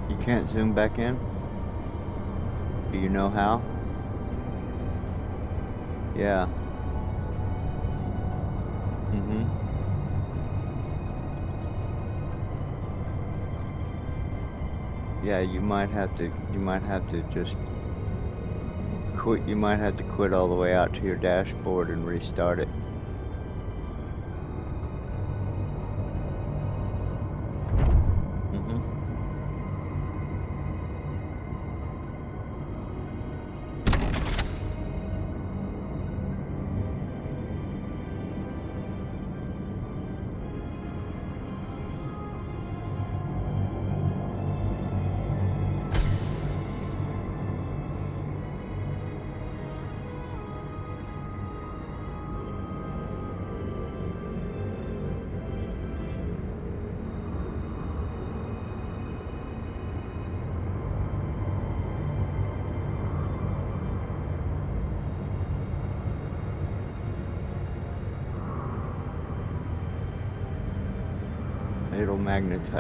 Speaker 2: You can't zoom back in? Do you know how? Yeah. Yeah, you might have to just quit, you might have to quit all the way out to your dashboard and restart it.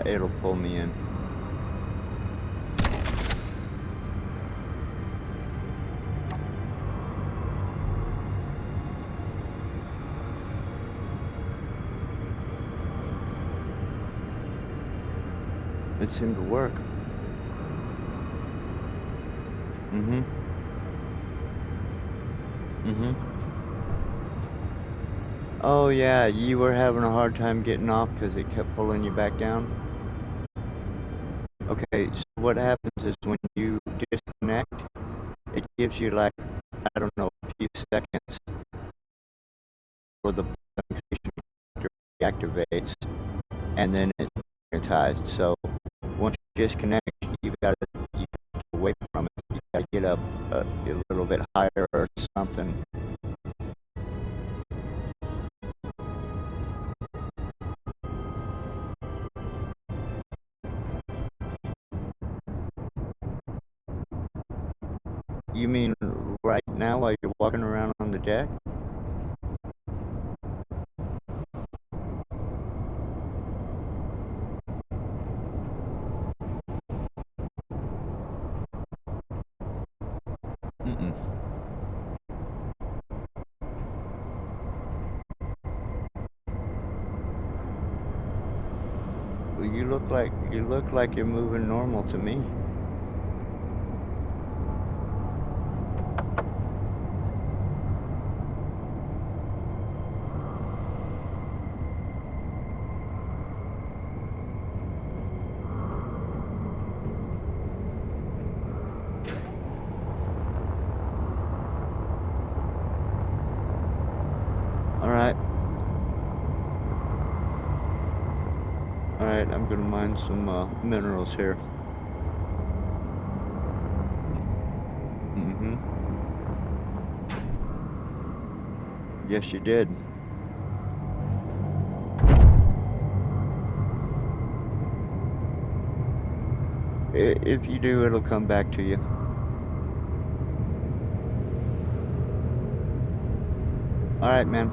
Speaker 2: It'll pull me in. It seemed to work. Mm-hmm. Mm-hmm. Oh yeah, you were having a hard time getting off because it kept pulling you back down? Okay, so what happens is when you disconnect, it gives you like, I don't know, a few seconds for the communication reactivates, and then it's magnetized. So once you disconnect, you gotta get away from it. You gotta get up a little bit higher or something. You mean right now while you're walking around on the deck? Mm-mm. Well, you look like you're moving normal to me. Alright. Alright, I'm gonna mine some minerals here. Mm-hmm. Yes, you did. If you do, it'll come back to you. Alright, man.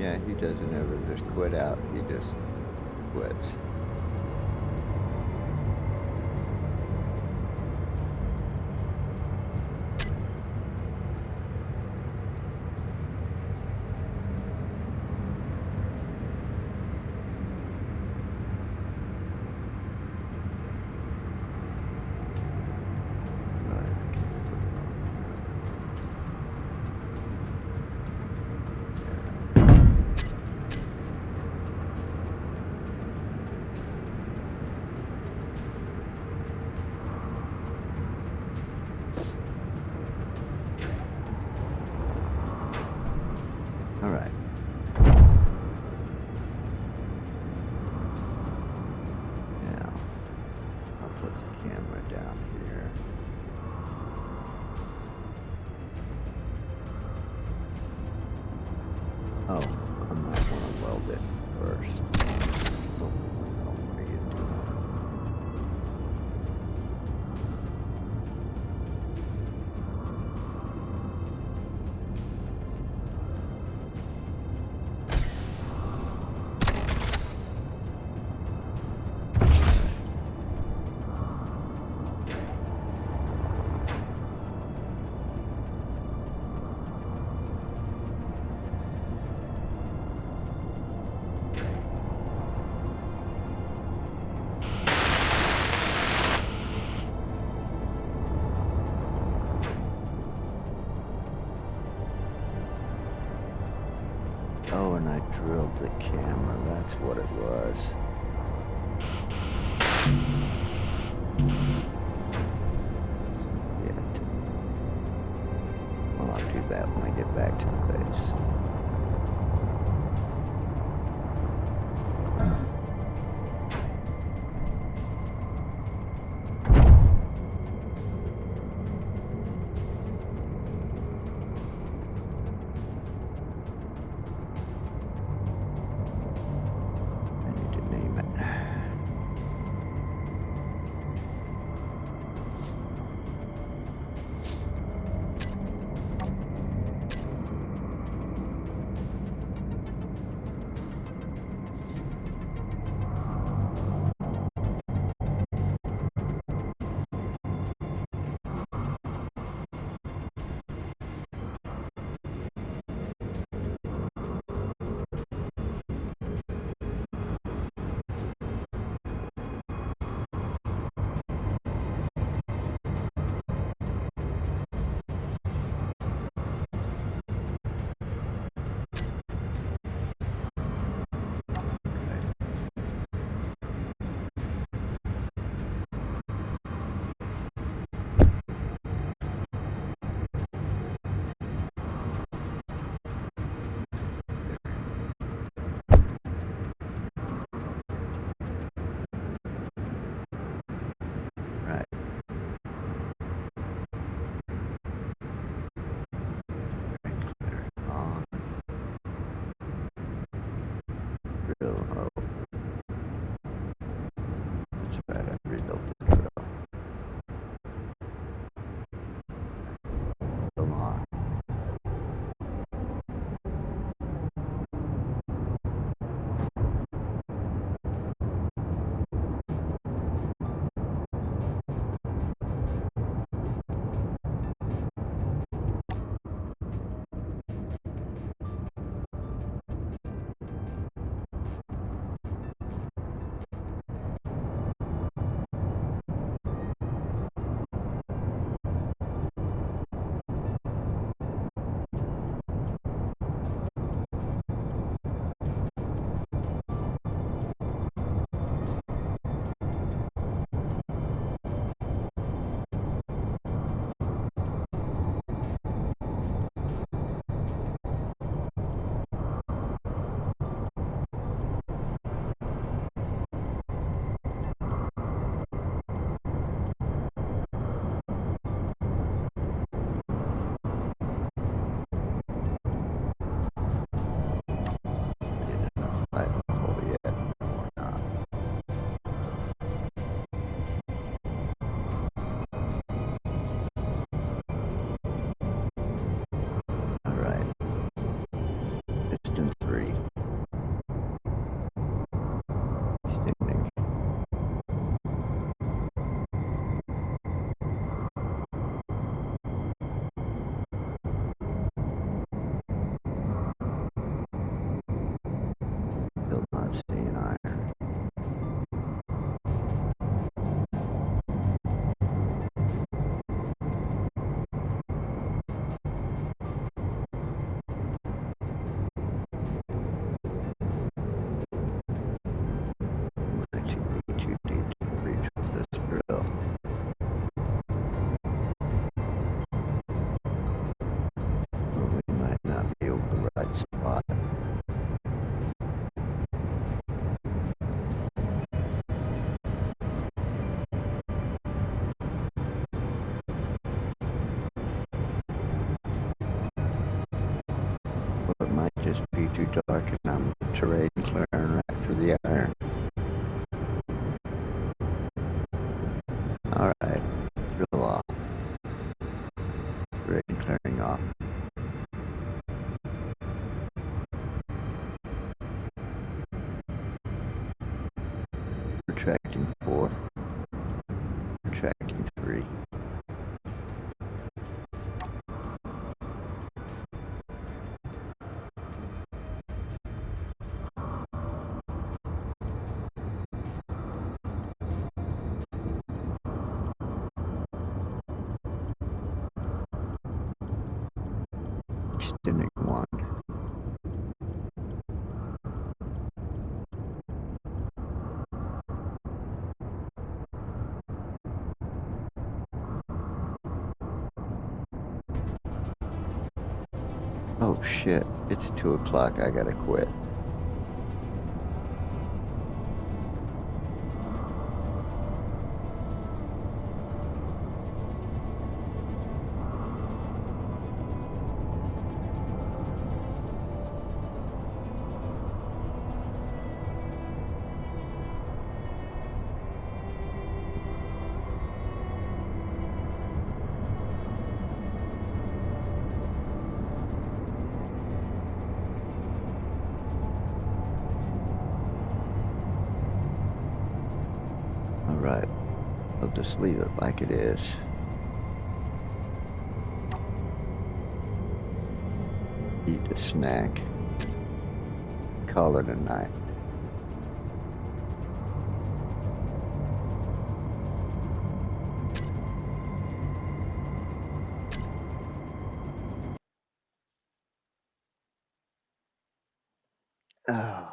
Speaker 2: Yeah, he doesn't ever just quit out. He just quits. All right. Now, I'll put the camera down here. Oh, I might want to weld it first. Oh, no, what are you doing? Oh, and I drilled the camera. That's what it was. Shit. Well, I'll do that when I get back to the base. I need to name it.
Speaker 1: just be too dark and I'm terrain clearing right through the iron. Alright, drill off. Terrain clearing off. Retracting 4. Retracting 3. Extending 1. Oh shit, it's 2 o'clock, I gotta quit. Alright, I'll just leave it like it is. Eat a snack. Call it a night. Oh.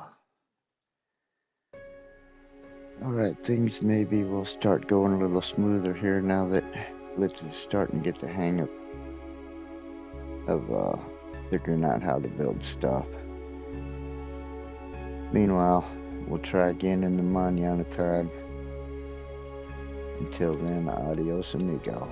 Speaker 1: Alright, things maybe will start going a little smoother here now that Blitz is starting to get the hang of figuring out how to build stuff. Meanwhile, we'll try again in the manana time. Until then, adios amigo.